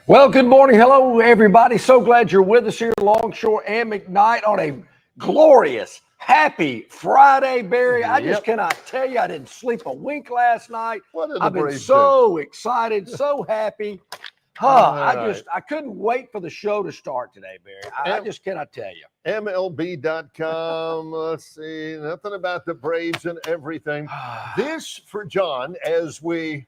Well, good morning. Hello, everybody. So glad you're with us here at Longshore and McKnight on a glorious, happy Friday, Barry. I just cannot tell you, I didn't sleep a wink last night. I've been so excited, so happy. I couldn't wait for the show to start today, Barry. I just cannot tell you. MLB.com. Let's see. Nothing about the Braves and everything. This for John as we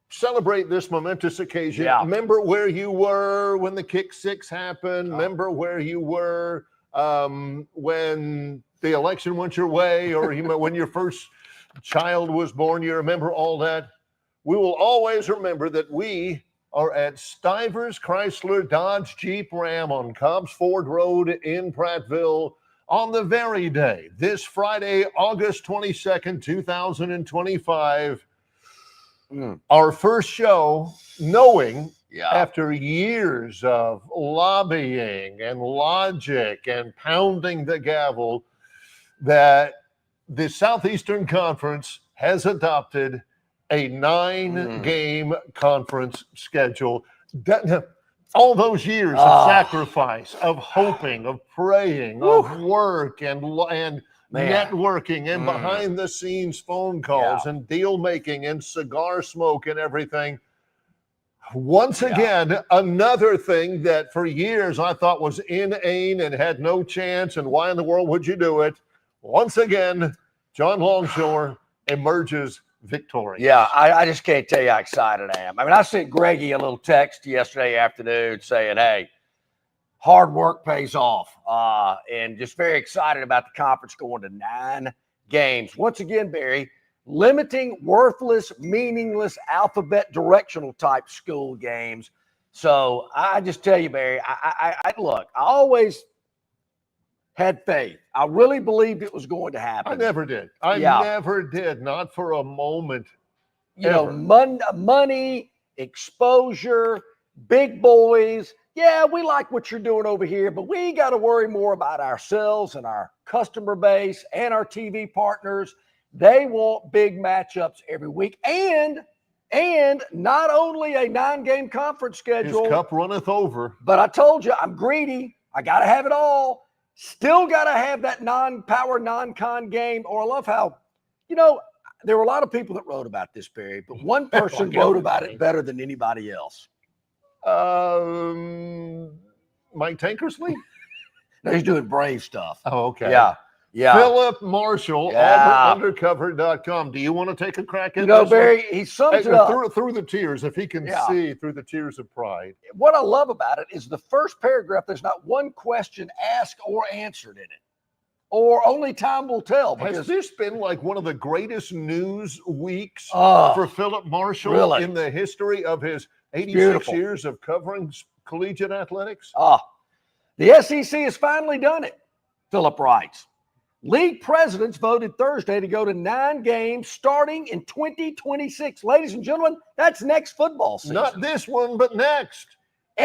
celebrate this momentous occasion. Yeah. Remember where you were when the kick six happened. Remember where you were when the election went your way, or when your first child was born. You remember all that. We will always remember that we are at Stivers Chrysler Dodge Jeep Ram on Cobbs Ford Road in Prattville on the very day, this Friday, August 22nd, 2025. Our first show, knowing after years of lobbying and logic and pounding the gavel that the Southeastern Conference has adopted a 9-game conference schedule. All those years of sacrifice, of hoping, of praying, of work and networking and behind the scenes phone calls and deal making and cigar smoke and everything. Once again, another thing that for years I thought was inane and had no chance, and why in the world would you do it? Once again, John Longshore emerges victorious. Yeah, I just can't tell you how excited I am. I mean, I sent Greggy a little text yesterday afternoon saying, hey, hard work pays off, and just very excited about the conference going to 9 games. Once again, Barry, limiting worthless, meaningless, alphabet directional type school games. So I just tell you, Barry, I look, I always had faith. I really believed it was going to happen. I never did. I never did, not for a moment. You know, money, exposure, big boys. Yeah, we like what you're doing over here, but we got to worry more about ourselves and our customer base and our TV partners. They want big matchups every week. And not only a 9-game conference schedule. His cup runneth over. But I told you, I'm greedy. I got to have it all. Still got to have that non-power, non-con game. Or I love how, there were a lot of people that wrote about this, Barry, but one person wrote about it better than anybody else. Mike Tankersley? No, he's doing Brave stuff. Oh, okay. Yeah. Philip Marshall, AuburnUndercover.com. Do you want to take a crack at this? Barry, he sums it up. Through the tears, if he can see through the tears of pride. What I love about it is the first paragraph, there's not one question asked or answered in it. Or only time will tell. Has this been like one of the greatest news weeks for Philip Marshall in the history of his 86 years of covering collegiate athletics? The SEC has finally done it, Philip writes. League presidents voted Thursday to go to 9 games starting in 2026. Ladies and gentlemen, that's next football season. Not this one, but next.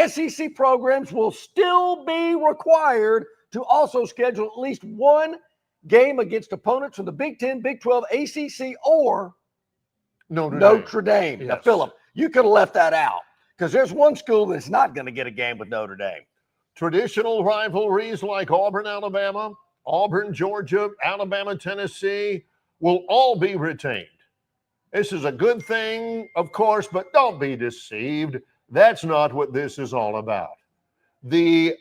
SEC programs will still be required to also schedule at least 1 game against opponents from the Big 10, Big 12, ACC, or Notre Dame. Now, Philip, you could have left that out because there's one school that's not going to get a game with Notre Dame. Traditional rivalries like Auburn, Alabama, Auburn, Georgia, Alabama, Tennessee will all be retained. This is a good thing, of course, but don't be deceived. That's not what this is all about. The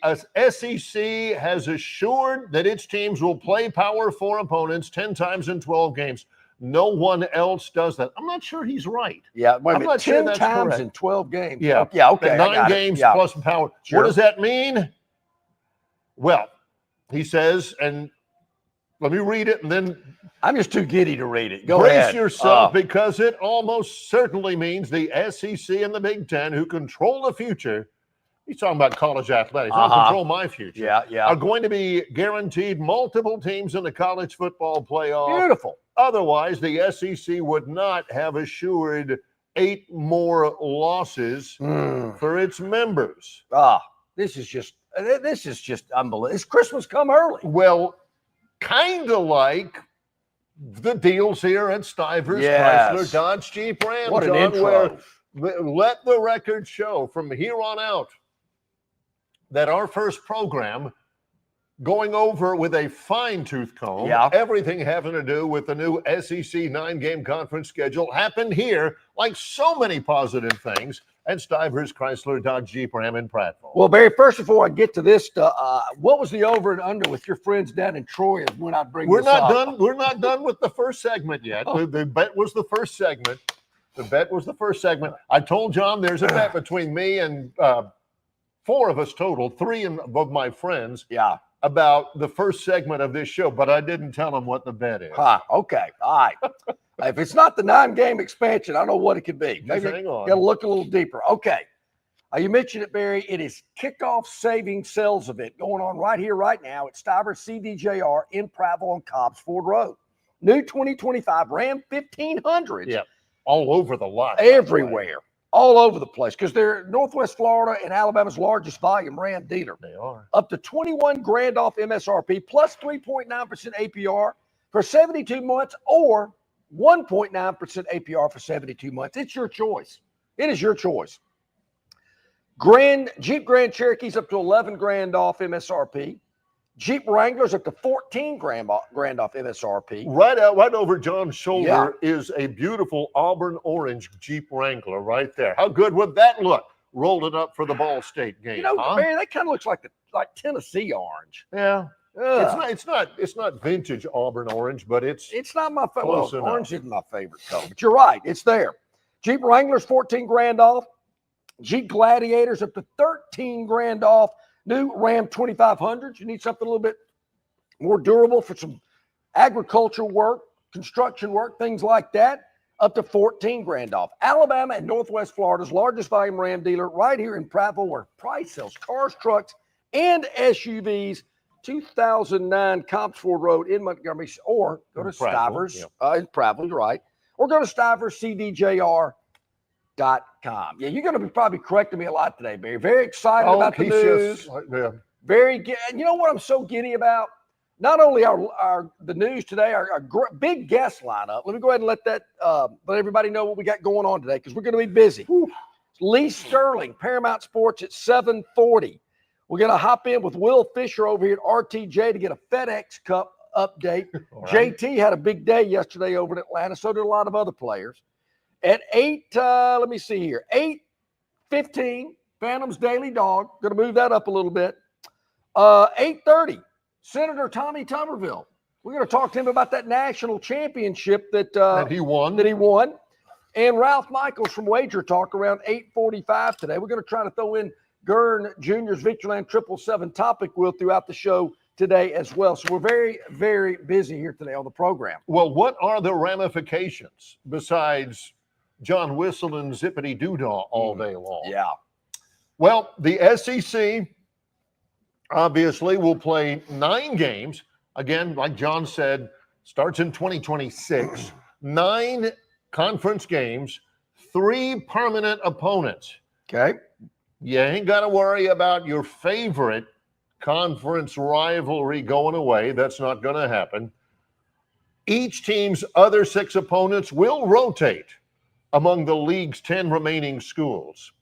SEC has assured that its teams will play Power 4 opponents 10 times in 12 games. No one else does that. I'm not sure he's right. Yeah, wait a minute. I'm not 10 sure that's times correct. in 12 games. Yeah, okay. 9 games plus Power. Sure. What does that mean? Well, he says, and let me read it, and then I'm just too giddy to read it. Brace yourself, because it almost certainly means the SEC and the Big Ten, who control the future. He's talking about college athletics. Don't control my future. Are going to be guaranteed multiple teams in the college football playoff. Beautiful. Otherwise, the SEC would not have assured 8 more losses for its members. This is just unbelievable. It's Christmas come early. Well, kind of like the deals here at Stivers Chrysler Dodge Jeep Ram. What an intro. let the record show from here on out that our first program going over with a fine-tooth comb, everything having to do with the new SEC 9-game conference schedule happened here, like so many positive things, at Stivers Chrysler Dodge Jeep Ram in Prattville. Well, Barry, first before I get to this, what was the over and under with your friends down in Troy is when I bring We're this not up. done. We're not done with the first segment yet. The bet was the first segment. The bet was the first segment. I told John there's a bet between me and 4 of us total, 3 of my friends. About the first segment of this show, but I didn't tell him what the bet is. Okay. All right. If it's not the 9-game expansion, I don't know what it could be. Maybe hang on. Got to look a little deeper. Okay. You mentioned it, Barry. It is kickoff savings sales event going on right here, right now at Stivers CDJR in Prattville on Cobbs Ford Road. New 2025 Ram 1500s. Yeah, all over the lot. Everywhere. All over the place because they're Northwest Florida and Alabama's largest volume Ram dealer. They are. Up to $21,000 off MSRP plus 3.9% APR for 72 months or 1.9% APR for 72 months. It's your choice. It is your choice. Jeep Grand Cherokee's up to $11,000 off MSRP. Jeep Wranglers up to $14,000 off MSRP. Right over John's shoulder is a beautiful auburn orange Jeep Wrangler right there. How good would that look? Rolled it up for the Ball State game. You know, Barry, that kind of looks like Tennessee orange. Yeah. It's not vintage auburn orange, but it's not my favorite. Well, orange isn't my favorite color, but you're right. It's there. Jeep Wranglers $14,000 off. Jeep Gladiators up to $13,000 off. New Ram 2500s. You need something a little bit more durable for some agricultural work, construction work, things like that. Up to $14,000 off. Alabama and Northwest Florida's largest volume Ram dealer right here in Prattville, where price sells cars, trucks, and SUVs. 2009 Cobbs Ford Road in Montgomery, or go to Stivers in Prattville, you're right, or go to StiversCDJR.com. Yeah, you're going to be probably correcting me a lot today, Barry. Very excited about the news. Very good. And you know what I'm so giddy about? Not only our the news today, our big guest lineup. Let me go ahead and let everybody know what we got going on today because we're going to be busy. Lee Sterling, Paramount Sports at 7:40. We're going to hop in with Will Fisher over here at RTJ to get a FedEx Cup update. Right. JT had a big day yesterday over in Atlanta. So did a lot of other players. At 8:15, Phantom's Daily Dog. Going to move that up a little bit. 8:30, Senator Tommy Tuberville. We're going to talk to him about that national championship that he won. And Ralph Michaels from Wager Talk around 8:45 today. We're going to try to throw in Gurn Jr.'s Victoryland 777 Topic Wheel throughout the show today as well. So we're very, very busy here today on the program. Well, what are the ramifications besides John Whistle and Zippity Doodah all day long? Yeah. Well, the SEC obviously will play 9 games. Again, like John said, starts in 2026. 9 conference games, 3 permanent opponents. Okay. You ain't got to worry about your favorite conference rivalry going away. That's not going to happen. Each team's other 6 opponents will rotate among the league's 10 remaining schools.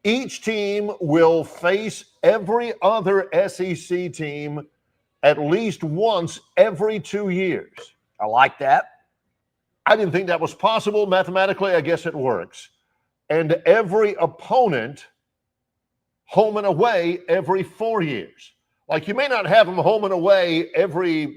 Each team will face every other SEC team at least once every 2 years. I like that. I didn't think that was possible. Mathematically, I guess it works. And every opponent home and away every 4 years. Like you may not have them home and away every,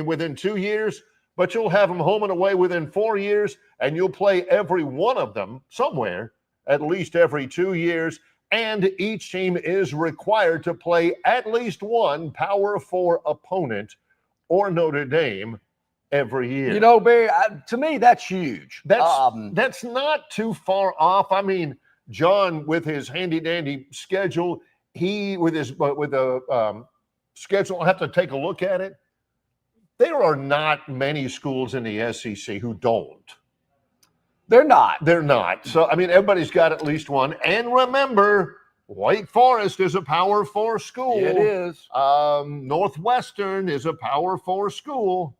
within 2 years, but you'll have them home and away within 4 years, and you'll play every one of them somewhere at least every 2 years. And each team is required to play at least one Power 4 opponent or Notre Dame every year. You know, Barry, to me, that's huge. That's not too far off. I mean, John, with his handy-dandy schedule, with a schedule, I'll have to take a look at it. There are not many schools in the SEC who don't. They're not. They're not. So, I mean, everybody's got at least one. And remember, Wake Forest is a Power 4 school. It is. Northwestern is a Power 4 school.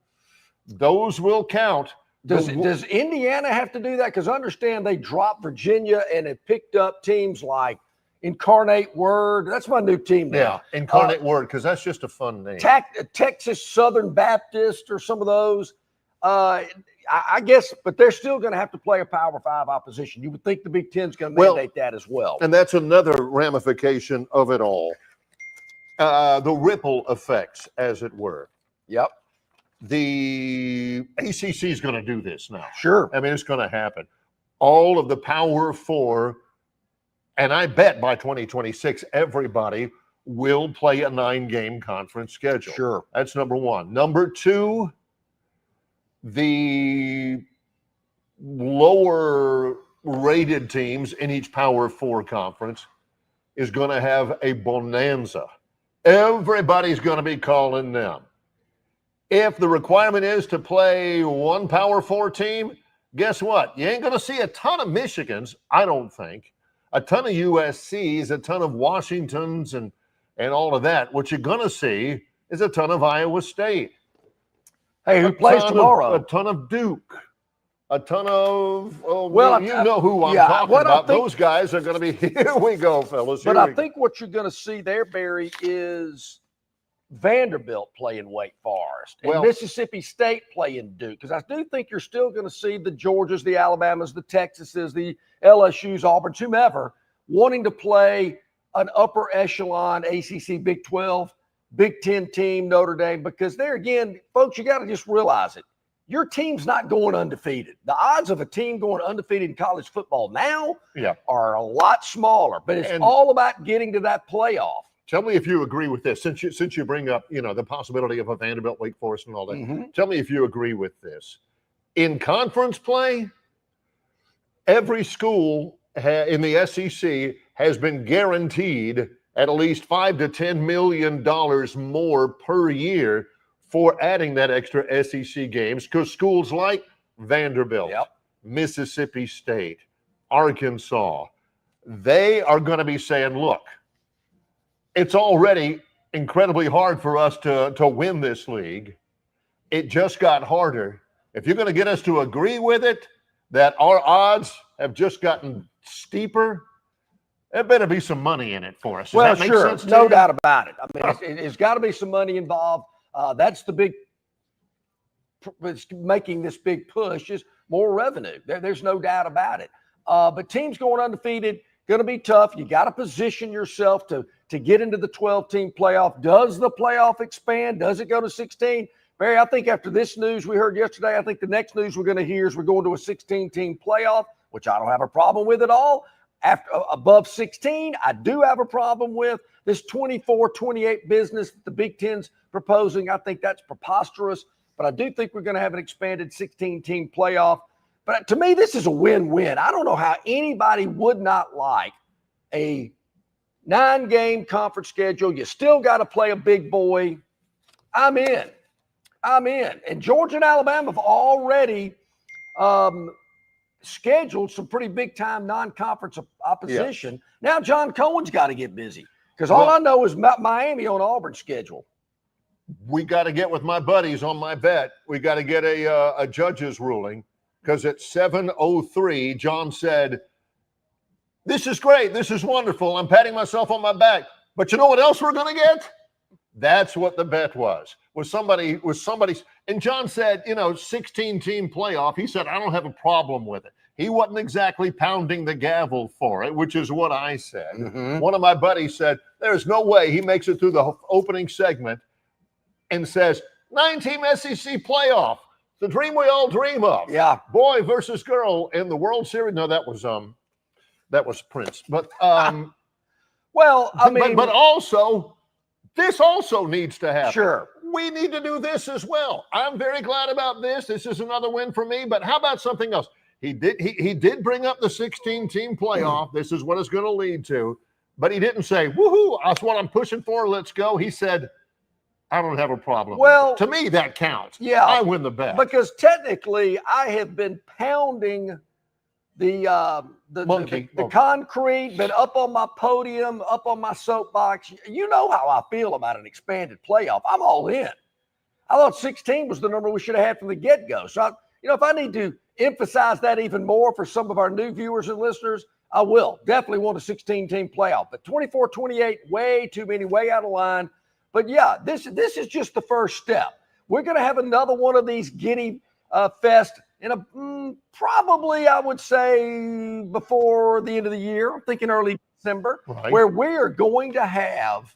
Those will count. Does Indiana have to do that? Because I understand they dropped Virginia and have picked up teams like Incarnate Word. That's my new team now. Yeah, Incarnate Word, because that's just a fun name. Texas Southern Baptist or some of those. I guess, but they're still going to have to play a Power 5 opposition. You would think the Big Ten's going to mandate that as well. And that's another ramification of it all. The ripple effects, as it were. Yep. The ACC is going to do this now. Sure. I mean, it's going to happen. All of the Power 4, and I bet by 2026, everybody will play a 9-game conference schedule. Sure. That's number one. Number two, the lower rated teams in each Power 4 conference is going to have a bonanza. Everybody's going to be calling them. If the requirement is to play one Power 4 team, guess what? You ain't going to see a ton of Michigans, I don't think, a ton of USCs, a ton of Washingtons, and all of that. What you're going to see is a ton of Iowa State. Hey, who plays tomorrow? A ton of Duke. A ton of, you I know who I'm talking about. Those guys are going to be, here we go, fellas. But I think what you're going to see there, Barry, is Vanderbilt playing Wake Forest and Mississippi State playing Duke. Because I do think you're still going to see the Georgias, the Alabamas, the Texases, the LSUs, Auburns, whomever, wanting to play an upper echelon ACC Big 12, Big 10 team, Notre Dame. Because there again, folks, you got to just realize it. Your team's not going undefeated. The odds of a team going undefeated in college football now are a lot smaller. But it's all about getting to that playoff. Tell me if you agree with this. Since you bring up, the possibility of a Vanderbilt, Wake Forest, and all that. Mm-hmm. Tell me if you agree with this. In conference play, every school in the SEC has been guaranteed at least $5 to $10 million more per year for adding that extra SEC games, because schools like Vanderbilt, Mississippi State, Arkansas, they are going to be saying, look, it's already incredibly hard for us to win this league. It just got harder. If you're going to get us to agree with it, that our odds have just gotten steeper, there better be some money in it for us. Does that make sense to you? No doubt about it. I mean, it's got to be some money involved. That's the big, making this big push is more revenue. There's no doubt about it. But teams going undefeated, going to be tough. You got to position yourself to get into the 12-team playoff. Does the playoff expand? Does it go to 16? Barry, I think after this news we heard yesterday, I think the next news we're going to hear is we're going to a 16-team playoff, which I don't have a problem with at all. After above 16, I do have a problem with this 24-28 business that the Big Ten's proposing. I think that's preposterous, but I do think we're going to have an expanded 16-team playoff. But to me, this is a win-win. I don't know how anybody would not like a 9-game conference schedule. You still got to play a big boy. I'm in. And Georgia and Alabama have already scheduled some pretty big-time non-conference opposition. Yeah. Now John Cohen's got to get busy, because all I know is Miami on Auburn's schedule. We got to get with my buddies on my bet. We got to get a judge's ruling, because at 7:03, John said, "This is great. This is wonderful. I'm patting myself on my back. But you know what else we're going to get?" That's what the bet was somebody. And John said, 16-team playoff. He said, I don't have a problem with it. He wasn't exactly pounding the gavel for it, which is what I said. Mm-hmm. One of my buddies said, there's no way he makes it through the opening segment and says, 9-team SEC playoff, the dream we all dream of. Yeah. Boy versus girl in the World Series. No, that was Prince. But but also, this also needs to happen. Sure. We need to do this as well. I'm very glad about this. This is another win for me. But how about something else? He did bring up the 16-team playoff. This is what it's going to lead to. But he didn't say, woohoo, that's what I'm pushing for. Let's go. He said, I don't have a problem with it. To me, that counts. Yeah. I win the bet. Because technically, I have been pounding the concrete, been up on my podium, up on my soapbox. You know how I feel about an expanded playoff. I'm all in. I thought 16 was the number we should have had from the get-go. So if I need to emphasize that even more for some of our new viewers and listeners, I will. Definitely want a 16-team playoff. But 24-28, way too many, way out of line. But, yeah, this is just the first step. We're going to have another one of these Giddy Fest in probably, I would say, before the end of the year. I'm thinking early December, where we're going to have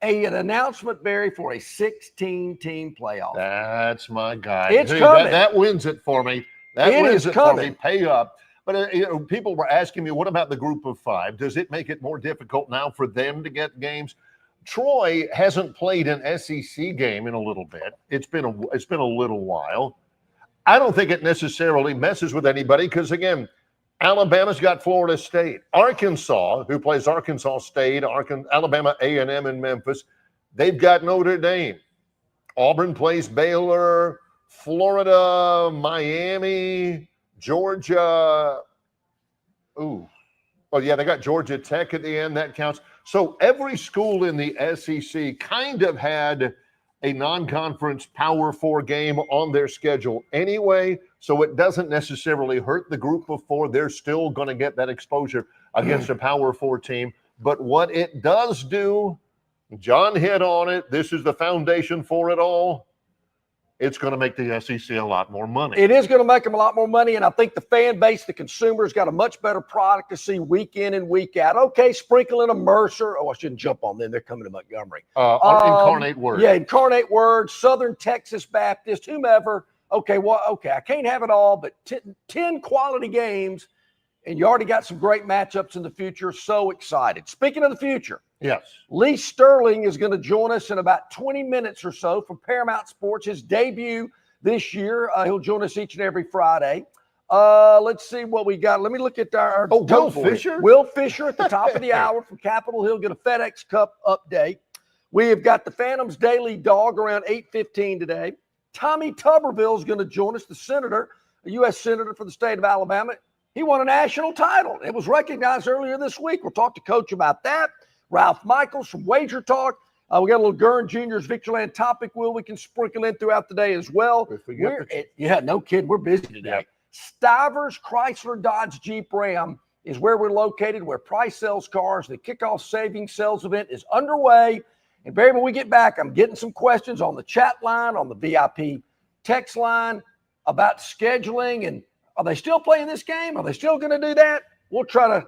an announcement, Barry, for a 16-team playoff. That's my guy. It's coming. That wins it for me. That wins it for me. Pay up. But people were asking me, what about the group of 5? Does it make it more difficult now for them to get games? Troy hasn't played an SEC game in a little bit. It's been a little while. I don't think it necessarily messes with anybody because, again, Alabama's got Florida State. Arkansas, who plays Arkansas State, Alabama A&M in Memphis, they've got Notre Dame. Auburn plays Baylor, Florida, Miami, Georgia. Ooh. Well, yeah, they got Georgia Tech at the end. That counts. So every school in the SEC kind of had a non-conference Power 4 game on their schedule anyway, so it doesn't necessarily hurt the group of 4. They're still going to get that exposure against a Power 4 team. But what it does do, John hit on it, this is the foundation for it all, it's going to make the SEC a lot more money. It is going to make them a lot more money, and I think the fan base, the consumers, got a much better product to see week in and week out. Okay, sprinkle in a Mercer. Oh, I shouldn't jump on them. They're coming to Montgomery. Incarnate Word. Yeah, Incarnate Word, Southern Texas Baptist, whomever. Okay, I can't have it all, but 10 quality games, and you already got some great matchups in the future. So excited. Speaking of the future. Yes. Lee Sterling is going to join us in about 20 minutes or so from Paramount Sports, his debut this year. He'll join us each and every Friday. Let's see what we got. Let me look at our Will Fisher? Will Fisher at the top of the hour from Capitol Hill. Get a FedEx Cup update. We have got the Phantoms Daily Dog around 8:15 today. Tommy Tuberville is going to join us, the senator, a U.S. senator for the state of Alabama. He won a national title. It was recognized earlier this week. We'll talk to Coach about that. Ralph Michaels from Wager Talk. We got a little Gurn Jr.'s Victoryland Topic Wheel we can sprinkle in throughout the day as well. No kidding. We're busy today. Yep. Stivers Chrysler Dodge Jeep Ram is where we're located, where Price sells cars. The kickoff savings sales event is underway. And Barry, when we get back, I'm getting some questions on the chat line, on the VIP text line about scheduling. And are they still playing this game? Are they still going to do that? We'll try to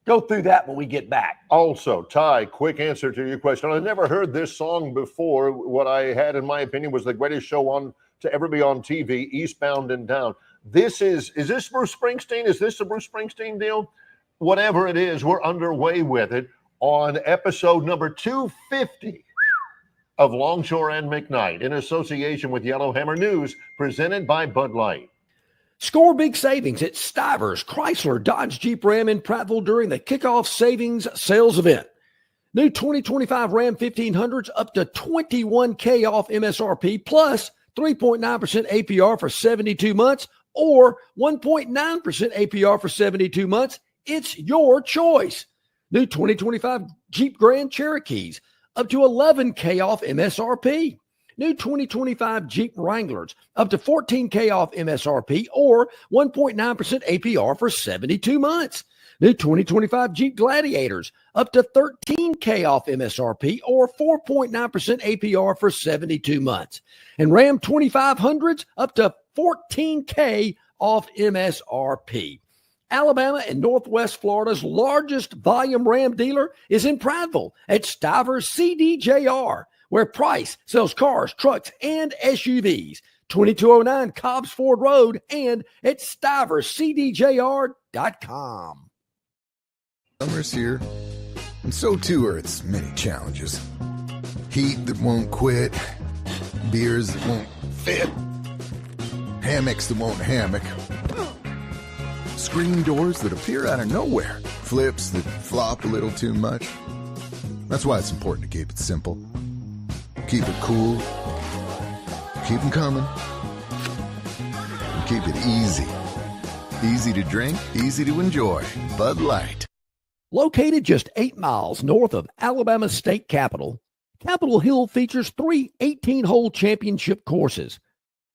go through that when we get back. Also, Ty, quick answer to your question. I've never heard this song before. What I had, in my opinion, was the greatest show to ever be on TV, Eastbound and Down. Is this Bruce Springsteen? Is this a Bruce Springsteen deal? Whatever it is, we're underway with it on episode number 250 of Longshore and McKnight in association with Yellowhammer News, presented by Bud Light. Score big savings at Stivers Chrysler Dodge Jeep Ram in Prattville during the kickoff savings sales event. New 2025 Ram 1500s up to $21,000 off MSRP plus 3.9% APR for 72 months or 1.9% APR for 72 months. It's your choice. New 2025 Jeep Grand Cherokees up to $11,000 off MSRP. New 2025 Jeep Wranglers up to $14,000 off MSRP or 1.9% APR for 72 months. New 2025 Jeep Gladiators up to $13,000 off MSRP or 4.9% APR for 72 months. And Ram 2500s up to $14,000 off MSRP. Alabama and Northwest Florida's largest volume Ram dealer is in Prattville at Stivers CDJR, where Price sells cars, trucks, and SUVs. 2209 Cobbs Ford Road and at stiverscdjr.com. Summer's here, and so too are its many challenges. Heat that won't quit, beers that won't fit, hammocks that won't hammock, screen doors that appear out of nowhere, flips that flop a little too much. That's why it's important to keep it simple. Keep it cool, keep them coming, and keep it easy. Easy to drink, easy to enjoy. Bud Light. Located just 8 miles north of Alabama's state capital, Capitol Hill features 3 18-hole championship courses.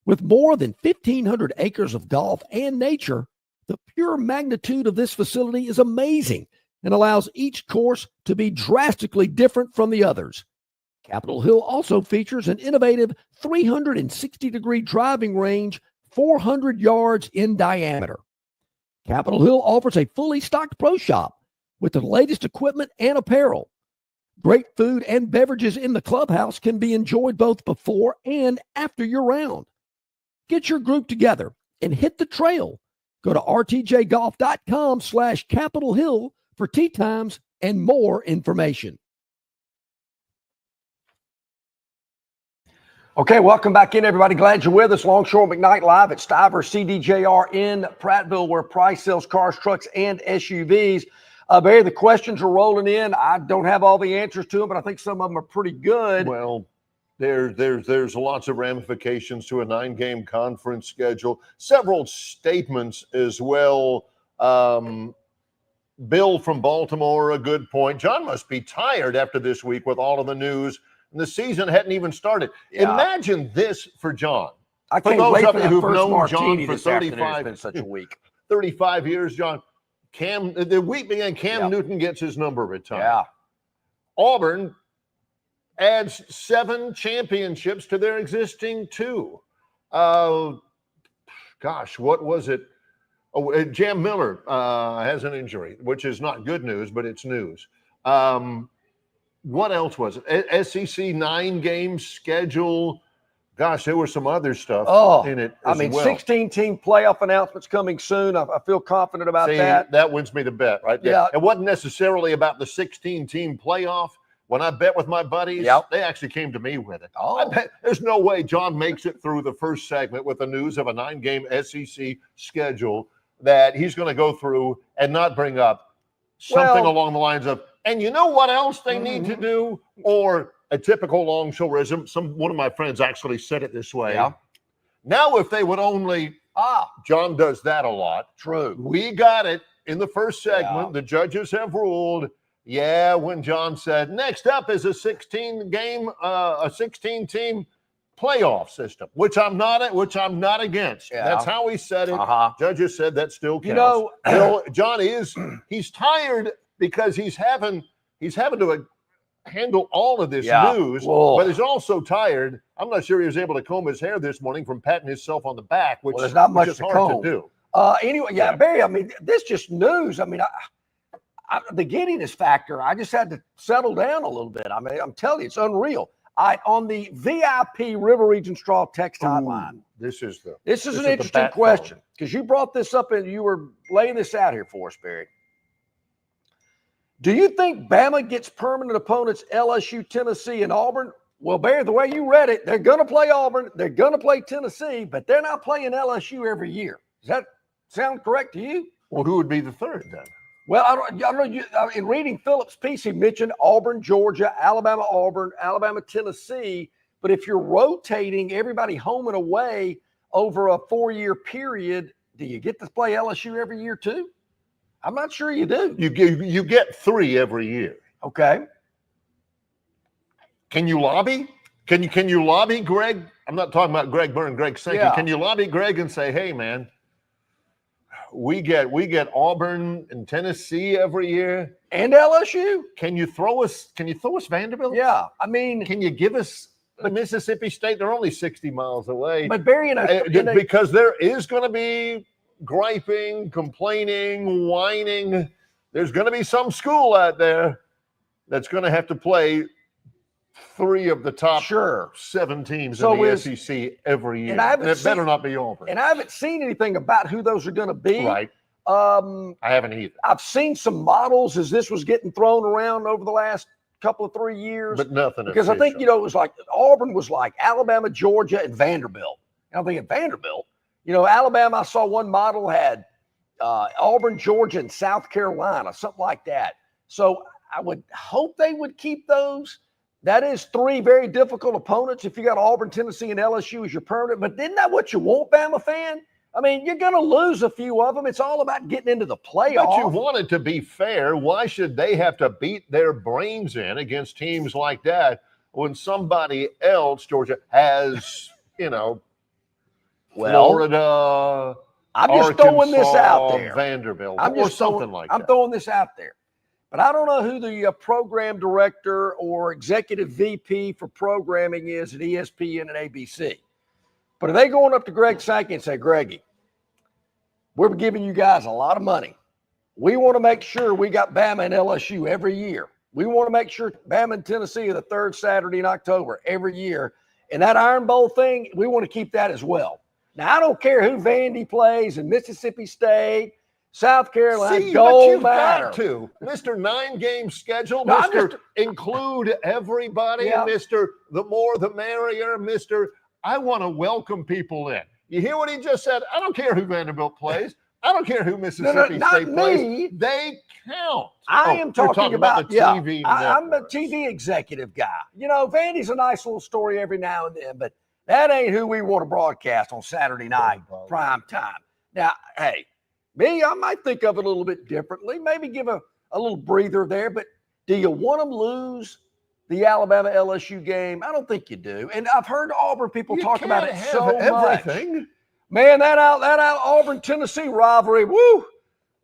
With more than 1,500 acres of golf and nature, the pure magnitude of this facility is amazing and allows each course to be drastically different from the others. Capitol Hill also features an innovative 360-degree driving range, 400 yards in diameter. Capitol Hill offers a fully stocked pro shop with the latest equipment and apparel. Great food and beverages in the clubhouse can be enjoyed both before and after your round. Get your group together and hit the trail. Go to rtjgolf.com/Capitol Hill for tee times and more information. Okay, welcome back in, everybody. Glad you're with us. Longshore McKnight live at Stiver CDJR in Prattville, where Price sells cars, trucks, and SUVs. Barry, the questions are rolling in. I don't have all the answers to them, but I think some of them are pretty good. Well, there's lots of ramifications to a 9-game conference schedule. Several statements as well. Bill from Baltimore, a good point. John must be tired after this week with all of the news, and the season hadn't even started. Yeah. Imagine this for John. I can't wait for that first martini this afternoon. It's been such a week. 35 years, John. The week began, Cam Newton gets his number retired. Yeah. Auburn adds 7 championships to their existing 2. What was it? Oh, Jam Miller has an injury, which is not good news, but it's news. What else was it? SEC 9-game schedule. Gosh, there was some other stuff in it as well. 16-team playoff announcements coming soon. I feel confident about that. That wins me the bet right there. Yeah. It wasn't necessarily about the 16-team playoff. When I bet with my buddies, they actually came to me with it. I bet there's no way John makes it through the first segment with the news of a 9-game SEC schedule that he's going to go through and not bring up something along the lines of, and you know what else they need to do? Or a typical longshoreism. One of my friends actually said it this way. Yeah. Now, if they would only, John does that a lot. True. We got it in the first segment. Yeah. The judges have ruled. Yeah, when John said, next up is a 16-team playoff system, which I'm not against. Yeah. That's how he said it. Judges said that still counts. John he's tired because he's having to handle all of this news, but he's also tired. I'm not sure he was able to comb his hair this morning from patting himself on the back, which there's not much is to hard comb. to do. Anyway, Barry, I mean, this just news. I mean, the giddiness factor, I just had to settle down a little bit. I mean, I'm telling you, it's unreal. On the VIP River Region Straw text hotline. This is an interesting question because you brought this up and you were laying this out here for us, Barry. Do you think Bama gets permanent opponents LSU, Tennessee, and Auburn? Well, Barry, the way you read it, they're going to play Auburn, they're going to play Tennessee, but they're not playing LSU every year. Does that sound correct to you? Well, who would be the third then? Well, I don't know. In reading Phillips' piece, he mentioned Auburn, Georgia, Alabama, Auburn, Alabama, Tennessee. But if you're rotating everybody home and away over a 4-year period, do you get to play LSU every year too? I'm not sure you do. You get 3 every year. Okay. Can you lobby? Can you lobby Greg? I'm not talking about Greg Byrne, Greg Sankey. Yeah. Can you lobby Greg and say, hey, man, we get Auburn and Tennessee every year and LSU. Can you throw us Vanderbilt? Yeah, I mean, can you give us Mississippi State? They're only 60 miles away. But Barry, because there is going to be griping, complaining, whining. There's going to be some school out there that's going to have to play 3 of the top 7 teams in the SEC every year. And it better not be Auburn. And I haven't seen anything about who those are going to be. Right. I haven't either. I've seen some models as this was getting thrown around over the last couple of 3 years. But nothing. Because official. I think, it was like Auburn was like Alabama, Georgia, and Vanderbilt. And I'm thinking Vanderbilt. Alabama, I saw one model had Auburn, Georgia, and South Carolina, something like that. So I would hope they would keep those. That is 3 very difficult opponents if you got Auburn, Tennessee, and LSU as your permanent. But isn't that what you want, Bama fan? I mean, you're going to lose a few of them. It's all about getting into the playoff. But you want it to be fair. Why should they have to beat their brains in against teams like that when somebody else, Georgia, has, Well, Florida, I'm just throwing this out Arkansas, there. Vanderbilt, I'm or just something like that. I'm throwing this out there. But I don't know who the program director or executive VP for programming is at ESPN and ABC. But are they going up to Greg Sankey and say, Greggy, we're giving you guys a lot of money. We want to make sure we got Bama and LSU every year. We want to make sure Bama and Tennessee are the third Saturday in October every year. And that Iron Bowl thing, we want to keep that as well. Now, I don't care who Vandy plays in Mississippi State, South Carolina, See, gold but you've matter. got to. Mr. 9-game schedule, No, Mr. Include everybody, Yeah. Mr. The more the merrier, Mr. I want to welcome people in. You hear what he just said? I don't care who Vanderbilt plays. I don't care who Mississippi not State me. plays. They count. I am talking about the TV I'm a networks. TV executive guy. You know, Vandy's a nice little story every now and then, but that ain't who we want to broadcast on Saturday night, prime time. Now, hey, me, I might think of it a little bit differently, maybe give a little breather there, but do you want them lose the Alabama LSU game? I don't think you do. And I've heard Auburn people talk about it so much. Man, that Auburn Tennessee rivalry, woo!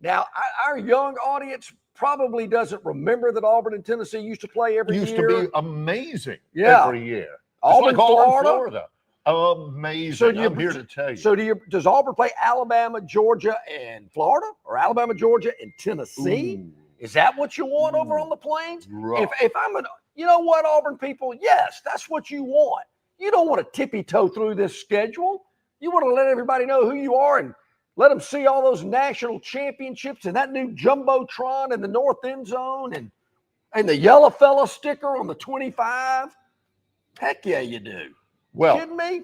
Now, our young audience probably doesn't remember that Auburn and Tennessee used to play every year. Used to be amazing every year. Auburn, like Florida. Amazing. So I'm here to tell you. So does Auburn play Alabama, Georgia, and Florida, or Alabama, Georgia, and Tennessee? Ooh. Is that what you want over on the Plains? Rough. If I'm you know what, Auburn people, yes, that's what you want. You don't want to tippy-toe through this schedule. You want to let everybody know who you are and let them see all those national championships and that new Jumbotron in the north end zone and the yellow fella sticker on the 25. Heck yeah, you do. Well, kidding me?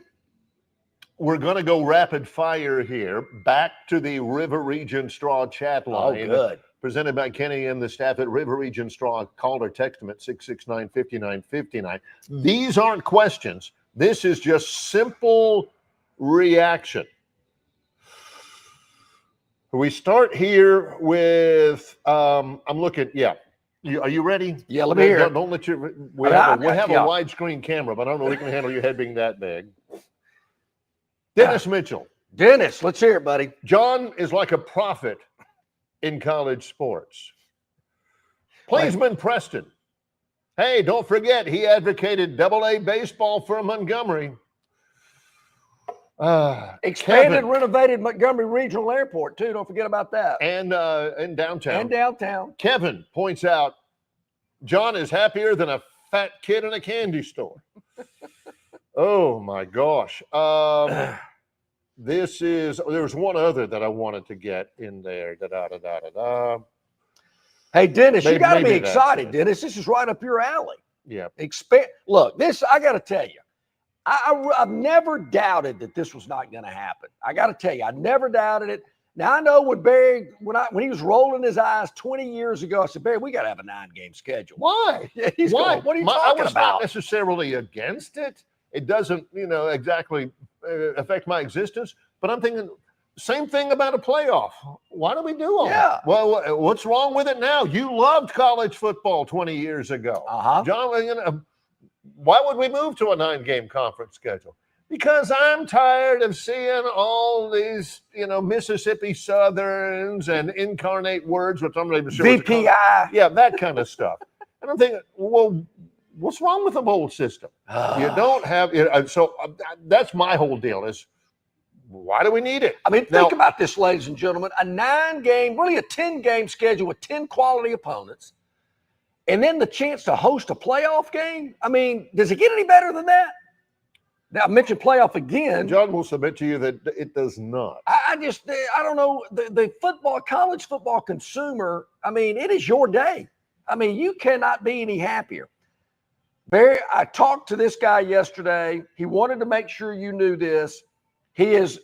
We're going to go rapid fire here. Back to the River Region Straw chat line. Oh, good. Presented by Kenny and the staff at River Region Straw. Call or text them at 669-5959. These aren't questions. This is just simple reaction. We start here with, I'm looking, yeah. Are you ready? Yeah, let me hear it. Don't let you, we have a widescreen camera, but I don't know if we can handle your head being that big. Dennis Mitchell. Dennis, let's hear it, buddy. John is like a prophet in college sports. Plainsman Preston. Hey, don't forget, he advocated AA baseball for Montgomery. Expanded, Kevin. renovated Montgomery Regional Airport, too. Don't forget about that. And downtown. And downtown. Kevin points out, John is happier than a fat kid in a candy store. Oh, my gosh. There's one other that I wanted to get in there. Hey, Dennis, you got to be maybe that's excited, it. Dennis. This is right up your alley. Yeah. Look, this, I got to tell you, I've never doubted that this was not going to happen. I got to tell you, I never doubted it. Now, I know when Barry, when he was rolling his eyes 20 years ago, I said, Barry, we got to have a 9-game schedule. Why? He's Why? going, what are you I talking was about? not necessarily against it. It doesn't, exactly affect my existence. But I'm thinking, same thing about a playoff. Why do we do all that? Well, what's wrong with it now? You loved college football 20 years ago. John, why would we move to a 9-game conference schedule? Because I'm tired of seeing all these, Mississippi Southerns and incarnate words, which I'm not even sure. VPI. Yeah, that kind of stuff. And I'm thinking, well, what's wrong with the bowl system? You don't have so that's my whole deal is why do we need it? I mean, think about this, ladies and gentlemen, a 9-game, really a 10-game schedule with 10 quality opponents, and then the chance to host a playoff game. I mean, does it get any better than that? Now, I mentioned playoff again. John will submit to you that it does not. I don't know, the college football consumer, I mean, it is your day. I mean, you cannot be any happier. Barry, I talked to this guy yesterday. He wanted to make sure you knew this. He has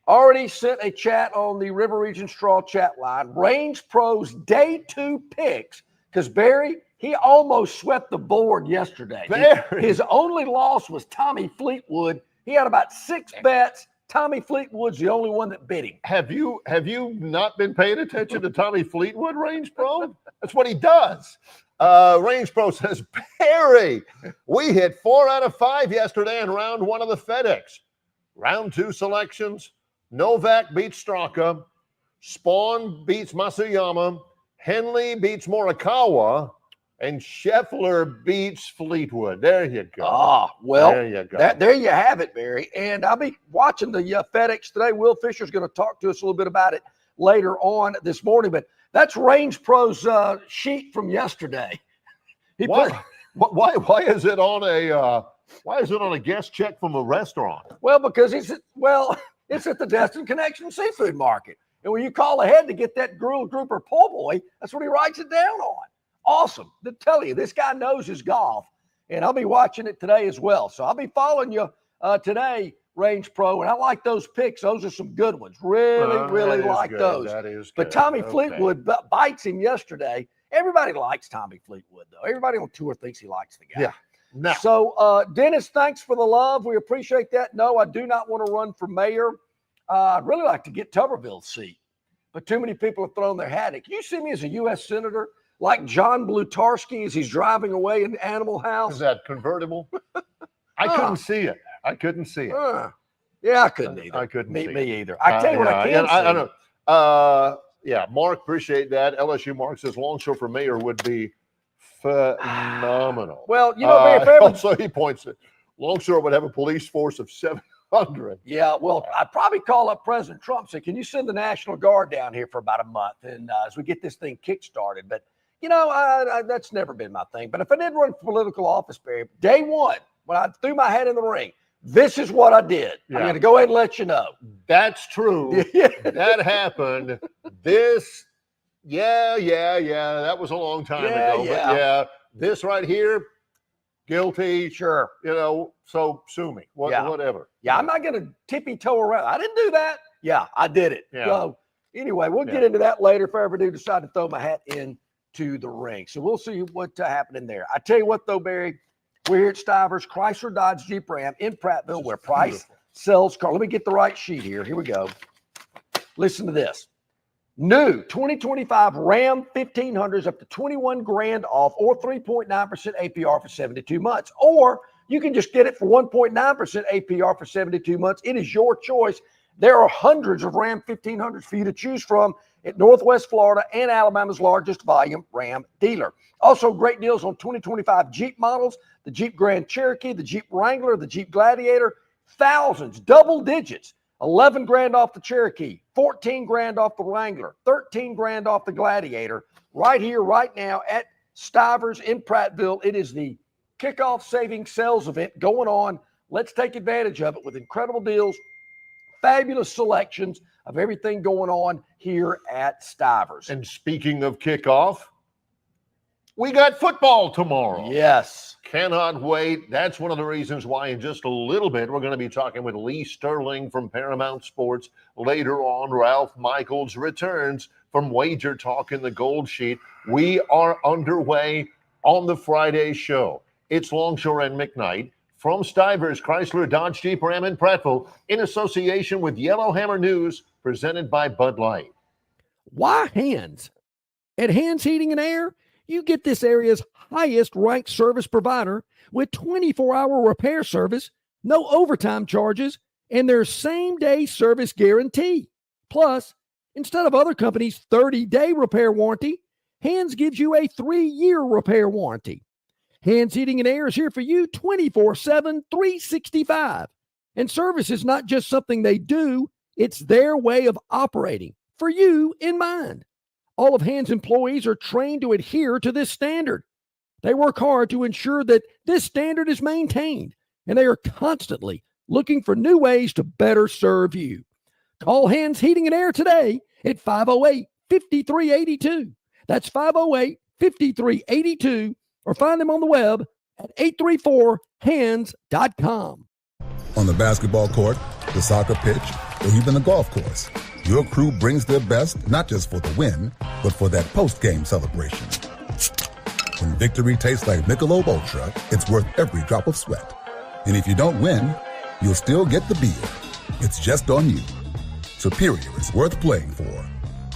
already sent a chat on the River Region Straw chat line. Range Pros Day 2 picks. Because, Barry, he almost swept the board yesterday. His only loss was Tommy Fleetwood. He had about 6 bets. Tommy Fleetwood's the only one that bit him. Have you not been paying attention to Tommy Fleetwood, Range Pro? That's what he does. Range Pro says, Barry, we hit 4 out of 5 yesterday in round 1 of the FedEx. Round 2 selections. Novak beats Straka. Spawn beats Masuyama. Henley beats Morikawa. And Scheffler beats Fleetwood. There you go. Well, there you go. There you have it, Barry. And I'll be watching the FedEx today. Will Fisher's going to talk to us a little bit about it later on this morning. But that's Range Pro's sheet from yesterday. Why is it on a guest check from a restaurant? Well, because it's at the Destin Connection Seafood Market. And when you call ahead to get that grilled grouper po' boy, that's what he writes it down on. Awesome. To tell you, this guy knows his golf, and I'll be watching it today as well. So I'll be following you today, Range Pro, and I like those picks. Those are some good ones. Really like those. That is but good. Tommy Fleetwood bites him yesterday. Everybody likes Tommy Fleetwood, though. Everybody on tour thinks he likes the guy. Yeah. No. So, Dennis, thanks for the love. We appreciate that. No, I do not want to run for mayor. I'd really like to get Tuberville's seat, but too many people have thrown their hat in. Can you see me as a U.S. Senator? Like John Blutarski as he's driving away in Animal House. Is that convertible? I couldn't see it. Yeah, I couldn't either. I couldn't see me either. I tell you what I can see. I know. Yeah, Mark, appreciate that. LSU Mark says Longshore for mayor would be phenomenal. Well, if ever... Also, he points at Longshore would have a police force of 700. Yeah, well, I'd probably call up President Trump, say, can you send the National Guard down here for about a month and as we get this thing kick-started? But, that's never been my thing. But if I did run for political office, Barry, day one, when I threw my hat in the ring, this is what I did. Yeah. I'm going to go ahead and let you know. That's true. That happened. This, that was a long time ago. Yeah. But this right here, guilty. Sure. So sue me. Whatever. Yeah, I'm not going to tippy-toe around. I didn't do that. Yeah, I did it. Yeah. So anyway, we'll get into that later if I ever do decide to throw my hat into the ring. So we'll see what's happening there. I tell you what, though, Barry, we're here at Stivers, Chrysler Dodge Jeep Ram in Prattville, where Price sells cars. Let me get the right sheet here. Here we go. Listen to this. New 2025 Ram 1500s up to $21,000 off or 3.9% APR for 72 months. Or you can just get it for 1.9% APR for 72 months. It is your choice. There are hundreds of Ram 1500s for you to choose from at Northwest Florida and Alabama's largest volume Ram dealer. Also, great deals on 2025 Jeep models, the Jeep Grand Cherokee, the Jeep Wrangler, the Jeep Gladiator, thousands, double digits. $11,000 off the Cherokee, $14,000 off the Wrangler, $13,000 off the Gladiator. Right here, right now at Stivers in Prattville. It is the kickoff savings sales event going on. Let's take advantage of it with incredible deals, fabulous selections of everything going on here at Stivers. And speaking of kickoff, we got football tomorrow. Yes. Cannot wait. That's one of the reasons why in just a little bit we're going to be talking with Lee Sterling from Paramount Sports. Later on, Ralph Michaels returns from Wager Talk in the Gold Sheet. We are underway on the Friday show. It's Longshore and McKnight from Stivers, Chrysler, Dodge, Jeep, Ram, and Prattville in association with Yellowhammer News, presented by Bud Light. Why Hands? At Hands Heating and Air, you get this area's highest ranked service provider with 24-hour repair service, no overtime charges, and their same-day service guarantee. Plus, instead of other companies' 30-day repair warranty, Hands gives you a 3-year repair warranty. Hands Heating and Air is here for you 24/7, 365. And service is not just something they do, it's their way of operating, for you in mind. All of Hands employees are trained to adhere to this standard. They work hard to ensure that this standard is maintained, and they are constantly looking for new ways to better serve you. Call Hands Heating and Air today at 508-5382. That's 508-5382, or find them on the web at 834hands.com. On the basketball court, the soccer pitch, or even the golf course, your crew brings their best not just for the win, but for that post-game celebration. When victory tastes like Michelob Ultra, it's worth every drop of sweat. And if you don't win, you'll still get the beer. It's just on you. Superior is worth playing for.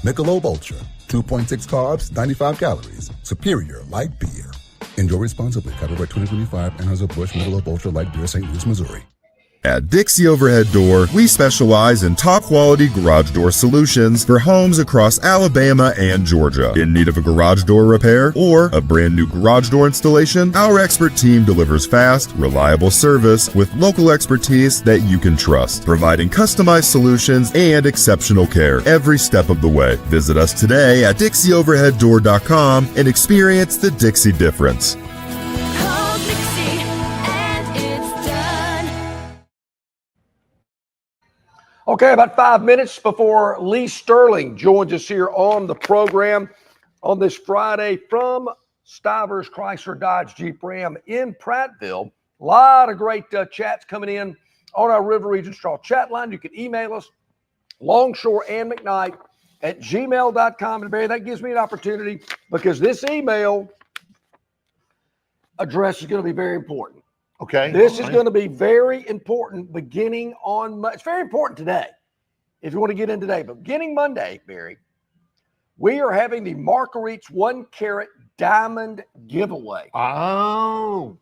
Michelob Ultra, 2.6 carbs, 95 calories. Superior light beer. Enjoy responsibly. Copyright 2025, Anheuser-Busch Michelob Ultra Light Beer, St. Louis, Missouri. At Dixie Overhead Door, we specialize in top-quality garage door solutions for homes across Alabama and Georgia. In need of a garage door repair or a brand new garage door installation, our expert team delivers fast, reliable service with local expertise that you can trust, providing customized solutions and exceptional care every step of the way. Visit us today at DixieOverheadDoor.com and experience the Dixie difference. Call Dixie and it's done. Okay, about 5 minutes before Lee Sterling joins us here on the program on this Friday from Stivers Chrysler Dodge Jeep Ram in Prattville. A lot of great chats coming in on our River Region Straw chat line. You can email us, Longshore and McKnight at gmail.com. And Barry, that gives me an opportunity because this email address is going to be very important. Okay. This is going to be very important beginning on, it's very important today if you want to get in today, but beginning Monday, Barry, we are having the Marguerite's 1 carat diamond giveaway. Oh,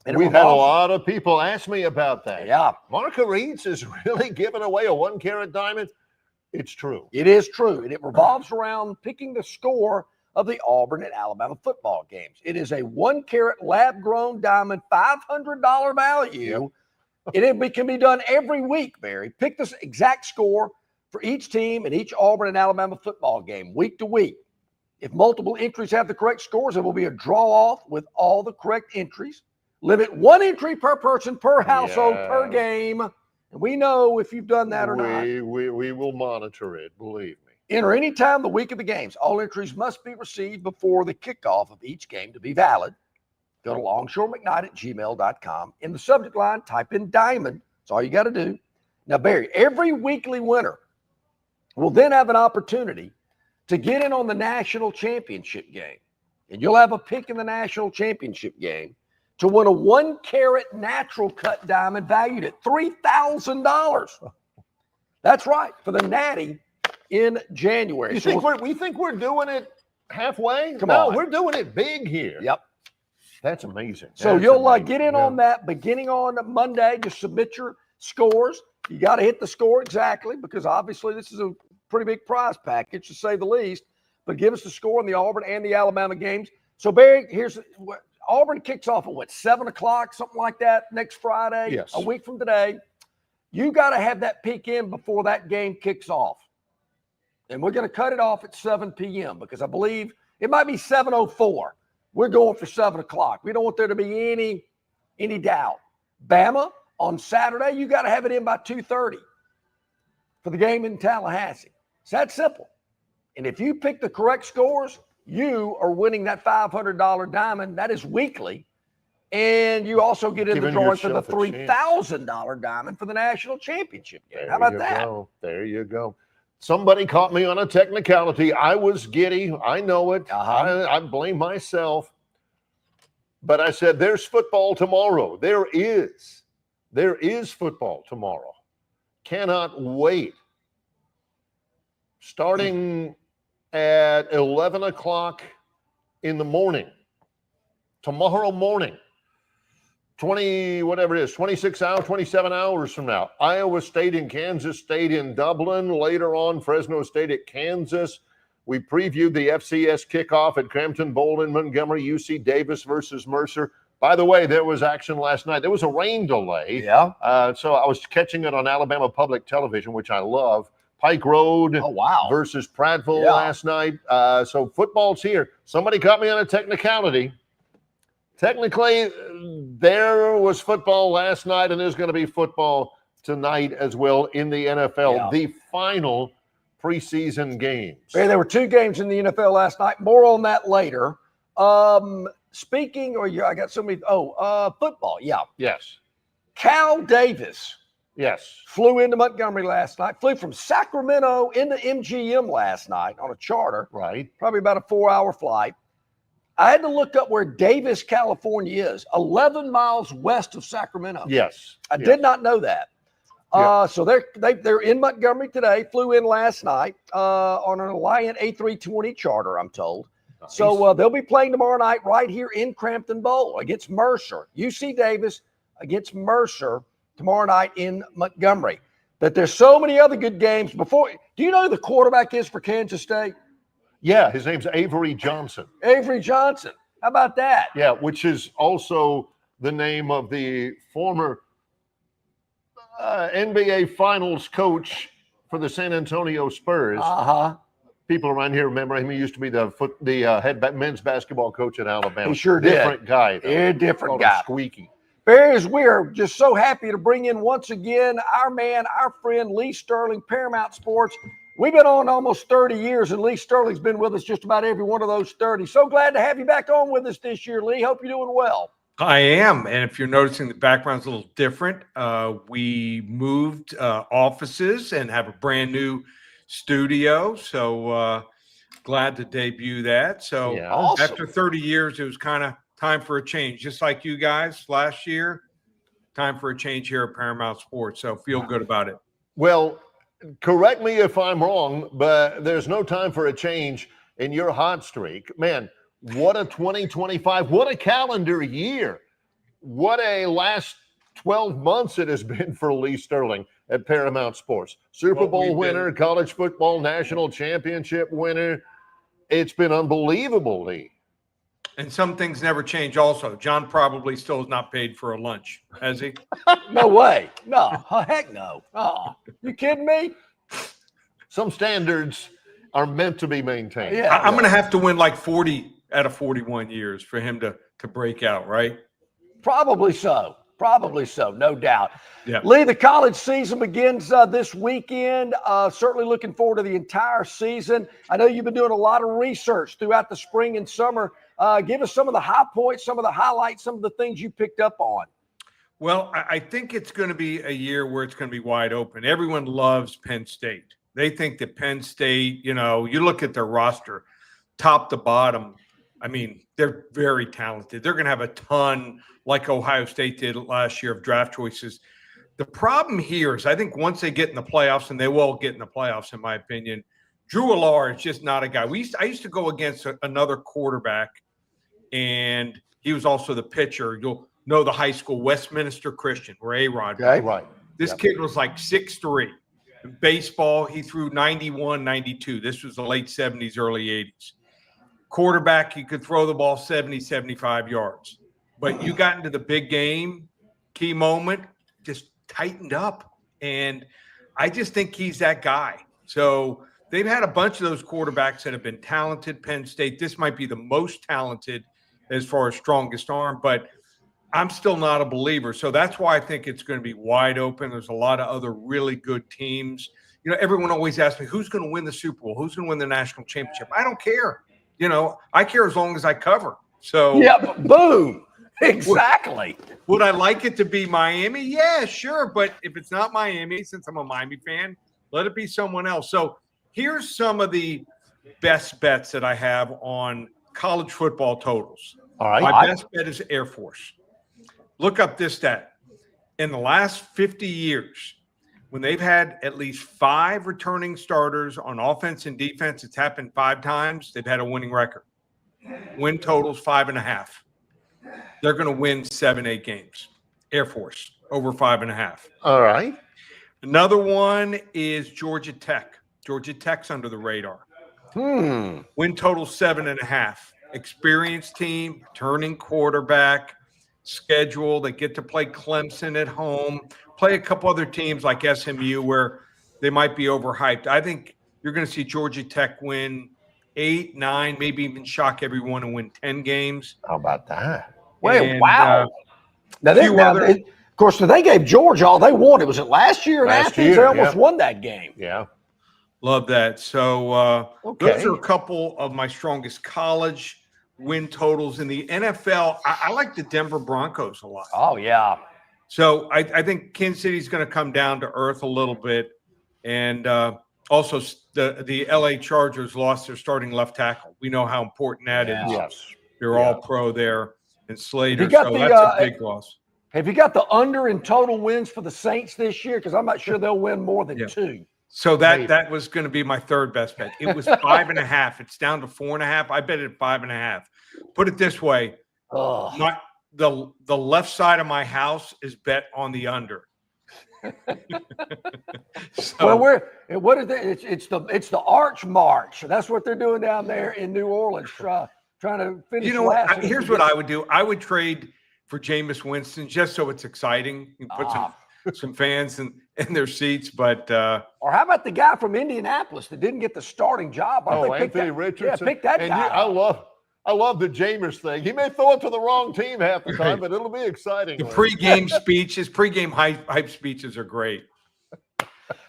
And we've had a lot of people ask me about that. Yeah, Marguerite's is really giving away a 1 carat diamond. It's true. it is true. And it revolves around picking the score of the Auburn and Alabama football games. It is a 1 carat lab grown diamond, $500 value. And it can be done every week, Barry. Pick the exact score for each team and each Auburn and Alabama football game, week to week. If multiple entries have the correct scores, there will be a draw off with all the correct entries. Limit 1 entry per person, per household, per game. And we know if you've done that or not. We will monitor it, believe me. Enter any time the week of the games. All entries must be received before the kickoff of each game to be valid. Go to longshoremcknight at gmail.com. In the subject line, type in diamond. That's all you got to do. Now, Barry, every weekly winner will then have an opportunity to get in on the national championship game. And you'll have a pick in the national championship game to win a 1 carat natural cut diamond valued at $3,000. That's right, for the Natty in January. You think we think we're doing it halfway? Come no, on. we're doing it big here. Yep. That's amazing. So That's you'll amazing. get in on that beginning on Monday. Just submit your scores. You got to hit the score exactly because obviously this is a pretty big prize package to say the least. But give us the score in the Auburn and the Alabama games. So Barry, here's what Auburn kicks off at 7 o'clock, something like that, next Friday, Yes. a week from today. You got to have that pick in before that game kicks off. And we're going to cut it off at 7 p.m. because I believe it might be 7:04. We're going for 7 o'clock. We don't want there to be any doubt. Bama on Saturday, you got to have it in by 2:30 for the game in Tallahassee. It's that simple. And if you pick the correct scores, you are winning that $500 diamond. That is weekly. And you also get in the Giving drawing for the yourself a $3,000 diamond for the national championship game. How about that? There you go. Somebody caught me on a technicality. I was giddy. I know it. I blame myself. But I said, there's football tomorrow. There is football tomorrow. Cannot wait. Starting at 11 o'clock in the morning. Tomorrow morning. 27 hours from now. Iowa State and Kansas State in Dublin. Later on, Fresno State at Kansas. We previewed the FCS kickoff at Crampton Bowl in Montgomery, UC Davis versus Mercer. By the way, there was action last night. There was a rain delay. Yeah. So I was catching it on Alabama Public Television, which I love. Pike Road versus Prattville last night. So football's here. Somebody caught me on a technicality. Technically, there was football last night, and there's going to be football tonight as well in the NFL, the final preseason games. Hey, there were 2 games in the NFL last night. More on that later. I got so many. Football. Yeah. Yes. Cal Davis. Yes. Flew into Montgomery last night. Flew from Sacramento into MGM last night on a charter. Right. Probably about a 4-hour flight. I had to look up where Davis, California is, 11 miles west of Sacramento. Yes. I did not know that. So they're in Montgomery today, flew in last night on an Alliant A320 charter, I'm told. Nice. So they'll be playing tomorrow night right here in Crampton Bowl against Mercer. UC Davis against Mercer tomorrow night in Montgomery. That there's so many other good games. Do you know who the quarterback is for Kansas State? Yeah, his name's Avery Johnson. Avery Johnson. How about that? Yeah, which is also the name of the former NBA Finals coach for the San Antonio Spurs. People around here remember him. He used to be the head men's basketball coach at Alabama. He sure did. Different guy, though. Yeah, different Called guy. him Squeaky. Bears, we are just so happy to bring in once again our man, our friend, Lee Sterling, Paramount Sports. We've been on almost 30 years, and Lee Sterling's been with us just about every one of those 30. So glad to have you back on with us this year, Lee. Hope you're doing well. I am. And if you're noticing the background's a little different, we moved offices and have a brand new studio. So glad to debut that. So Yeah. Awesome. after 30 years, it was kind of time for a change, just like you guys last year. Time for a change here at Paramount Sports. So feel good about it. Well, correct me if I'm wrong, but there's no time for a change in your hot streak. Man, what a 2025, what a calendar year. What a last 12 months it has been for Lee Sterling at Paramount Sports. Super Bowl winner, college football national championship winner. It's been unbelievable, Lee. And some things never change also. John probably still is not paid for a lunch, has he? No way. No. Heck no. Oh, you kidding me? Some standards are meant to be maintained. Yeah. I'm going to have to win like 40 out of 41 years for him to break out, right? Probably so. Probably so, no doubt. Yeah. Lee, the college season begins this weekend. Certainly looking forward to the entire season. I know you've been doing a lot of research throughout the spring and summer. Give us some of the high points, some of the highlights, some of the things you picked up on. Well, I think it's going to be a year where it's going to be wide open. Everyone loves Penn State. They think that Penn State, you look at their roster, top to bottom. I mean, they're very talented. They're going to have a ton, like Ohio State did last year, of draft choices. The problem here is I think once they get in the playoffs, and they will get in the playoffs, in my opinion, Drew Allard is just not a guy. I used to go against another quarterback, and he was also the pitcher. You'll know the high school, Westminster Christian, where A-Rod. Okay. Right. This kid was like 6'3". In baseball, he threw 91, 92. This was the late 70s, early 80s. Quarterback, he could throw the ball 70, 75 yards. But you got into the big game, key moment, just tightened up. And I just think he's that guy. So they've had a bunch of those quarterbacks that have been talented. Penn State, this might be the most talented as far as strongest arm, but I'm still not a believer. So that's why I think it's going to be wide open. There's a lot of other really good teams. Everyone always asks me, who's going to win the Super Bowl? Who's going to win the national championship? I don't care. I care as long as I cover. So Yeah, boom. Exactly. would I like it to be Miami? Yeah, sure. But if it's not Miami, since I'm a Miami fan, let it be someone else. So here's some of the best bets that I have on college football totals. All right. My best bet is Air Force. Look up this stat. In the last 50 years, when they've had at least 5 returning starters on offense and defense, it's happened 5 times, they've had a winning record. Win totals 5.5. They're going to win 7-8 games. Air Force, over 5.5. All right. Another one is Georgia Tech. Georgia Tech's under the radar. Win total 7.5. Experienced team, returning quarterback, schedule. They get to play Clemson at home, play a couple other teams like SMU where they might be overhyped. I think you're going to see Georgia Tech win 8, 9, maybe even shock everyone and win 10 games. How about that? Well, And, wow. Now, of course, they gave Georgia all they wanted. Was it last year in Last Athens? year, They almost yeah. won that game. Yeah. Love that. So Okay. those are a couple of my strongest college win totals. In the NFL, I like the Denver Broncos a lot. Oh, yeah. So I think Kansas City's going to come down to earth a little bit. And also the LA Chargers lost their starting left tackle. We know how important that is. Yes. They're all pro there. And Slater, You got so the, that's a big loss. Have you got the under in total wins for the Saints this year? Because I'm not sure they'll win more than 2. So that was going to be my third best bet. It was 5.5. It's down to 4.5. I bet it at 5.5. Put it this way. Oh. The left side of my house is bet on the under. So, Well, what is it? It's the Arch March. That's what they're doing down there in New Orleans, trying to finish. you know what? last. Here's what I would do. I would trade for Jameis Winston just so it's exciting. You put some fans in their seats, but or how about the guy from Indianapolis that didn't get the starting job? Anthony Richardson. Yeah, pick that guy. I love the Jameis thing. He may throw it to the wrong team half the time, but it'll be exciting. the pregame speeches, pregame hype speeches are great.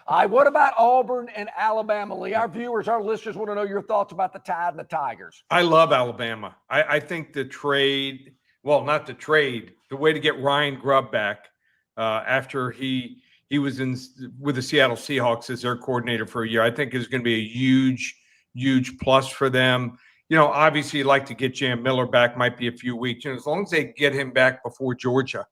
All right, what about Auburn and Alabama, Lee? Our viewers, our listeners want to know your thoughts about the Tide and the Tigers. I love Alabama. I think the trade, well, not the trade, the way to get Ryan Grubb back after he was with the Seattle Seahawks as their coordinator for a year, I think is going to be a huge plus for them. You know, obviously, you'd like to get Jam Miller back, might be a few weeks. And as long as they get him back before Georgia,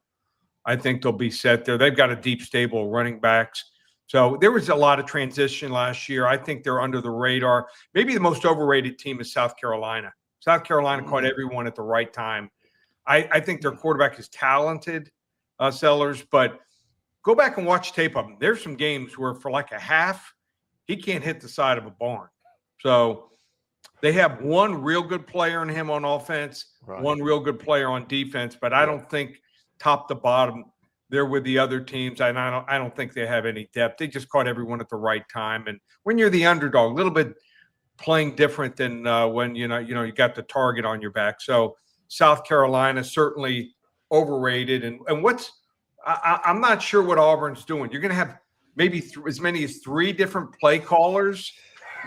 I think they'll be set there. They've got a deep stable of running backs. So there was a lot of transition last year. I think they're under the radar. Maybe the most overrated team is South Carolina. South Carolina caught everyone at the right time. I think their quarterback is talented, Sellers, but go back and watch tape of him. There's some games where for like a half, he can't hit the side of a barn. So they have one real good player in him on offense, one real good player on defense, but I don't think top to bottom they're with the other teams. And I don't think they have any depth. They just caught everyone at the right time. And when you're the underdog, a little bit playing different than when you got the target on your back. So South Carolina certainly overrated. And I'm not sure what Auburn's doing. You're going to have maybe as many as 3 different play callers.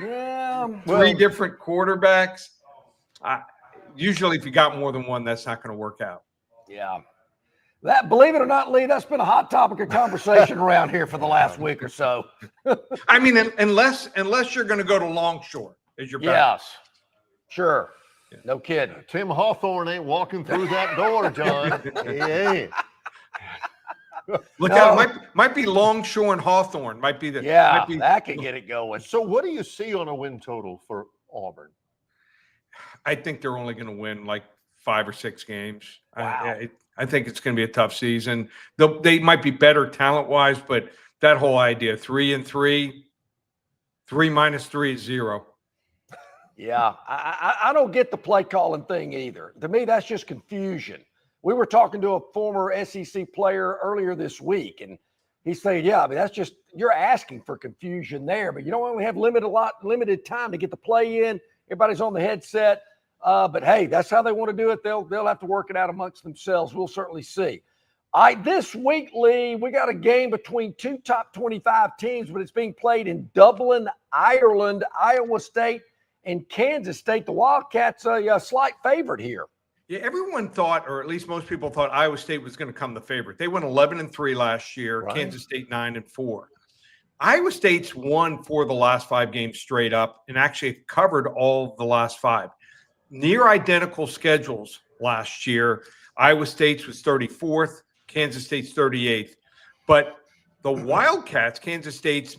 Yeah. Three different quarterbacks. Usually if you got more than one, that's not going to work out. Yeah. That, believe it or not, Lee, that's been a hot topic of conversation around here for the last week or so. I mean, unless you're going to go to Longshore as your backup. Yes. Sure. No kidding. Tim Hawthorne ain't walking through that door, John. He ain't. Look out, might be Longshore and Hawthorne. Might be that could get it going. So what do you see on a win total for Auburn? I think they're only going to win like 5 or 6 games. Wow. I think it's going to be a tough season. They might be better talent-wise, but that whole idea, 3-3, 3 minus 3 is 0. Yeah, I don't get the play calling thing either. To me, that's just confusion. We were talking to a former SEC player earlier this week, and he said, yeah, I mean, that's just, you're asking for confusion there, but you don't only have limited time to get the play in. Everybody's on the headset. But hey, that's how they want to do it. They'll have to work it out amongst themselves. We'll certainly see. All right, this week, Lee, we got a game between 2 top 25 teams, but it's being played in Dublin, Ireland. Iowa State and Kansas State. The Wildcats a slight favorite here. Yeah, everyone thought, or at least most people thought, Iowa State was going to come the favorite. They went 11-3 last year. Right. Kansas State 9-4. Iowa State's won 4 of the last 5 games straight up and actually covered all the last 5. Near identical schedules last year. Iowa State's was 34th, Kansas State's 38th. But the Wildcats, Kansas State's,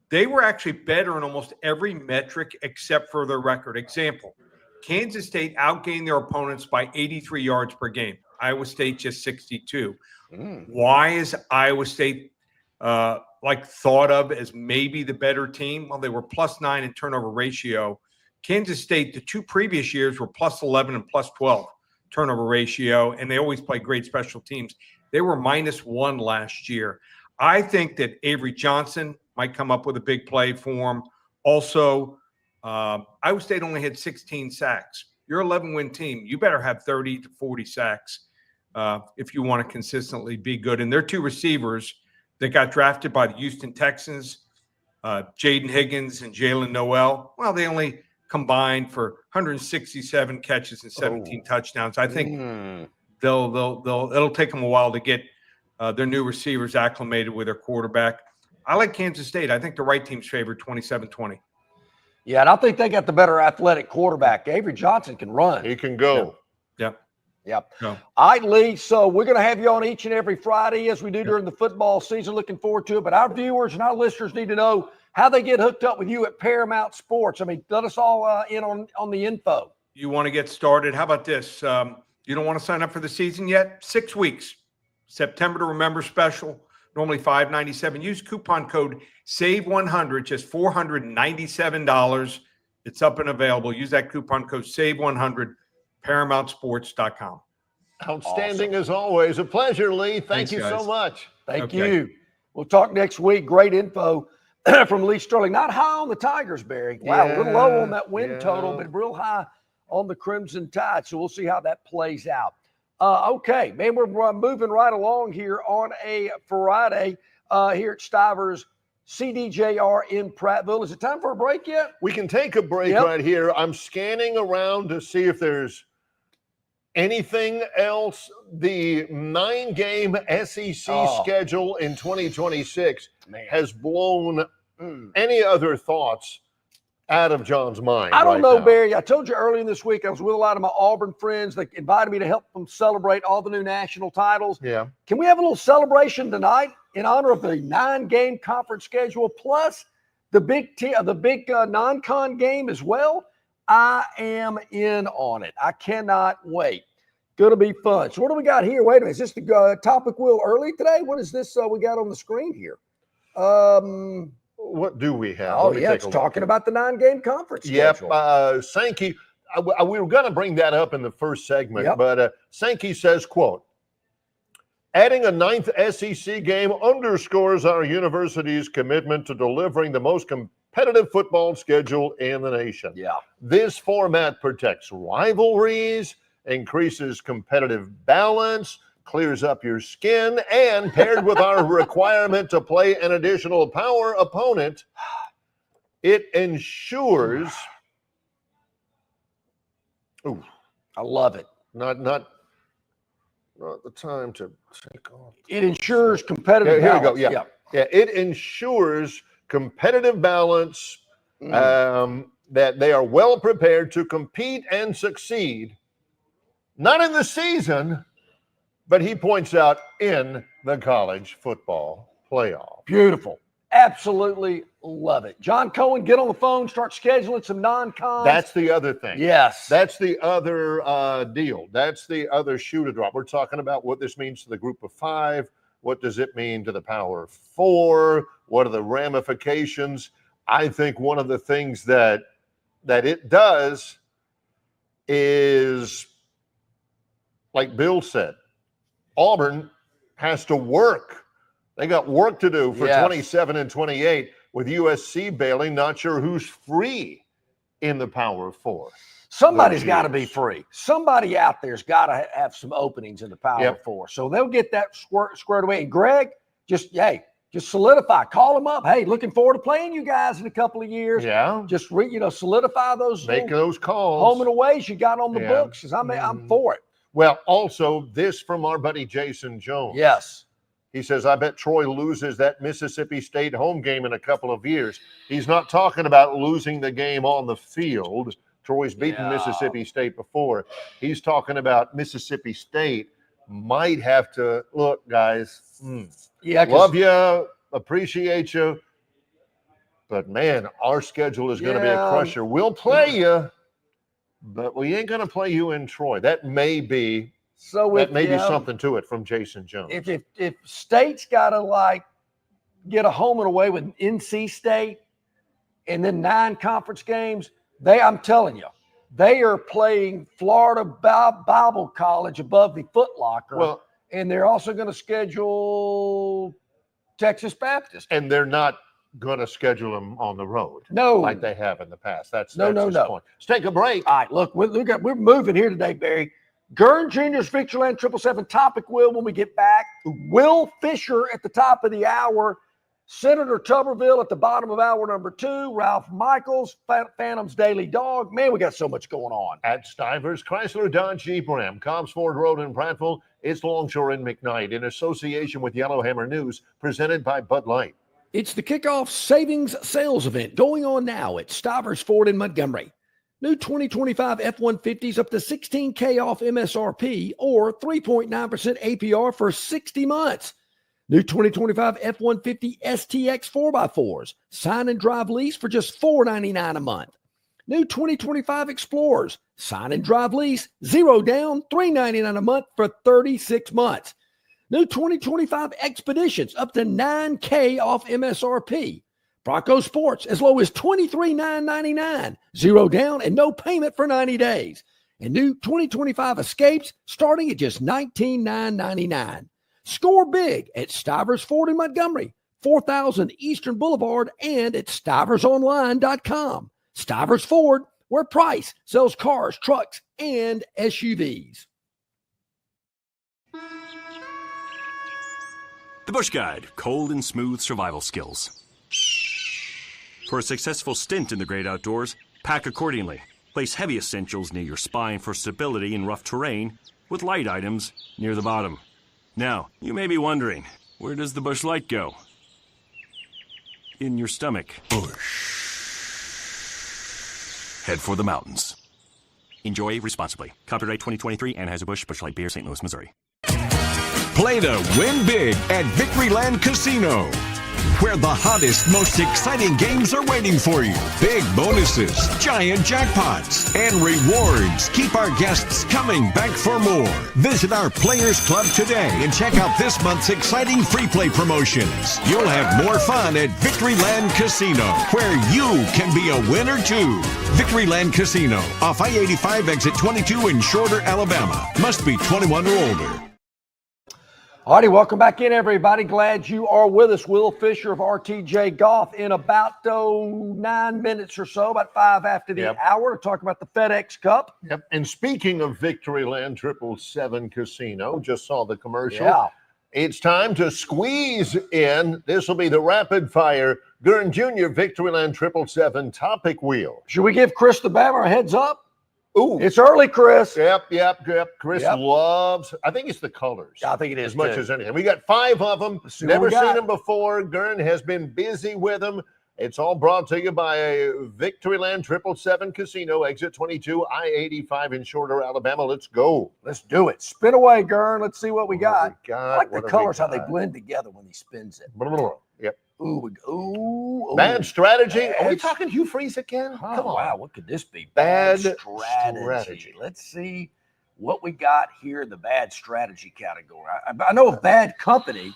they were actually better in almost every metric except for their record. Example, Kansas State outgained their opponents by 83 yards per game. Iowa State just 62. Why is Iowa State thought of as maybe the better team? Well, they were +9 in turnover ratio. Kansas State, the 2 previous years were +11 and +12 turnover ratio, and they always play great special teams. They were -1 last year. I think that Avery Johnson might come up with a big play for him. Also, Iowa State only had 16 sacks. You're an 11-win team. You better have 30 to 40 sacks if you want to consistently be good. And their 2 receivers that got drafted by the Houston Texans, Jaden Higgins and Jalen Noel, well, they only combined for 167 catches and 17 touchdowns. I think it'll take them a while to get their new receivers acclimated with their quarterback. I like Kansas State. I think the right team's favored 27-20. Yeah, and I think they got the better athletic quarterback. Avery Johnson can run. He can go. Yep. No. All right, Lee. So we're going to have you on each and every Friday as we do during the football season. Looking forward to it. But our viewers and our listeners need to know how they get hooked up with you at Paramount Sports. I mean, let us all in on the info. You want to get started? How about this? You don't want to sign up for the season yet? 6 weeks. September to Remember special. normally $597. Use coupon code SAVE100, just $497. It's up and available. Use that coupon code SAVE100, ParamountSports.com. Outstanding as always. A pleasure, Lee. Thanks, Thank you guys. so much. Thank Okay. you. We'll talk next week. Great info from Lee Sterling. Not high on the Tigers, Barry. Wow, a little low on that win total, but real high on the Crimson Tide. So we'll see how that plays out. Okay, man, we're moving right along here on a Friday here at Stivers CDJR in Prattville. Is it time for a break yet? We can take a break right here. I'm scanning around to see if there's anything else. The 9-game SEC schedule in 2026 has blown any other thoughts out of John's mind. I don't right know, now. Barry. I told you earlier this week I was with a lot of my Auburn friends. They invited me to help them celebrate all the new national titles. Yeah. Can we have a little celebration tonight in honor of the 9-game conference schedule plus the big non-con game as well? I am in on it. I cannot wait. Going to be fun. So what do we got here? Wait a minute. Is this the topic wheel early today? What is this we got on the screen here? What do we have? Oh, Let me yeah, take it's a look talking here. about the 9-game conference Yep. schedule. Sankey, we were going to bring that up in the first segment, Yep. but Sankey says, quote, adding a 9th SEC game underscores our university's commitment to delivering the most competitive football schedule in the nation. Yeah. This format protects rivalries, increases competitive balance, clears up your skin, and paired with our requirement to play an additional power opponent, it ensures I love it. not the time to take off. It ensures competitive Here we go. balance. Yeah, it ensures competitive balance, that they are well prepared to compete and succeed, not in the season, but he points out in the college football playoff. Beautiful. Absolutely love it. John Cohen, get on the phone, start scheduling some non-cons. That's the other thing. Yes. That's the other deal. That's the other shoe to drop. We're talking about what this means to the group of 5. What does it mean to the power 4? What are the ramifications? I think one of the things that it does is, like Bill said, Auburn has to work. They got work to do for 27 and 28 with USC bailing. Not sure who's free in the Power 4. Somebody's got to be free. Somebody out there's got to have some openings in the Power 4. So they'll get that squared away. And Greg, just solidify. Call them up. Hey, looking forward to playing you guys in a couple of years. Yeah. Just solidify those. Make those calls. Home and aways you got on the books. Because I'm for it. Well, also this from our buddy Jason Jones. Yes. He says, I bet Troy loses that Mississippi State home game in a couple of years. He's not talking about losing the game on the field. Troy's beaten Mississippi State before. He's talking about Mississippi State might have to, look, guys, love you, appreciate you, but, man, our schedule is going to be a crusher. We'll play you, but we ain't going to play you in Troy. That may be something to it from Jason Jones. If State's got to get a home and away with NC State and then 9 conference games, I'm telling you, they are playing Florida Bible College above the Foot Locker, and they're also going to schedule Texas Baptist. And they're not going to schedule them on the road, like they have in the past. That's his point. Let's take a break. All right, look, we're moving here today, Barry. Gurn Jr.'s Victoryland 777 Topic Wheel when we get back. Will Fisher at the top of the hour. Senator Tuberville at the bottom of hour number 2. Ralph Michaels, Phantom's Daily Dog. Man, we got so much going on. At Stivers, Chrysler, Dodge, Jeep, Ram, Cobbs Ford Road in Prattville, it's Longshore and McKnight in association with Yellowhammer News, presented by Bud Light. It's the kickoff savings sales event going on now at Stivers Ford in Montgomery. New 2025 F-150s up to $16K off MSRP or 3.9% APR for 60 months. New 2025 F-150 STX 4x4s, sign and drive lease for just $499 a month. New 2025 Explorers, sign and drive lease, 0 down, $399 a month for 36 months. New 2025 Expeditions up to $9K off MSRP. Bronco Sports as low as $23,999. 0 down and no payment for 90 days. And new 2025 Escapes starting at just $19,999. Score big at Stivers Ford in Montgomery, 4000 Eastern Boulevard, and at stiversonline.com. Stivers Ford, where Price sells cars, trucks, and SUVs. The Bush Guide, cold and smooth survival skills. For a successful stint in the great outdoors, pack accordingly. Place heavy essentials near your spine for stability in rough terrain, with light items near the bottom. Now, you may be wondering, where does the bush light go? In your stomach. Bush. Head for the mountains. Enjoy responsibly. Copyright 2023, Anheuser-Busch, Busch Light Beer, St. Louis, Missouri. Play to win big at Victoryland Casino, where the hottest, most exciting games are waiting for you. Big bonuses, giant jackpots, and rewards keep our guests coming back for more. Visit our Players Club today and check out this month's exciting free play promotions. You'll have more fun at Victoryland Casino, where you can be a winner too. Victoryland Casino, off I-85 exit 22 in Shorter, Alabama. Must be 21 or older. All righty, welcome back in, everybody. Glad you are with us. Will Fisher of RTJ Golf in about 9 minutes or so, about 5 after the hour, to talk about the FedEx Cup. Yep. And speaking of Victoryland 777 Casino, just saw the commercial. Yeah. It's time to squeeze in. This will be the rapid fire Gurn Jr. Victoryland 777 Topic Wheel. Should we give Chris the Bammer a heads up? Ooh. It's early, Chris. Yep. Chris loves, I think it's the colors. I think it is as much as anything. We got 5 of them. Never seen them before. Gurn has been busy with them. It's all brought to you by Victoryland 777 Casino, exit 22, I-85 in Shorter, Alabama. Let's go. Let's do it. Spin away, Gurn. Let's see what we got. I like the colors, how they got? blend together when he spins it. Yep. Ooh. Bad strategy. Are we talking Hugh Freeze again? Oh, Come on. wow, what could this be? Bad strategy. Let's see what we got here in the bad strategy category. I know of bad company.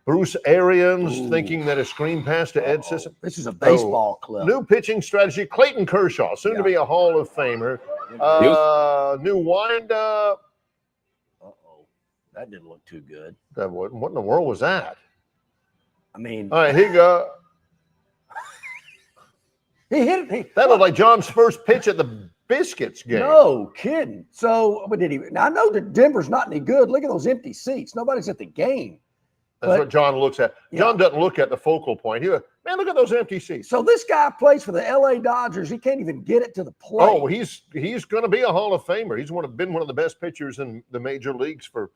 Bruce Arians thinking that a screen pass to Ed Sisson. This is a baseball clip. New pitching strategy. Clayton Kershaw, soon to be a Hall of Famer. New windup. Uh-oh. That didn't look too good. What in the world was that? I mean, all right, here you go. He hit it. That looked like John's first pitch at the Biscuits game. No kidding. So, what did he? Now, I know that Denver's not any good. Look at those empty seats. Nobody's at the game. That's what John looks at. John doesn't look at the focal point. He goes, man, look at those empty seats. So this guy plays for the LA Dodgers. He can't even get it to the plate. Oh, he's going to be a Hall of Famer. He's been one of the best pitchers in the major leagues for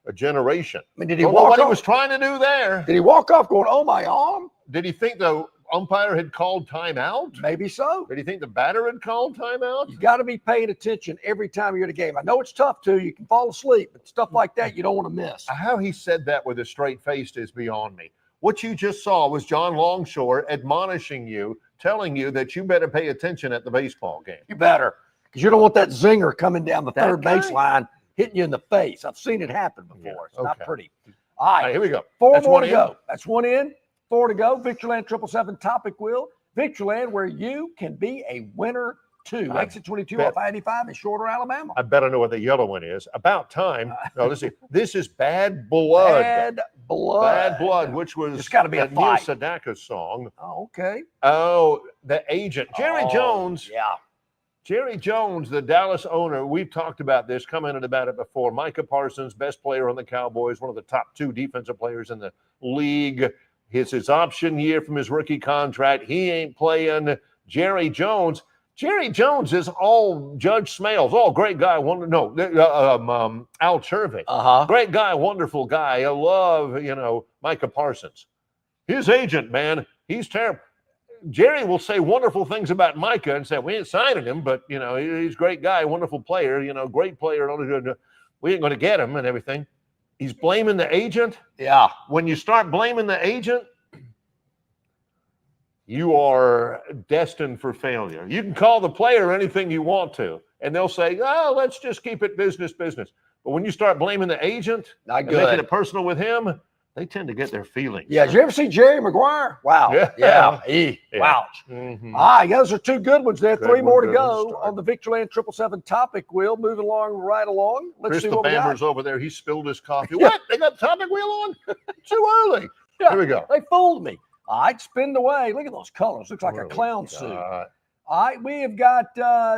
a generation. I mean, did he walk off? What he was trying to do there? Did he walk off going, "Oh, my arm"? Did he think the umpire had called timeout? Maybe so. Did he think the batter had called timeout? You got to be paying attention every time you're at a game. I know it's tough too. You can fall asleep, but stuff like that you don't want to miss. How he said that with a straight face is beyond me. What you just saw was John Longshore admonishing you, telling you that you better pay attention at the baseball game. You better, because you don't want that zinger coming down the third baseline hitting you in the face. I've seen it happen before. It's not pretty. All right, here we go. 4 more to go. That's 1 in, 4 to go. Victoryland 777 Topic Wheel. Victoryland, where you can be a winner too. Exit 22 off I-85 in Shorter, Alabama. I bet I know what the yellow one is. About time. No, let's see. This is Bad Blood. Bad Blood. Bad Blood, which was it's got to be a Neil fight. Sedaka's song. Oh, okay. Oh, the agent. Jerry Jones. Yeah. Jerry Jones, the Dallas owner, we've talked about this, commented about it before. Micah Parsons, best player on the Cowboys, one of the top 2 defensive players in the league. It's his option year from his rookie contract. He ain't playing. Jerry Jones is all Judge Smales. Oh, great guy. Al Chervy. Great guy, wonderful guy. I love, Micah Parsons. His agent, man, he's terrible. Jerry will say wonderful things about Micah and say, we ain't signing him, but, he's a great guy, wonderful player, great player. We ain't going to get him and everything. He's blaming the agent. Yeah. When you start blaming the agent, you are destined for failure. You can call the player anything you want to, and they'll say, oh, let's just keep it business. But when you start blaming the agent Not and making good. it personal with him, they tend to get their feelings. Yeah, did you ever see Jerry Maguire? Wow. Yeah. Yeah. Yeah. Wow. Mhm. All right, those are two good ones there. Good Three one, more to good one go start. on the Victoryland 777 topic wheel. Moving along, right along. Let's Chris see the what we got. Bamber's over there. He spilled his coffee. Yeah. What? They got the topic wheel on? Too early. Yeah, Here we go. They fooled me. All right, spin away. Look at those colors. Looks like a Oh, clown suit. God. All right, we have got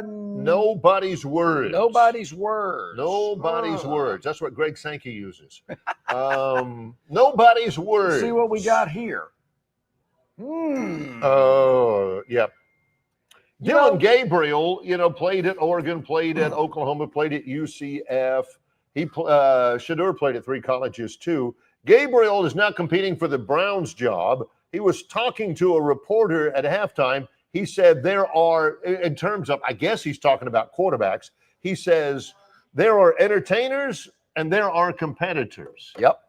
Nobody's words. nobody's words. Nobody's Huh. words. That's what Greg Sankey uses. Nobody's words. Let's see what we got here. Oh, yep. You Dylan know- Gabriel, played at Oregon, played at Oklahoma, played at UCF. Shador played at 3 colleges too. Gabriel is now competing for the Browns job. He was talking to a reporter at halftime. He said there are, in terms of, I guess he's talking about quarterbacks. He says there are entertainers and there are competitors. Yep.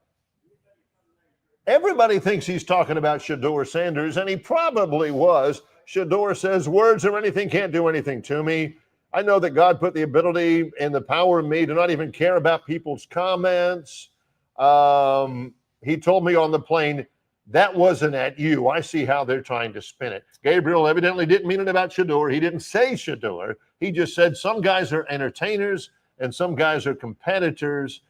Everybody thinks he's talking about Shador Sanders, and he probably was. Shador says, words or anything can't do anything to me. I know that God put the ability and the power in me to not even care about people's comments. He told me on the plane, that wasn't at you. I see how they're trying to spin it. Gabriel evidently didn't mean it about Shador. He didn't say Shador. He just said some guys are entertainers and some guys are competitors,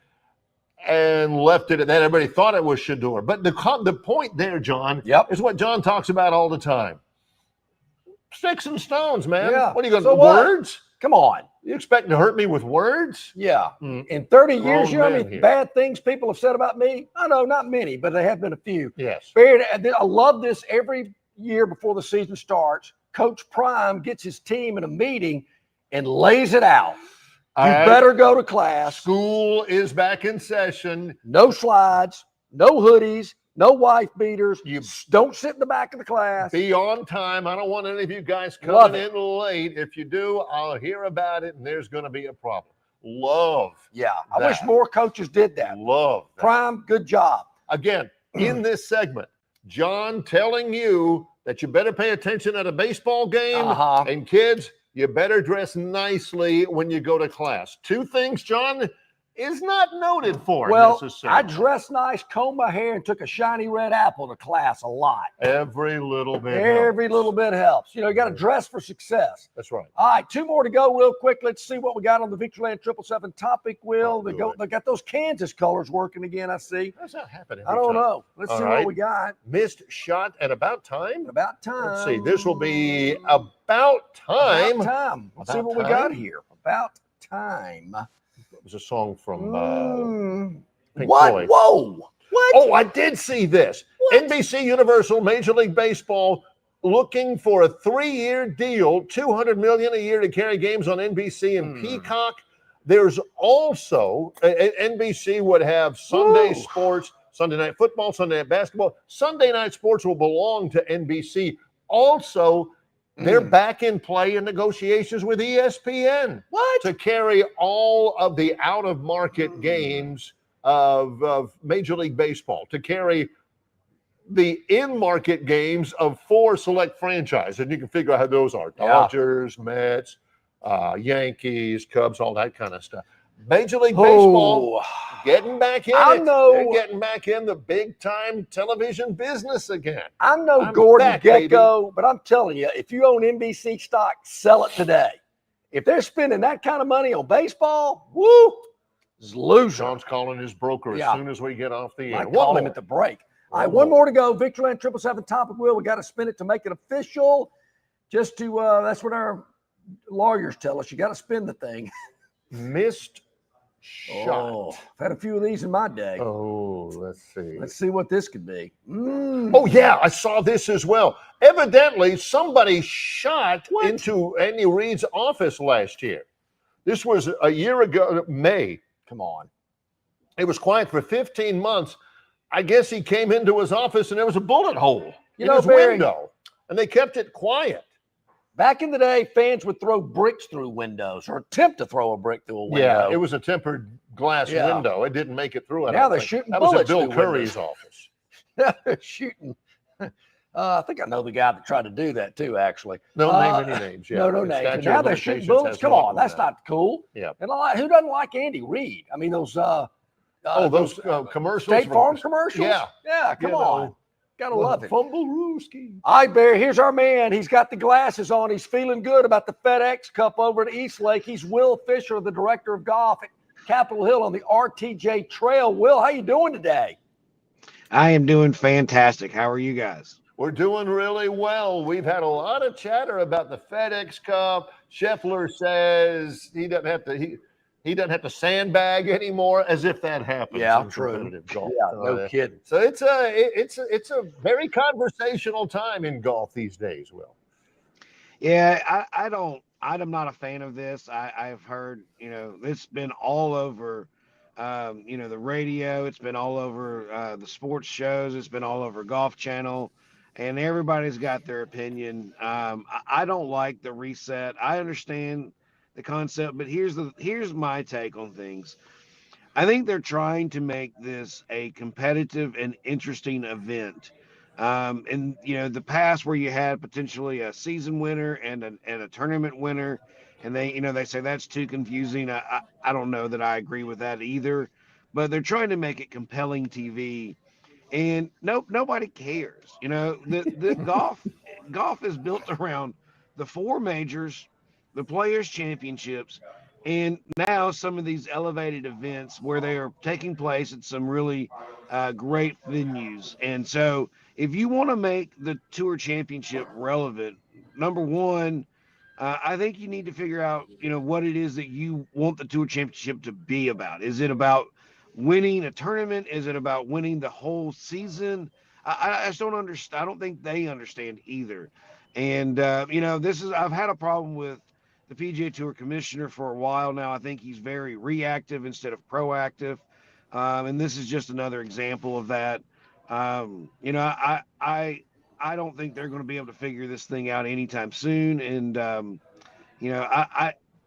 and left it at that. Everybody thought it was Shador. But the point there, John, is what John talks about all the time. Sticks and stones, man. Yeah. What are you going to So do? what? Words? Come on. You expecting to hurt me with words? Yeah. Mm. In 30 Grown years, you know how men many here. bad things people have said about me? I know, not many, but there have been a few. Yes. Barry, I love this every year before the season starts. Coach Prime gets his team in a meeting and lays it out. You All right. better go to class. School is back in session. No slides, no hoodies, no wife beaters. You don't sit in the back of the class. Be on time. I don't want any of you guys Love coming it. in late. If you do, I'll hear about it, and there's going to be a problem. Love. Yeah. I that. wish more coaches did that. Love. that. Prime, good job. Again, in this segment, John telling you that you better pay attention at a baseball game. Uh-huh. And kids, you better dress nicely when you go to class. 2 things John is not noted for Well, necessarily. I dressed nice, combed my hair, and took a shiny red apple to class a lot. Every little bit. Every helps. little bit helps. You got to dress for success. That's right. All right, 2 more to go real quick. Let's see what we got on the Victoryland 777 topic wheel. They got those Kansas colors working again, I see. How's that happening? I don't know. Let's All see right. what we got. Missed shot at about time. About time. Let's see. This will be about time. About time. Let's see About what we got time? here. About time. It was a song from Pink What? Floyd. Whoa. What? Oh, I did see this. NBC Universal Major League Baseball looking for a 3-year deal, $200 million a year to carry games on NBC and Peacock. There's also NBC would have Sunday sports, Sunday night football, Sunday night basketball. Sunday night sports will belong to NBC. Also, they're back in play in negotiations with ESPN to carry all of the out-of-market games of Major League Baseball, to carry the in-market games of 4 select franchises. And you can figure out how those are. Dodgers, Mets, Yankees, Cubs, all that kind of stuff. Major League Baseball getting back in I it. know. They're getting back in the big-time television business again. I'm no I'm Gordon back, baby. Gecko, but I'm telling you, if you own NBC stock, sell it today. If they're spending that kind of money on baseball, woo, it's loser. John's calling his broker Yeah. as soon as we get off the I air. call him at the break. All right, one more to go. Victoryland 777 topic wheel. We got to spin it to make it official. Just to that's what our lawyers tell us. You got to spin the thing. Missed shot. Oh, I've had a few of these in my day. Oh, let's see. Let's see what this could be. Oh, yeah, I saw this as well. Evidently, somebody shot into Andy Reid's office last year. This was a year ago, May. Come on. It was quiet for 15 months. I guess he came into his office and there was a bullet hole in his Barry, window, and they kept it quiet. Back in the day, fans would throw bricks through windows or attempt to throw a brick through a window. Yeah, it was a tempered glass window. It didn't make it through. Now they're shooting That was at bullets Bill through Curry's windows. office. They're shooting. I think I know the guy that tried to do that too, actually. Don't name any names. Yeah. No The names. But statute now of they're shooting limitations bullets. has Come not on, run that's out. not cool. Yeah. And who doesn't like Andy Reid? I mean, those those commercials. State Farm commercials. Yeah. Yeah. Come on. Gotta love it. Fumble Rooski. All right, Barry, here's our man. He's got the glasses on. He's feeling good about the FedEx Cup over at East Lake. He's Will Fisher, the director of golf at Capitol Hill on the RTJ Trail. Will, how you doing today? I am doing fantastic. How are you guys? We're doing really well. We've had a lot of chatter about the FedEx Cup. Scheffler says he doesn't have to he doesn't have to sandbag anymore, as if that happens. Yeah, in true. competitive golf. Yeah, no kidding. So it's a very conversational time in golf these days, Will. Yeah, I'm not a fan of this. I've heard, it's been all over, the radio. It's been all over the sports shows. It's been all over Golf Channel, and everybody's got their opinion. I don't like the reset. I understand the concept, but here's my take on things. I think they're trying to make this a competitive and interesting event. In the past where you had potentially a season winner and a tournament winner, and they say that's too confusing. I don't know that I agree with that either, but they're trying to make it compelling TV, and nobody cares. The golf is built around the four majors, the Players Championships, and now some of these elevated events where they are taking place at some really great venues. And so if you want to make the Tour Championship relevant, number one, I think you need to figure out, what it is that you want the Tour Championship to be about. Is it about winning a tournament? Is it about winning the whole season? I just don't understand. I don't think they understand either. And, I've had a problem with the PGA Tour commissioner for a while now. I think he's very reactive instead of proactive. And this is just another example of that. I don't think they're going to be able to figure this thing out anytime soon. And,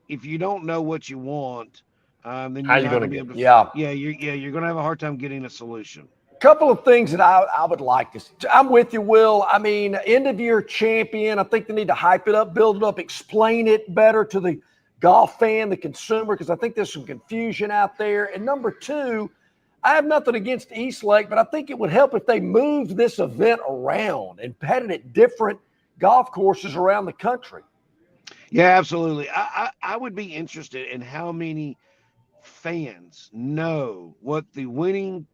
if you don't know what you want, then you're not going to be able to. You're going to have a hard time getting a solution. Couple of things that I would like to see. I'm with you, Will. I mean, end of year champion. I think they need to hype it up, build it up, explain it better to the golf fan, the consumer, because I think there's some confusion out there. And number two, I have nothing against East Lake, but I think it would help if they moved this event around and had it at different golf courses around the country. Yeah, absolutely. I would be interested in how many fans know what the winning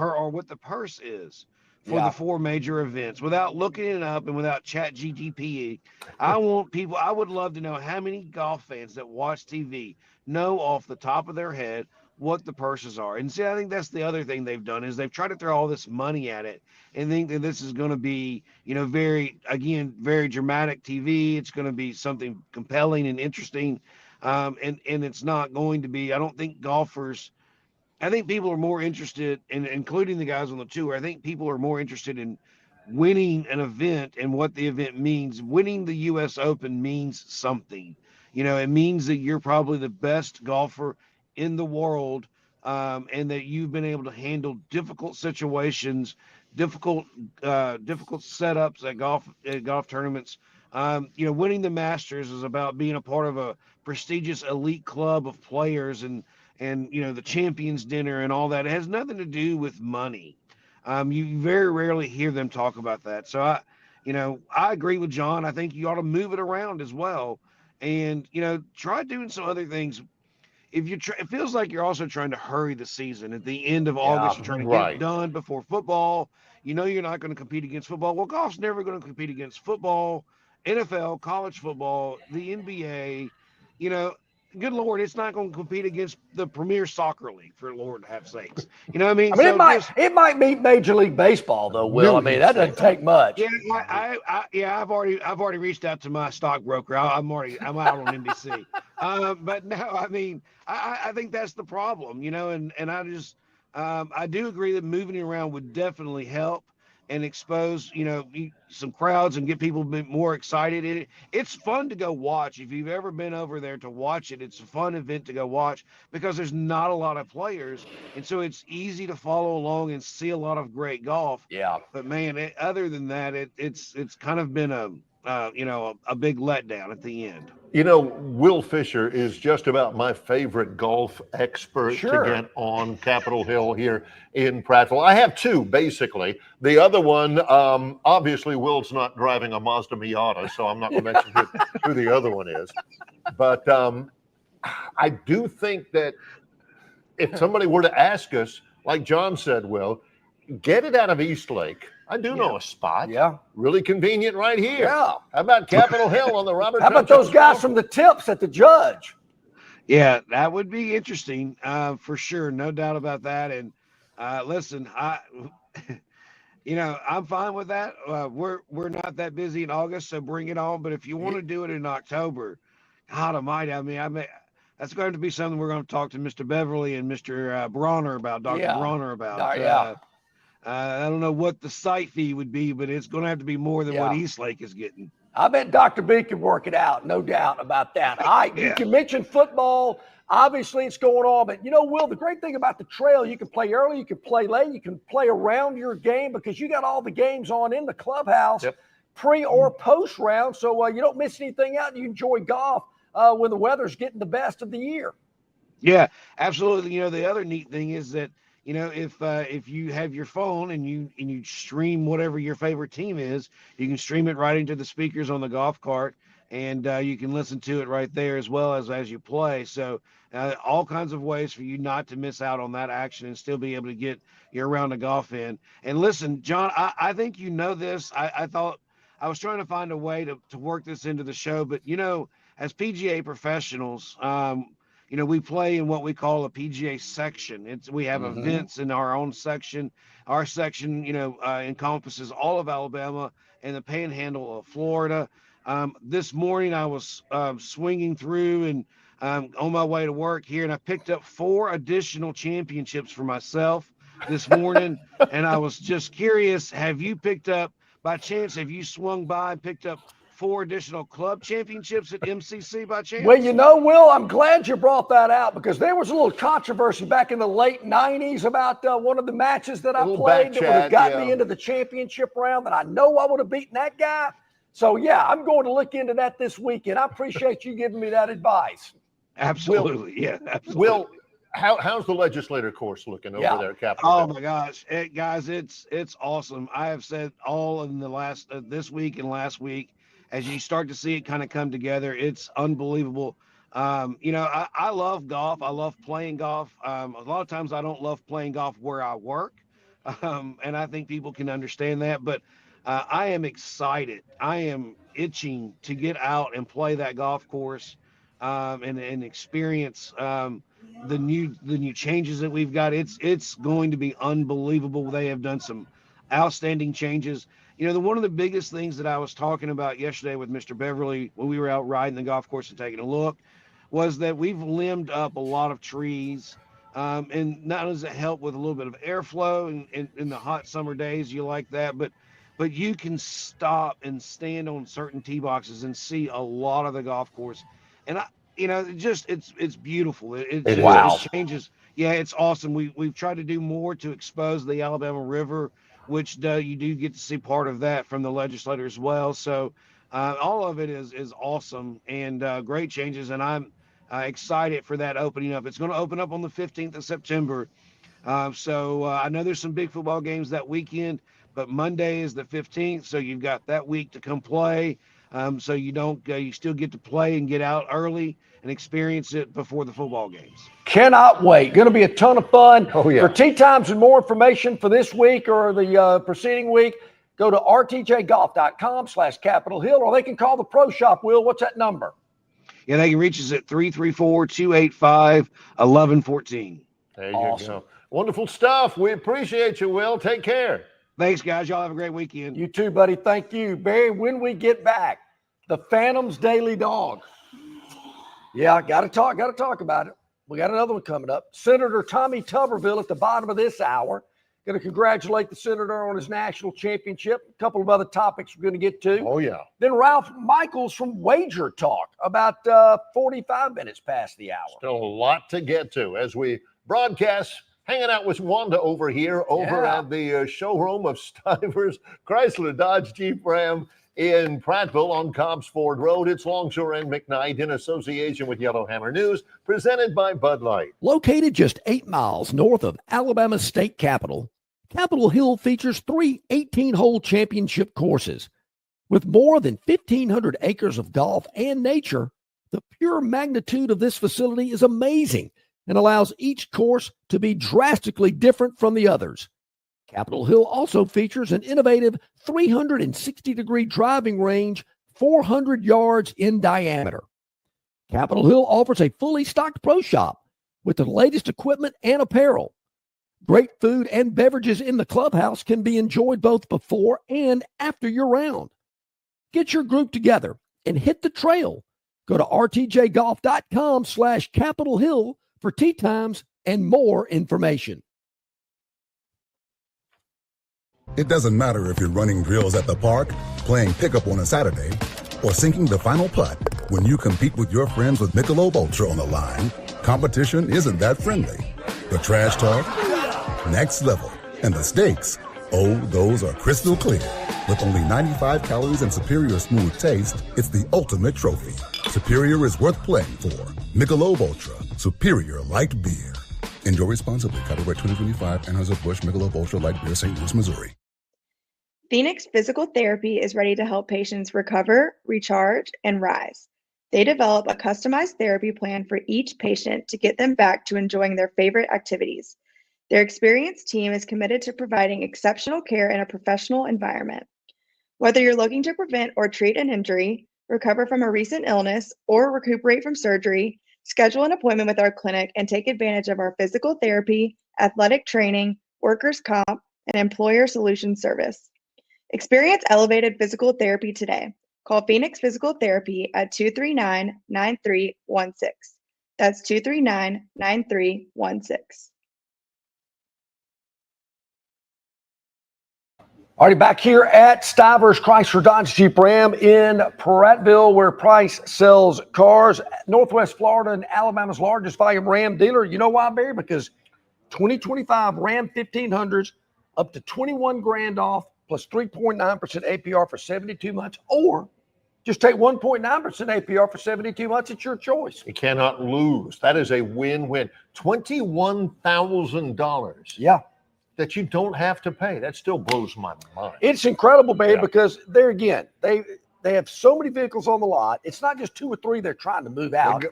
what the purse is for the four major events without looking it up and without chat GTP. I would love to know how many golf fans that watch TV know off the top of their head what the purses are. And see, I think that's the other thing they've done is they've tried to throw all this money at it and think that this is going to be, very dramatic TV. It's going to be something compelling and interesting. And it's not going to be. I think people are more interested in, including the guys on the tour. I think people are more interested in winning an event and what the event means. Winning the U.S. Open means something. It means that you're probably the best golfer in the world, and that you've been able to handle difficult situations, difficult setups at golf tournaments. Winning the Masters is about being a part of a prestigious elite club of players and the champions dinner and all that. It has nothing to do with money. You very rarely hear them talk about that. So I agree with John. I think you ought to move it around as well, and try doing some other things. It feels like you're also trying to hurry the season at the end of August. You're trying to get it done before football. You're not going to compete against football. Well, golf's never going to compete against football, NFL, college football, the NBA. Good Lord, it's not going to compete against the Premier Soccer League, for Lord have sakes. You know what I mean? It might beat Major League Baseball, though, Will. I mean, that doesn't take much. Yeah, I've already reached out to my stockbroker. I'm out on NBC. But no, I mean, I think that's the problem, and I do agree that moving it around would definitely help. and expose, some crowds and get people a bit more excited. It's fun to go watch. If you've ever been over there to watch it, it's a fun event to go watch because there's not a lot of players. And so it's easy to follow along and see a lot of great golf. Yeah. But man, other than that, it's kind of been a big letdown at the end. Will Fisher is just about my favorite golf expert Sure. to get on Capitol Hill here in Prattville. I have two, basically. The other one, obviously, Will's not driving a Mazda Miata, so I'm not going to mention who the other one is. But I do think that if somebody were to ask us, like John said, Will, get it out of Eastlake. I do know a spot. Yeah. Really convenient right here. Yeah. How about Capitol Hill on the Robert? How about those guys from the tips at the Judge? Yeah, that would be interesting for sure. No doubt about that. And listen, I'm fine with that. We're not that busy in August, so bring it on. But if you want to do it in October, God Almighty, that's going to be something we're going to talk to Mr. Beverly and Mr. Bronner about, Dr. Yeah. Bronner about. Yeah. I don't know what the site fee would be, but it's going to have to be more than what Eastlake is getting. I bet Dr. B can work it out. No doubt about that. All right. You can mention football. Obviously, it's going on. But, Will, the great thing about the trail, you can play early, you can play late, you can play around your game because you got all the games on in the clubhouse, pre or post round. So you don't miss anything out. You enjoy golf when the weather's getting the best of the year. Yeah, absolutely. The other neat thing is that, if you have your phone and you stream whatever your favorite team is, you can stream it right into the speakers on the golf cart, and you can listen to it right there as well as you play. So all kinds of ways for you not to miss out on that action and still be able to get your round of golf in. And listen, John, I think this. I thought I was trying to find a way to work this into the show, but as PGA professionals, we play in what we call a PGA section. We have events in our own section. Our section, encompasses all of Alabama and the panhandle of Florida. This morning I was swinging through and on my way to work here, and I picked up 4 additional championships for myself this morning. And I was just curious, have you swung by and picked up 4 additional club championships at MCC by chance? Well, Will, I'm glad you brought that out because there was a little controversy back in the late 90s about one of the matches that I played that would have gotten me into the championship round, that I know I would have beaten that guy. So, I'm going to look into that this weekend. I appreciate you giving me that advice. Absolutely. Absolutely. Will, how's the legislator course looking over there at Capitol Hill? Oh my gosh, guys, it's awesome. I have said all in the last this week and last week, as you start to see it kind of come together, it's unbelievable. I love golf. I love playing golf. A lot of times I don't love playing golf where I work, and I think people can understand that. But I am excited. I am itching to get out and play that golf course and experience the new changes that we've got. It's going to be unbelievable. They have done some outstanding changes. One of the biggest things that I was talking about yesterday with Mr. Beverly when we were out riding the golf course and taking a look was that we've limbed up a lot of trees. And not only does it help with a little bit of airflow in the hot summer days, you like that, but you can stop and stand on certain tee boxes and see a lot of the golf course. And it's beautiful. It just changes. Yeah, it's awesome. We've tried to do more to expose the Alabama River, which you do get to see part of that from the legislator as well. So all of it is awesome and great changes. And I'm excited for that opening up. It's going to open up on the 15th of September. So I know there's some big football games that weekend, but Monday is the 15th. So you've got that week to come play. So you still get to play and get out early and experience it before the football games. Cannot wait. Going to be a ton of fun. Oh, yeah. For tee times and more information for this week or the preceding week, go to rtjgolf.com/Capitol Hill, or they can call the Pro Shop. Will, what's that number? Yeah, they can reach us at 334-285-1114. There you go. Wonderful stuff. We appreciate you, Will. Take care. Thanks, guys. Y'all have a great weekend. You too, buddy. Thank you. Barry, when we get back, the Phantom's Daily Dog. Yeah, got to talk about it. We got another one coming up. Senator Tommy Tuberville at the bottom of this hour. Going to congratulate the senator on his national championship. A couple of other topics we're going to get to. Oh, yeah. Then Ralph Michaels from Wager Talk, about 45 minutes past the hour. Still a lot to get to as we broadcast. Hanging out with Wanda over here, at the showroom of Stivers Chrysler Dodge Jeep Ram in Prattville on Cobbs Ford Road. It's Longshore and McKnight in association with Yellowhammer News, presented by Bud Light. Located just 8 miles north of Alabama's state capital, Capitol Hill features 3 18-hole championship courses. With more than 1,500 acres of golf and nature, the pure magnitude of this facility is amazing and allows each course to be drastically different from the others. Capitol Hill also features an innovative 360-degree driving range, 400 yards in diameter. Capitol Hill offers a fully stocked pro shop with the latest equipment and apparel. Great food and beverages in the clubhouse can be enjoyed both before and after your round. Get your group together and hit the trail. Go to rtjgolf.com/Capitol Hill for tee times and more information. It doesn't matter if you're running drills at the park, playing pickup on a Saturday, or sinking the final putt. When you compete with your friends with Michelob Ultra on the line, competition isn't that friendly. The trash talk, next level, and the stakes, oh, those are crystal clear. With only 95 calories and superior smooth taste, it's the ultimate trophy. Superior is worth playing for. Michelob Ultra, superior light beer. Enjoy responsibly. Copyright 2025, Anheuser-Busch Michelob Ultra Light Beer, St. Louis, Missouri. Phoenix Physical Therapy is ready to help patients recover, recharge, and rise. They develop a customized therapy plan for each patient to get them back to enjoying their favorite activities. Their experienced team is committed to providing exceptional care in a professional environment. Whether you're looking to prevent or treat an injury, recover from a recent illness, or recuperate from surgery, schedule an appointment with our clinic and take advantage of our physical therapy, athletic training, workers' comp, and employer solutions service. Experience elevated physical therapy today. Call Phoenix Physical Therapy at 239-9316. That's 239-9316. Alrighty, back here at Stivers Chrysler Dodge Jeep Ram in Prattville, where Price sells cars. Northwest Florida and Alabama's largest volume Ram dealer. You know why, Barry? Because 2025 Ram 1500s up to 21 grand off plus 3.9% APR for 72 months, or just take 1.9% APR for 72 months. It's your choice. You cannot lose. That is a win-win. $21,000. Yeah. That you don't have to pay. That still blows my mind. It's incredible, Barry, because there again, they have so many vehicles on the lot. It's not just 2 or 3 they're trying to move out.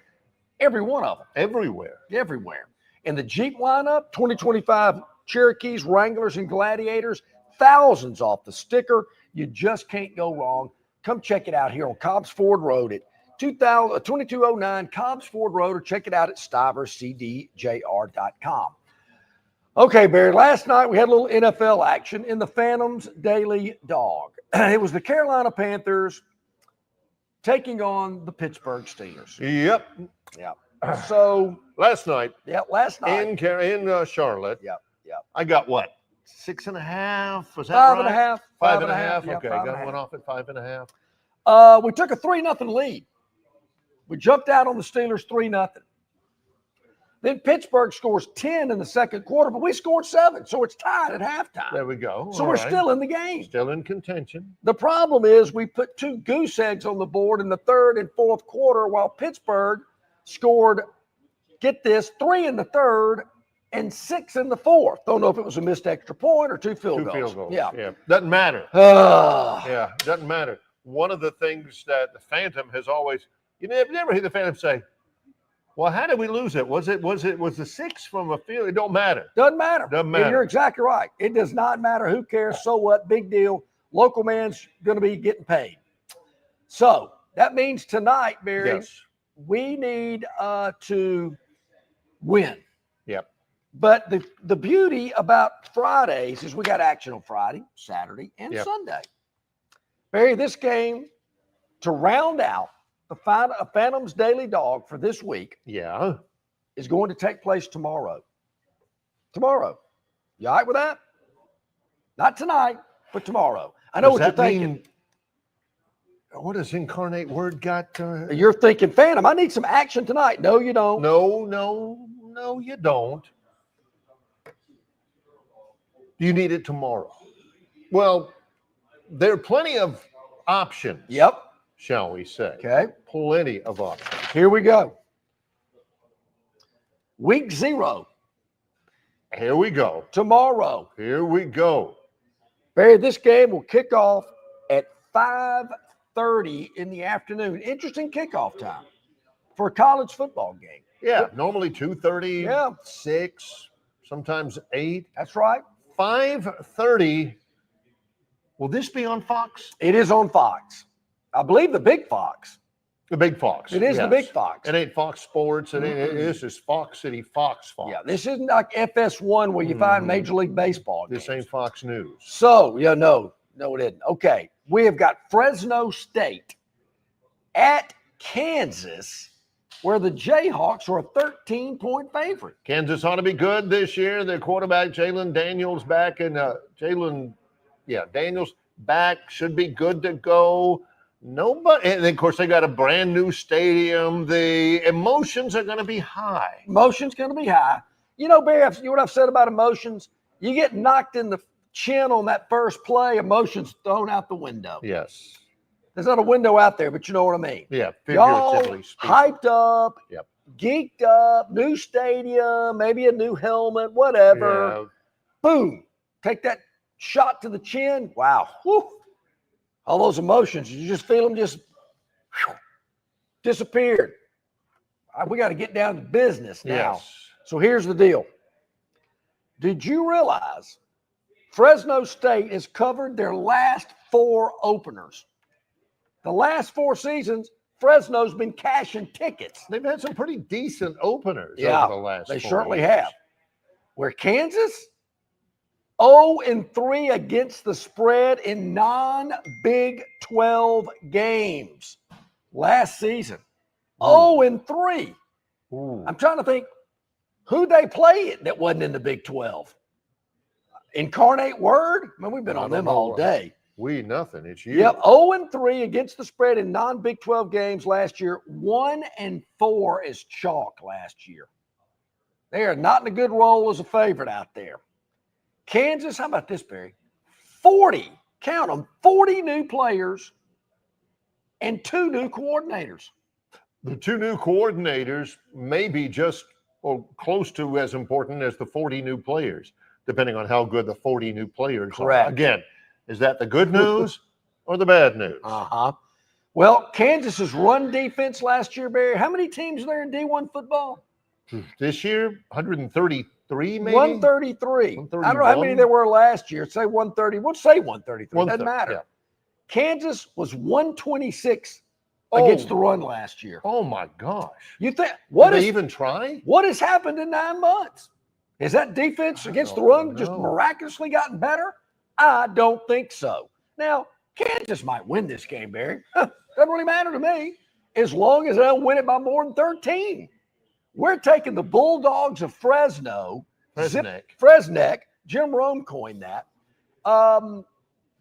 Every one of them. Everywhere. And the Jeep lineup, 2025 Cherokees, Wranglers, and Gladiators, thousands off the sticker. You just can't go wrong. Come check it out here on Cobbs Ford Road at 2209 Cobbs Ford Road, or check it out at stiverscdjr.com. Okay, Barry, last night we had a little NFL action in the Phantom's Daily Dog. It was the Carolina Panthers taking on the Pittsburgh Steelers. Yep. So last night. Last night. In Charlotte. Yep. I got what? 6.5? Was that Five right? and a half. 5.5. Yeah, Okay, got one off at 5.5. We took a 3-0 lead. We jumped out on the Steelers 3-0. Then Pittsburgh scores 10 in the second quarter, but we scored 7, so it's tied at halftime. There we go. So we're still in the game. Still in contention. The problem is we put 2 goose eggs on the board in the third and fourth quarter, while Pittsburgh scored, get this, 3 in the third and 6 in the fourth. Don't know if it was a missed extra point or 2 field goals. 2 field goals. Yeah. Doesn't matter. Doesn't matter. One of the things that the Phantom has always, you never hear the Phantom say, well, how did we lose it? Was the 6 from a field? It don't matter. Doesn't matter. Doesn't matter. You're exactly right. It does not matter. Who cares? So what? Big deal. Local man's going to be getting paid. So that means tonight, Barry, we need to win. Yep. But the beauty about Fridays is we got action on Friday, Saturday, and Sunday. Barry, this game, to round out the Phantom's Daily Dog for this week, is going to take place tomorrow. Tomorrow. You all right with that? Not tonight, but tomorrow. I know Does what you're that thinking. mean- What does incarnate word got? You're thinking, Phantom, I need some action tonight. No, you don't. No, you don't. You need it tomorrow. Well, there are plenty of options. Yep. Shall we say? Okay. Plenty of options. Here we go. Week 0. Here we go. Tomorrow. Here we go. Barry, this game will kick off at 5:30 in the afternoon. Interesting kickoff time for a college football game. Yeah, normally 2:30, Yeah. 6, sometimes 8. That's right. 5:30. Will this be on Fox? It is on Fox. I believe the Big Fox. The Big Fox. It is the Big Fox. It ain't Fox Sports. This is Fox City, Fox. Yeah, this isn't like FS1 where you find Major League Baseball games. This ain't Fox News. So, yeah, no, it isn't. Okay, we have got Fresno State at Kansas, where the Jayhawks are a 13-point favorite. Kansas ought to be good this year. Their quarterback, Jalen Daniels, back. And Daniels back, should be good to go. Nobody, and of course, they got a brand new stadium. The emotions are going to be high. Emotions going to be high. You know, Barry, you know what I've said about emotions? You get knocked in the chin on that first play, emotions thrown out the window. Yes. There's not a window out there, but you know what I mean. Yeah, Y'all figuratively speaking. hyped up, Yep. geeked up, new stadium, maybe a new helmet, whatever. Yeah. Boom. Take that shot to the chin. Wow. Whew. All those emotions, you just feel them just disappeared. All right, we got to get down to business now. Yes. So here's the deal. Did you realize Fresno State has covered their last 4 openers? The last 4 seasons, Fresno's been cashing tickets. They've had some pretty decent openers Yeah, over the last they 4 certainly years. have. Where Kansas, 0-3 against the spread in non-Big 12 games last season. 0-3. Ooh. I'm trying to think who they played that wasn't in the Big 12. Incarnate Word? Man, we've been I on don't them know. all day. Nothing. It's you. Yep, 0-3 against the spread in non-Big 12 games last year. 1-4 is chalk last year. They are not in a good role as a favorite out there. Kansas, how about this, Barry? 40, count them, 40 new players and 2 new coordinators. The 2 new coordinators may be just close to as important as the 40 new players, depending on how good the 40 new players Correct. are. Again, is that the good news or the bad news? Uh-huh. Well, Kansas's run defense last year, Barry, how many teams are there in D1 football? This year, 133 maybe? 133. I don't know how many there were last year. Say 130. We'll say 133. Doesn't matter. Yeah. Kansas was 126 against the run last year. Oh my gosh. You think Did they even try? What has happened in 9 months? Is that defense against the run just miraculously gotten better? I don't think so. Now, Kansas might win this game, Barry. Doesn't really matter to me as long as they don't win it by more than 13. We're taking the Bulldogs of Fresno. Fresneck. Jim Rome coined that.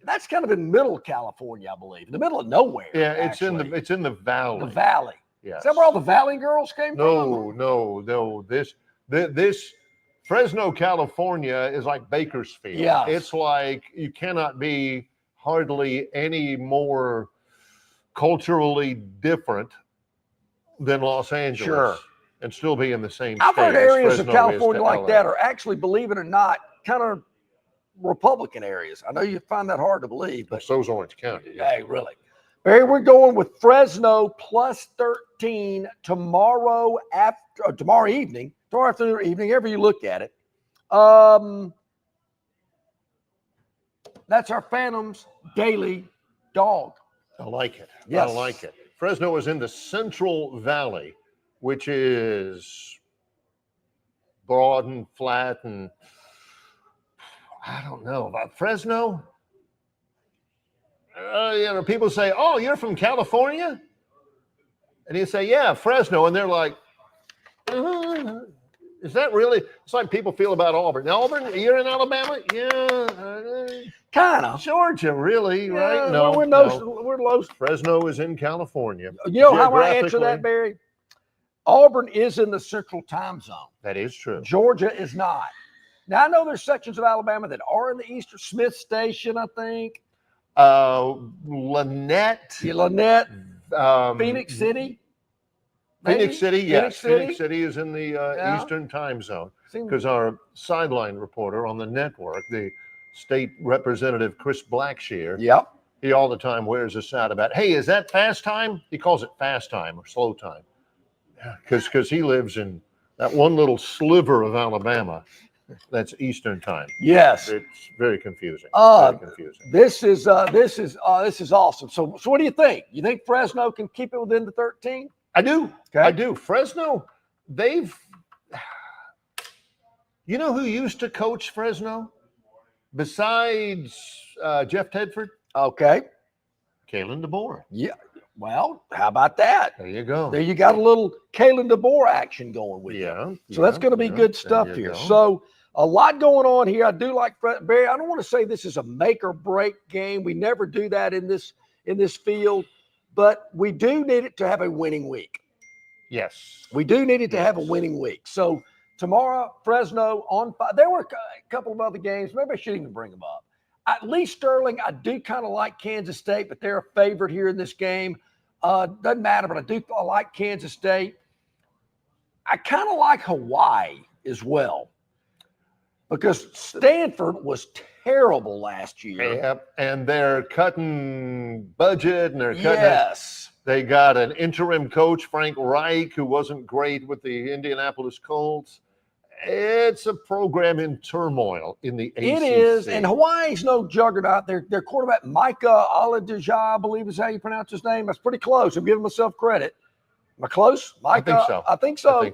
That's kind of in middle California, I believe, in the middle of nowhere. Yeah, it's in the valley. The valley. Yes. Is that where all the Valley girls came from? No. This Fresno, California is like Bakersfield. Yeah. It's like you cannot be hardly any more culturally different than Los Angeles. Sure. And still be in the same I've state heard as areas of Fresno is California to like LA. that are actually, believe it or not, kind of Republican areas. I know you find that hard to believe, but so's Orange County. Hey, really. Barry, we're going with Fresno plus 13 tomorrow evening, tomorrow afternoon or evening, however you look at it. That's our Phantom's daily dog. I like it. Yes. I like it. Fresno is in the Central Valley, which is broad and flat, and I don't know about Fresno. People say, "Oh, you're from California," and you say, "Yeah, Fresno," and they're like, Is that really? It's like people feel about Auburn. Auburn, you're in Alabama? Yeah. Kind of. Georgia, really? Right? No. We're low. Fresno is in California. You know how I answer that, Barry? Auburn is in the central time zone. That is true. Georgia is not. Now, I know there's sections of Alabama that are in the Eastern Smith Station, I think. Lynette. Lynette. Phoenix City. Maybe? Phoenix City, yes. Phoenix City is in the Eastern time zone because our sideline reporter on the network, the state representative Chris Blackshear, he all the time wears us out about, hey, is that fast time? He calls it fast time or slow time because he lives in that one little sliver of Alabama that's Eastern time. Yes, it's very confusing. Very confusing. This is awesome. So what do you think? You think Fresno can keep it within the 13? I do. Okay. I do. Fresno, you know who used to coach Fresno besides Jeff Tedford? Okay. Kalen DeBoer. Yeah. Well, how about that? There you go. There you got a little Kalen DeBoer action going with you. So that's going to be good stuff here. Go. So a lot going on here. I do like Barry. I don't want to say this is a make or break game. We never do that in this field. But we do need it to have a winning week. Yes. We do need it to have a winning week. So tomorrow, Fresno on 5. There were a couple of other games. Maybe I shouldn't even bring them up. At least Sterling, I do kind of like Kansas State, but they're a favorite here in this game. Doesn't matter, but I like Kansas State. I kind of like Hawaii as well because Stanford was terrible last year. Yep, and they're cutting budget and they're cutting. Yes. They got an interim coach, Frank Reich, who wasn't great with the Indianapolis Colts. It's a program in turmoil in the ACC. It is, and Hawaii's no juggernaut. Their quarterback, Micah Oladeja, I believe is how you pronounce his name. That's pretty close. I'm giving myself credit. Am I close? Micah, I think so.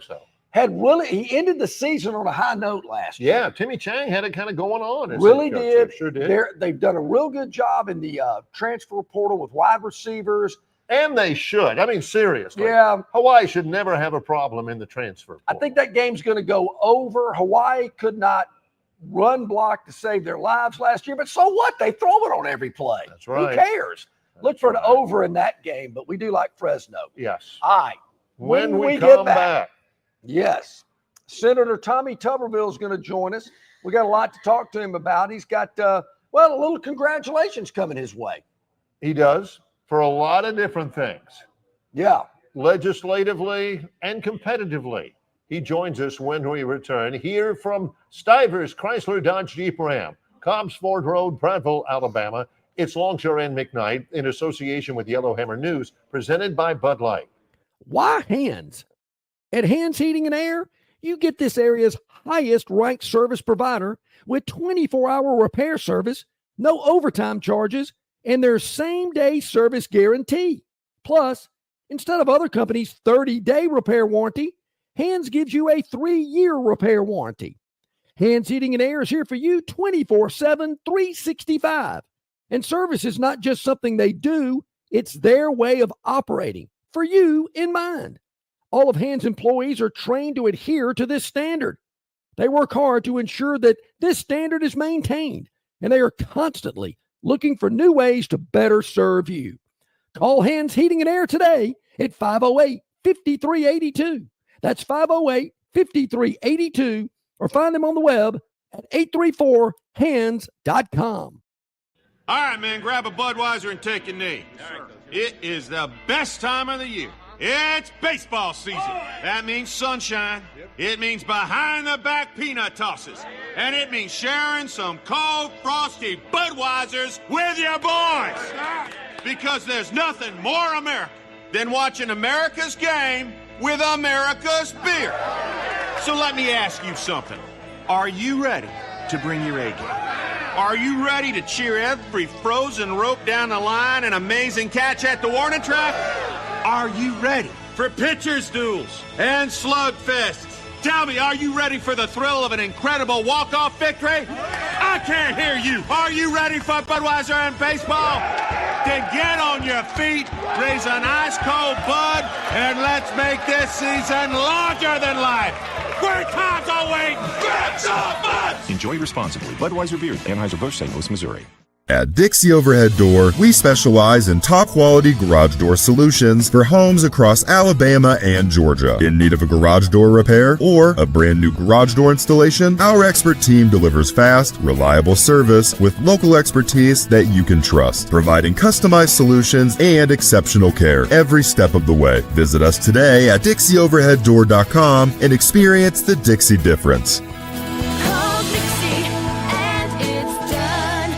He ended the season on a high note last year. Yeah, Timmy Chang had it kind of going on. Really did. Sure did. They've done a real good job in the transfer portal with wide receivers. And they should. I mean, seriously. Yeah. Hawaii should never have a problem in the transfer portal. I think that game's going to go over. Hawaii could not run block to save their lives last year, but so what? They throw it on every play. That's right. Who cares? Look for an over in that game, but we do like Fresno. Yes. All right. When we come back. Yes. Senator Tommy Tuberville is going to join us. We got a lot to talk to him about. He's got, a little congratulations coming his way. He does. For a lot of different things. Yeah. Legislatively and competitively. He joins us when we return here from Stivers Chrysler Dodge Jeep Ram, Cobbs Ford Road, Prattville, Alabama. It's Longshore and McKnight in association with Yellowhammer News, presented by Bud Light. Why Hands? At Hands Heating and Air, you get this area's highest ranked service provider with 24-hour repair service, no overtime charges, and their same-day service guarantee. Plus, instead of other companies' 30-day repair warranty, Hands gives you a 3-year repair warranty. Hands Heating and Air is here for you 24/7, 365. And service is not just something they do, it's their way of operating, for you in mind. All of Hands employees are trained to adhere to this standard. They work hard to ensure that this standard is maintained, and they are constantly looking for new ways to better serve you. Call Hands Heating and Air today at 508-5382. That's 508-5382, or find them on the web at 834hands.com. All right, man, grab a Budweiser and take a knee. It is the best time of the year. It's baseball season. That means sunshine. It means behind-the-back peanut tosses. And it means sharing some cold, frosty Budweisers with your boys. Because there's nothing more American than watching America's game with America's beer. So let me ask you something. Are you ready to bring your A game? Are you ready to cheer every frozen rope down the line and amazing catch at the warning track? Are you ready for pitchers' duels and slugfests? Tell me, are you ready for the thrill of an incredible walk-off victory? I can't hear you. Are you ready for Budweiser and baseball? Then get on your feet, raise an ice-cold Bud, and let's make this season larger than life. Great times are waiting. Grab some buds. Enjoy responsibly. Budweiser Beer, Anheuser-Busch, St. Louis, Missouri. At Dixie Overhead Door, we specialize in top-quality garage door solutions for homes across Alabama and Georgia. In need of a garage door repair or a brand new garage door installation, our expert team delivers fast, reliable service with local expertise that you can trust, providing customized solutions and exceptional care every step of the way. Visit us today at DixieOverheadDoor.com and experience the Dixie difference. Call Dixie and it's done.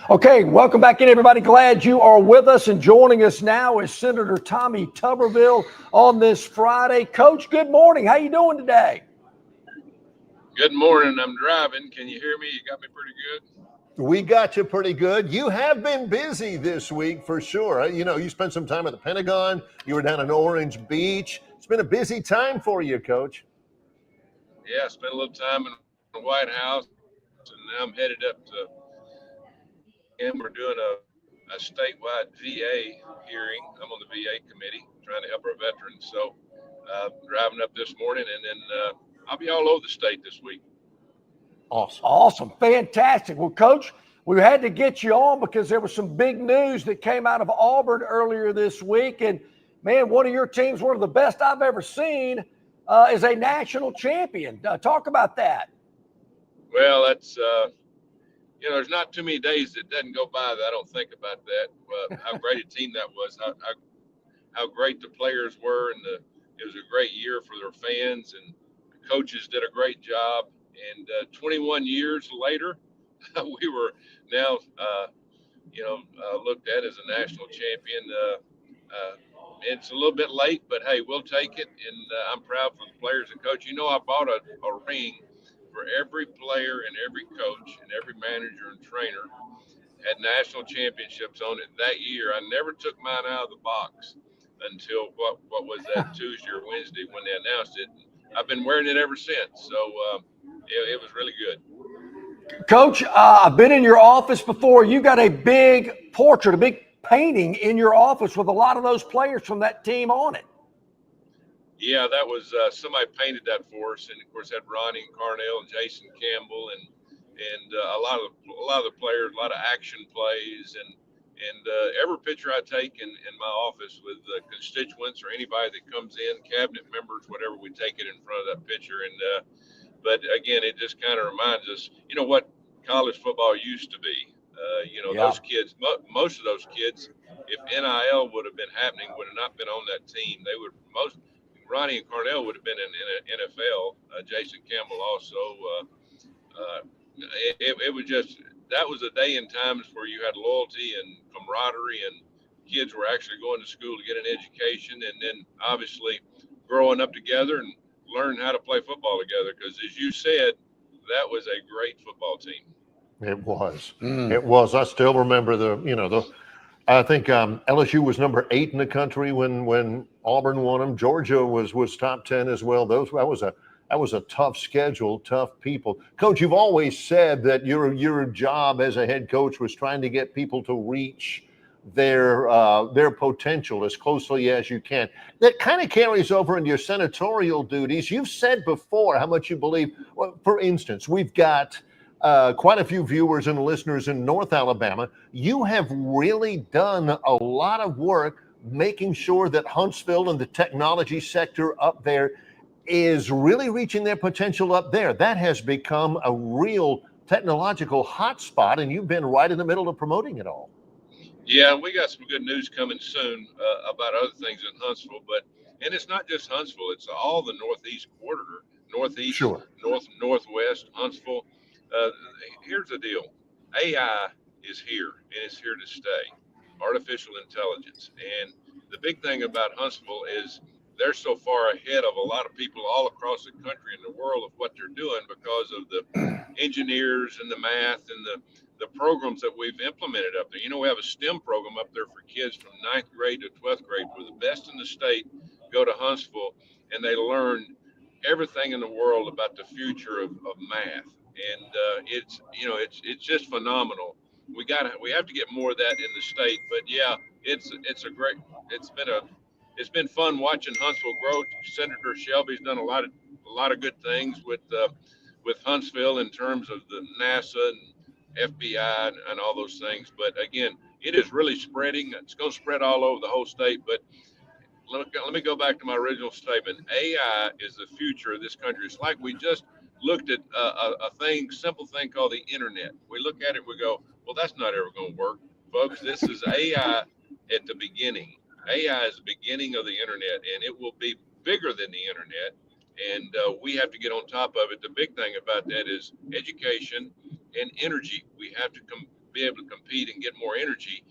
Okay, welcome back in, everybody. Glad you are with us, and joining us now is Senator Tommy Tuberville on this Friday. Coach, good morning. How you doing today? Good morning. I'm driving. Can you hear me? You got me pretty good? We got you pretty good. You have been busy this week for sure. You know, you spent some time at the Pentagon. You were down in Orange Beach. It's been a busy time for you, Coach. Yeah, I spent a little time in the White House, and now I'm headed up to, and we're doing a statewide VA hearing. I'm on the VA committee trying to help our veterans. So driving up this morning, and then I'll be all over the state this week. Awesome. Fantastic. Well, Coach, we had to get you on because there was some big news that came out of Auburn earlier this week. And, man, one of your teams, one of the best I've ever seen, is a national champion. Talk about that. Well, that's, there's not too many days that doesn't go by that I don't think about that. How great a team that was, how great the players were, and it was a great year for their fans, and the coaches did a great job. And 21 years later, we were now, looked at as a national champion. It's a little bit late, but hey, we'll take it. And I'm proud for the players and coach. You know, I bought a ring for every player and every coach and every manager and trainer. Had national championships on it that year. I never took mine out of the box until what was that Tuesday or Wednesday when they announced it. I've been wearing it ever since. So it was really good. Coach, I've been in your office before. You got a big portrait, a big painting in your office with a lot of those players from that team on it. Yeah, that was somebody painted that for us, and of course had Ronnie and Carnell and Jason Campbell and a lot of the players, a lot of action plays, and every picture I take in my office with constituents or anybody that comes in, cabinet members, whatever, we take it in front of that picture. And but again, it just kind of reminds us, what college football used to be. Those kids, most of those kids, if NIL would have been happening, would have not been on that team. They would Ronnie and Carnell would have been in NFL. Jason Campbell also. It was just, that was a day and times where you had loyalty and camaraderie, and kids were actually going to school to get an education, and then obviously growing up together and learning how to play football together. Because as you said, that was a great football team. It was. It was. I still remember I think LSU was number 8 in the country when Auburn won them. Georgia was top 10 as well. That was a tough schedule, tough people. Coach, you've always said that your job as a head coach was trying to get people to reach their potential as closely as you can. That kind of carries over into your senatorial duties. You've said before how much you believe. Well, for instance, we've got quite a few viewers and listeners in North Alabama. You have really done a lot of work making sure that Huntsville and the technology sector up there is really reaching their potential up there. That has become a real technological hotspot, and you've been right in the middle of promoting it all. Yeah, we got some good news coming soon about other things in Huntsville, and it's not just Huntsville; it's all the Northeast quarter, Northeast, sure. Northwest, Huntsville. Here's the deal: AI is here, and it's here to stay. Artificial intelligence, and the big thing about Huntsville is they're so far ahead of a lot of people all across the country and the world of what they're doing because of the engineers and the math and the programs that we've implemented up there. We have a STEM program up there for kids from 9th grade to 12th grade, where the best in the state go to Huntsville, and they learn everything in the world about the future of math. And it's just phenomenal. We have to get more of that in the state. But yeah, it's it's been fun watching Huntsville grow. Senator Shelby's done a lot of good things with Huntsville in terms of the NASA and FBI and all those things. But again, it is really spreading. It's going to spread all over the whole state. But let me go back to my original statement. AI is the future of this country. It's like we just looked at a simple thing called the internet. We look at it, we go, well, that's not ever going to work, folks. This is AI at the beginning. AI is the beginning of the internet, and it will be bigger than the internet. And we have to get on top of it. The big thing about that is education and energy. We have to be able to compete and get more energy,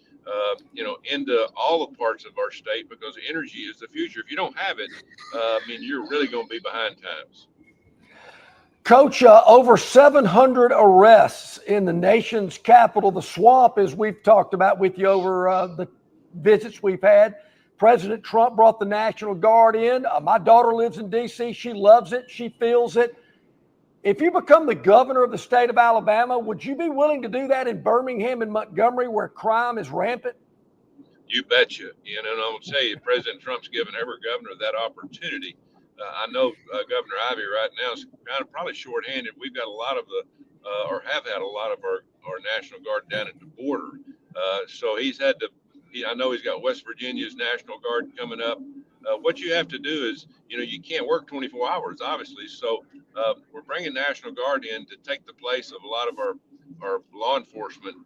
into all the parts of our state, because energy is the future. If you don't have it, you're really going to be behind times. Coach, over 700 arrests in the nation's capital, the swamp, as we've talked about with you over the visits we've had. President Trump brought the National Guard in. My daughter lives in D.C. She loves it. She feels it. If you become the governor of the state of Alabama, would you be willing to do that in Birmingham and Montgomery, where crime is rampant? You betcha. And I'm going to tell you, President Trump's given every governor that opportunity. I know Governor Ivey right now is kind of probably shorthanded. We've got a lot of or have had a lot of our National Guard down at the border. So he's had to, I know he's got West Virginia's National Guard coming up. What you have to do is, you can't work 24 hours, obviously. So we're bringing National Guard in to take the place of a lot of our law enforcement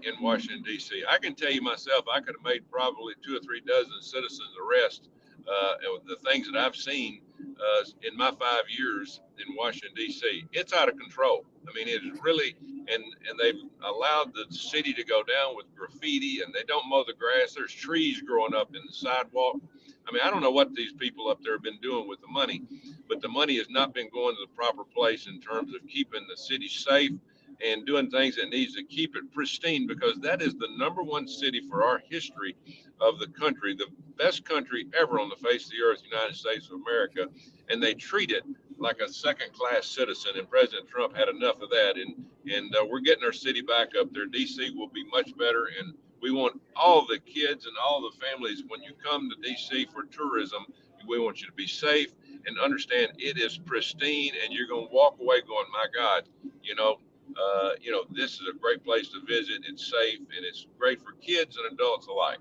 in Washington, D.C. I can tell you myself, I could have made probably 2 or 3 dozen citizens arrests. The things that I've seen in my 5 years in Washington, D.C., it's out of control. It is really, and they've allowed the city to go down with graffiti, and they don't mow the grass. There's trees growing up in the sidewalk. I don't know what these people up there have been doing with the money, but the money has not been going to the proper place in terms of keeping the city safe and doing things that needs to keep it pristine, because that is the #1 city for our history of the country, the best country ever on the face of the earth, United States of America, and they treat it like a second-class citizen, and President Trump had enough of that, and we're getting our city back up there. D.C. will be much better, and we want all the kids and all the families, when you come to D.C. for tourism, we want you to be safe and understand it is pristine, and you're going to walk away going, my God, this is a great place to visit. It's safe, and it's great for kids and adults alike.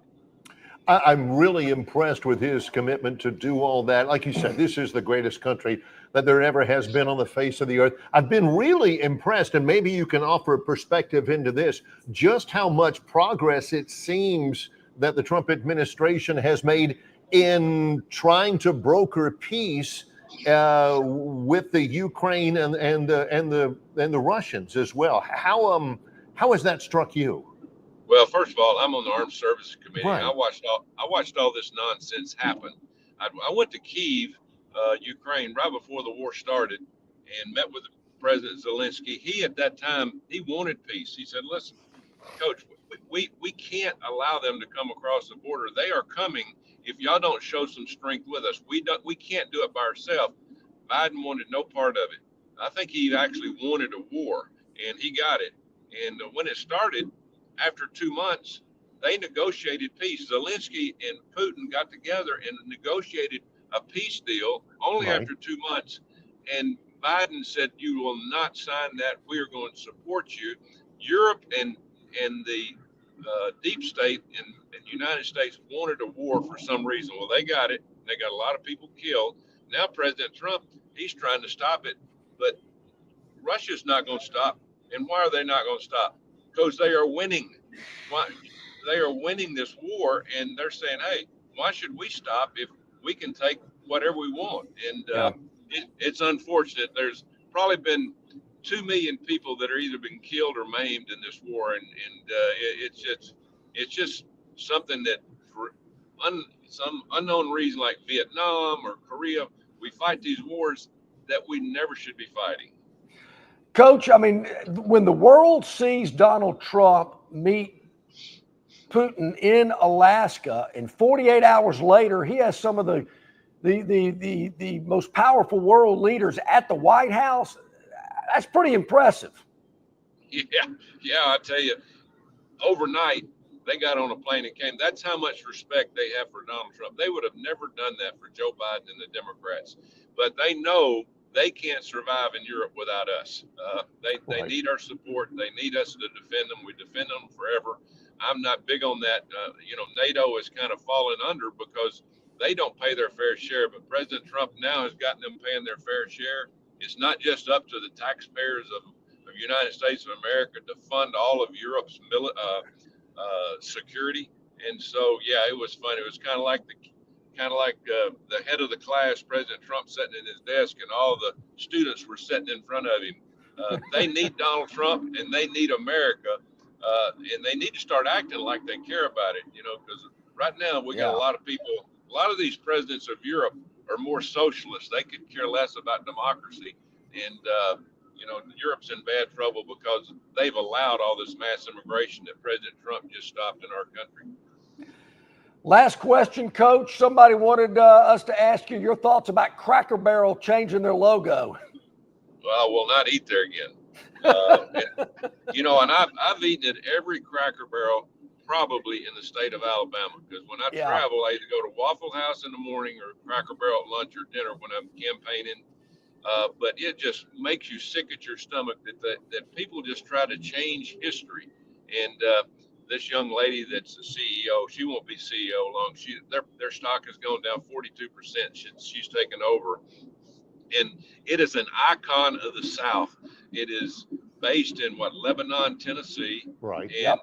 I'm really impressed with his commitment to do all that. Like you said, this is the greatest country that there ever has been on the face of the earth. I've been really impressed, and maybe you can offer a perspective into this, just how much progress it seems that the Trump administration has made in trying to broker peace with the Ukraine and the Russians as well. How has that struck you? Well, first of all, I'm on the Armed Services Committee. Right. I watched all this nonsense happen. I went to Kyiv, Ukraine, right before the war started, and met with President Zelensky. He, at that time, he wanted peace. He said, "Listen, Coach, we can't allow them to come across the border. They are coming. If y'all don't show some strength with us, we can't do it by ourselves." Biden wanted no part of it. I think he actually wanted a war, and he got it. And when it started, after 2 months, they negotiated peace. Zelensky and Putin got together and negotiated a peace deal only Right. after 2 months. And Biden said, "You will not sign that. We are going to support you." Europe and the deep state in the United States wanted a war for some reason. Well, they got it. They got a lot of people killed. Now President Trump, he's trying to stop it, but Russia's not going to stop. And why are they not going to stop? Because they are winning. Why? They are winning this war, and they're saying, "Hey, why should we stop if we can take whatever we want?" And it's unfortunate. There's probably been 2 million people that are either been killed or maimed in this war, and it's just something that for some unknown reason, like Vietnam or Korea, we fight these wars that we never should be fighting. Coach, when the world sees Donald Trump meet Putin in Alaska, and 48 hours later, he has some of the most powerful world leaders at the White House, that's pretty impressive. Yeah, I tell you, overnight They got on a plane and came. That's how much respect they have for Donald Trump. They would have never done that for Joe Biden and the Democrats. But they know they can't survive in Europe without us. They need our support. They need us to defend them. We defend them forever. I'm not big on that. NATO is kind of falling under because they don't pay their fair share. But President Trump now has gotten them paying their fair share. It's not just up to the taxpayers of the United States of America to fund all of Europe's security. And so, yeah, it was fun. It was kind of like the head of the class, President Trump, sitting at his desk, and all the students were sitting in front of him. They need Donald Trump, and they need America, and they need to start acting like they care about it. Because right now we got a lot of people. A lot of these presidents of Europe are more socialists. They could care less about democracy, and Europe's in bad trouble because they've allowed all this mass immigration that President Trump just stopped in our country. Last question, Coach. Somebody wanted us to ask you your thoughts about Cracker Barrel changing their logo. Well, I will not eat there again. And I've eaten at every Cracker Barrel probably in the state of Alabama, because when I travel, I either go to Waffle House in the morning or Cracker Barrel at lunch or dinner when I'm campaigning. But it just makes you sick at your stomach that people just try to change history. And this young lady that's the CEO, she won't be CEO long. Their stock has gone down 42% since she's taken over. And it is an icon of the South. It is based in Lebanon, Tennessee. Right. And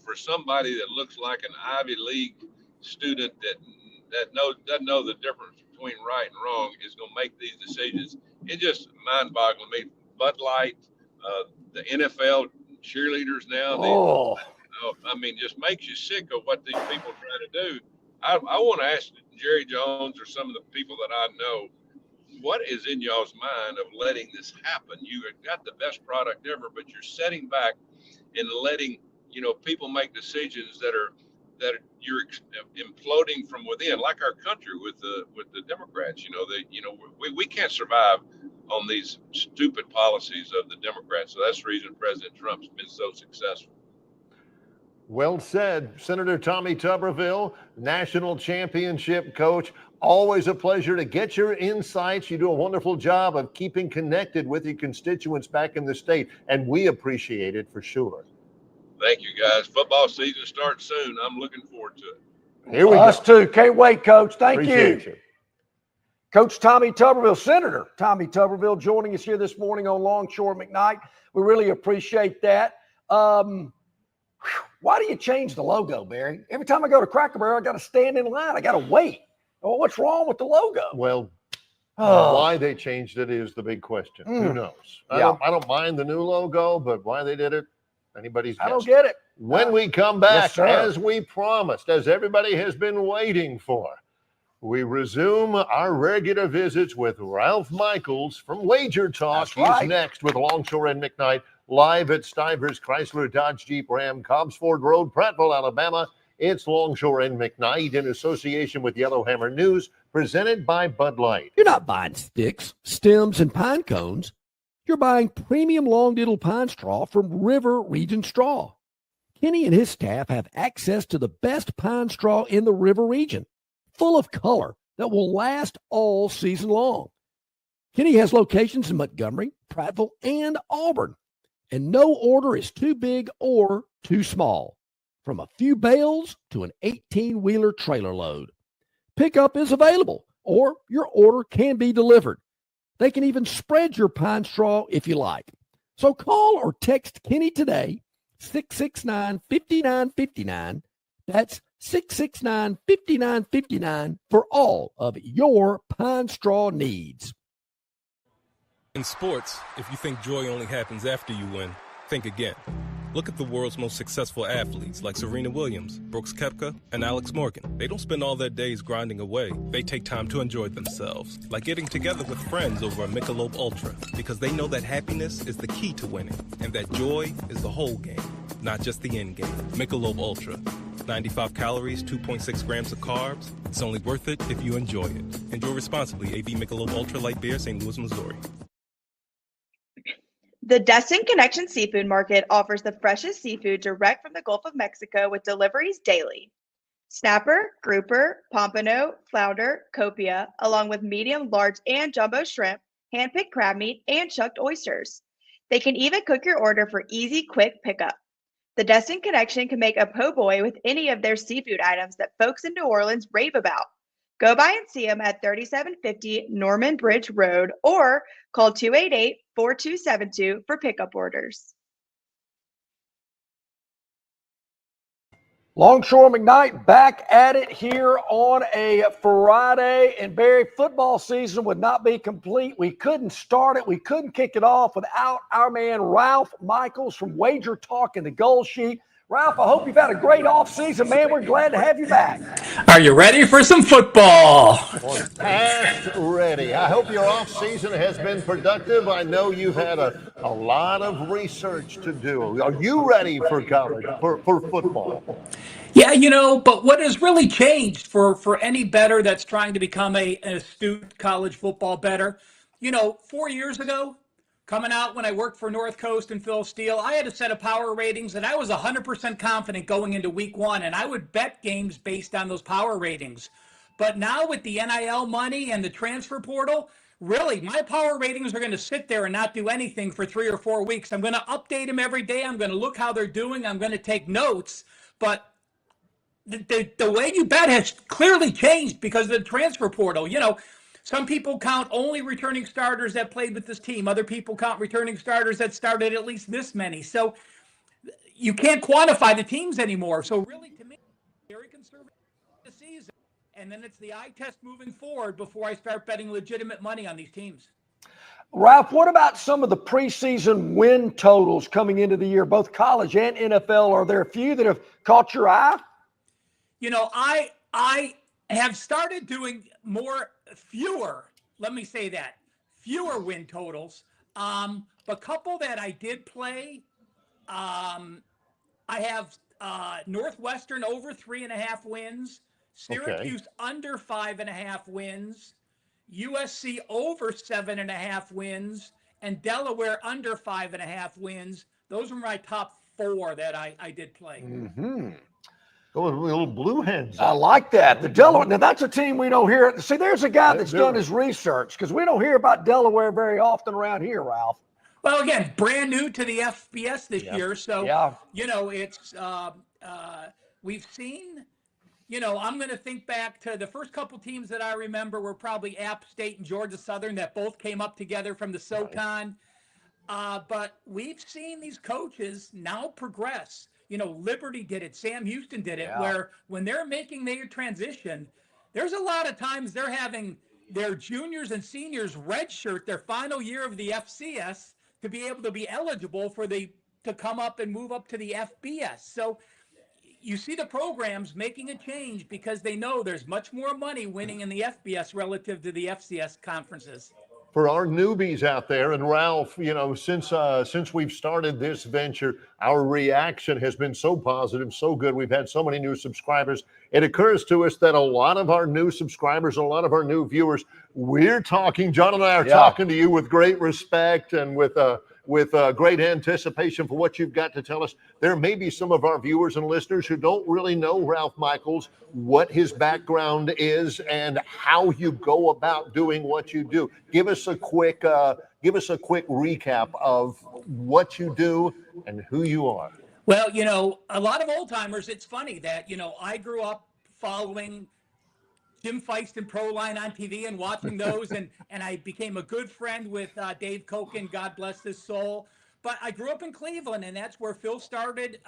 for somebody that looks like an Ivy League student that doesn't know the difference between right and wrong is going to make these decisions. It just mind-boggling me. Bud Light, the NFL cheerleaders now. Just makes you sick of what these people try to do. I want to ask Jerry Jones or some of the people that I know, what is in y'all's mind of letting this happen? You have got the best product ever, but you're setting back and letting people make decisions that you're imploding from within, like our country with the Democrats. We can't survive on these stupid policies of the Democrats. So that's the reason President Trump's been so successful. Well said, Senator Tommy Tuberville, national championship coach. Always a pleasure to get your insights. You do a wonderful job of keeping connected with your constituents back in the state, and we appreciate it for sure. Thank you, guys. Football season starts soon. I'm looking forward to it. Here we go. Us too. Can't wait, Coach. Thank Appreciate you. Coach Tommy Tuberville, Senator Tommy Tuberville, joining us here this morning on Longshore McKnight. We really appreciate that. Why do you change the logo, Barry? Every time I go to Cracker Barrel, I got to stand in line. I got to wait. Oh, what's wrong with the logo? Well, why they changed it is the big question. Who knows? I don't mind the new logo, but why they did it, anybody's guess. I don't get it. When we come back, yes, as we promised, as everybody has been waiting for, we resume our regular visits with Ralph Michaels from Wager Talk. He's next with Longshore and McKnight, live at Stivers Chrysler Dodge Jeep Ram, Cobbs Ford Road, Prattville, Alabama. It's Longshore and McKnight in association with Yellowhammer News, presented by Bud Light. You're not buying sticks, stems, and pine cones. You're buying premium long-diddle pine straw from River Region Straw. Kenny and his staff have access to the best pine straw in the River Region, full of color that will last all season long. Kenny has locations in Montgomery, Prattville, and Auburn, and no order is too big or too small, from a few bales to an 18-wheeler trailer load. Pickup is available, or your order can be delivered. They can even spread your pine straw if you like. So call or text Kenny today, 669-5959. That's 669-5959 for all of your pine straw needs. In sports, if you think joy only happens after you win, think again. Look at the world's most successful athletes like Serena Williams, Brooks Koepka, and Alex Morgan. They don't spend all their days grinding away. They take time to enjoy themselves, like getting together with friends over a Michelob Ultra, because they know that happiness is the key to winning, and that joy is the whole game, not just the end game. Michelob Ultra. 95 calories, 2.6 grams of carbs. It's only worth it if you enjoy it. Enjoy responsibly. AB Michelob Ultra Light Beer, St. Louis, Missouri. The Destin Connection Seafood Market offers the freshest seafood direct from the Gulf of Mexico with deliveries daily. Snapper, grouper, pompano, flounder, copia, along with medium, large, and jumbo shrimp, hand-picked crab meat, and chucked oysters. They can even cook your order for easy, quick pickup. The Destin Connection can make a po' boy with any of their seafood items that folks in New Orleans rave about. Go by and see them at 3750 Norman Bridge Road or call 288-4272 for pickup orders. Longshore McKnight back at it here on a Friday, and Barry, football season would not be complete. We couldn't start it. We couldn't kick it off without our man Ralph Michaels from Wager Talk and the Goal Sheet. Ralph, I hope you've had a great offseason, man. We're glad to have you back. Are you ready for some football? Past ready. I hope your off season has been productive. I know you've had a lot of research to do. Are you ready for college, for football? Yeah, but what has really changed for any bettor that's trying to become an astute college football bettor, 4 years ago, coming out when I worked for North Coast and Phil Steele, I had a set of power ratings and I was 100% confident going into week one, and I would bet games based on those power ratings. But now with the NIL money and the transfer portal, really, my power ratings are going to sit there and not do anything for 3 or 4 weeks. I'm going to update them every day. I'm going to look how they're doing. I'm going to take notes. But the way you bet has clearly changed because of the transfer portal. Some people count only returning starters that played with this team. Other people count returning starters that started at least this many. So you can't quantify the teams anymore. So really, to me, very conservative this season. And then it's the eye test moving forward before I start betting legitimate money on these teams. Ralph, what about some of the preseason win totals coming into the year, both college and NFL? Are there a few that have caught your eye? I have started doing fewer win totals. The couple that I did play, I have Northwestern over 3.5 wins, Syracuse under 5.5 wins, USC over 7.5 wins, and Delaware under 5.5 wins. Those are my top 4 that I did play. Mm-hmm. Going little blue hens. I like that. The Delaware. Now that's a team we don't hear. See, there's a guy that's done his research because we don't hear about Delaware very often around here, Ralph. Well, again, brand new to the FBS this year, so it's we've seen. I'm going to think back to the first couple teams that I remember were probably App State and Georgia Southern that both came up together from the SoCon. But we've seen these coaches now progress. Liberty did it. Sam Houston did it, where when they're making their transition, there's a lot of times they're having their juniors and seniors redshirt their final year of the FCS to be able to be eligible to come up and move up to the FBS. So you see the programs making a change because they know there's much more money winning in the FBS relative to the FCS conferences. For our newbies out there, and Ralph, since we've started this venture, our reaction has been so positive, so good. We've had so many new subscribers. It occurs to us that a lot of our new subscribers, a lot of our new viewers, John and I are talking to you with great respect and with great anticipation for what you've got to tell us. There may be some of our viewers and listeners who don't really know Ralph Michaels, what his background is, and how you go about doing what you do. Give us a quick recap of what you do and who you are. Well, a lot of old timers. It's funny that I grew up following Jim Feist and Proline on TV and watching those, and I became a good friend with Dave Koken, God bless his soul. But I grew up in Cleveland, and that's where Phil started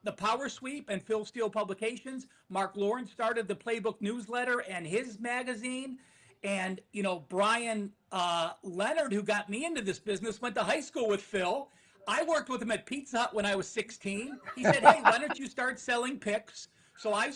the Power Sweep and Phil Steele Publications. Mark Lawrence started the Playbook newsletter and his magazine. And, Brian Leonard, who got me into this business, went to high school with Phil. I worked with him at Pizza Hut when I was 16. He said, hey, why don't you start selling picks? So I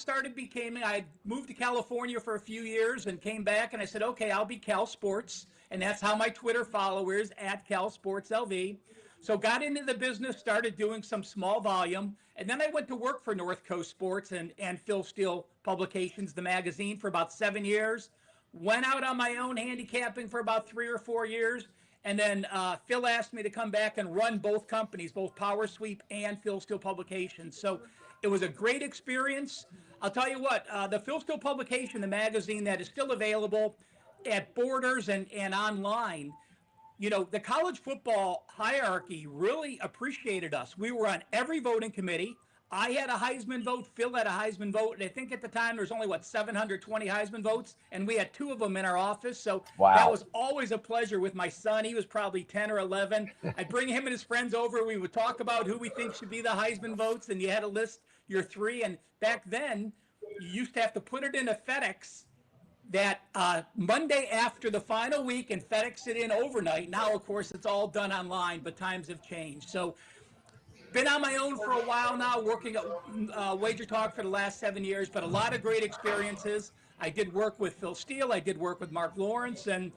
moved to California for a few years and came back, and I said, okay, I'll be Cal Sports. And that's how my Twitter followers at Cal Sports LV. So got into the business, started doing some small volume. And then I went to work for North Coast Sports and Phil Steele Publications, the magazine, for about 7 years. Went out on my own handicapping for about 3 or 4 years. And then Phil asked me to come back and run both companies, both Power Sweep and Phil Steele Publications. So it was a great experience. I'll tell you what, the Phil Steele Publication, the magazine that is still available at Borders and online, you know, the college football hierarchy really appreciated us. We were on every voting committee. I had a Heisman vote. Phil had a Heisman vote. And I think at the time there was only, 720 Heisman votes. And we had 2 of them in our office. So that was always a pleasure with my son. He was probably 10 or 11. I'd bring him and his friends over. We would talk about who we think should be the Heisman votes. And you had to list your 3. And back then, you used to have to put it in a FedEx that Monday after the final week and FedEx it in overnight. Now, of course, it's all done online, but times have changed. So been on my own for a while now, working at Wager Talk for the last 7 years, but a lot of great experiences. I did work with Phil Steele. I did work with Mark Lawrence, and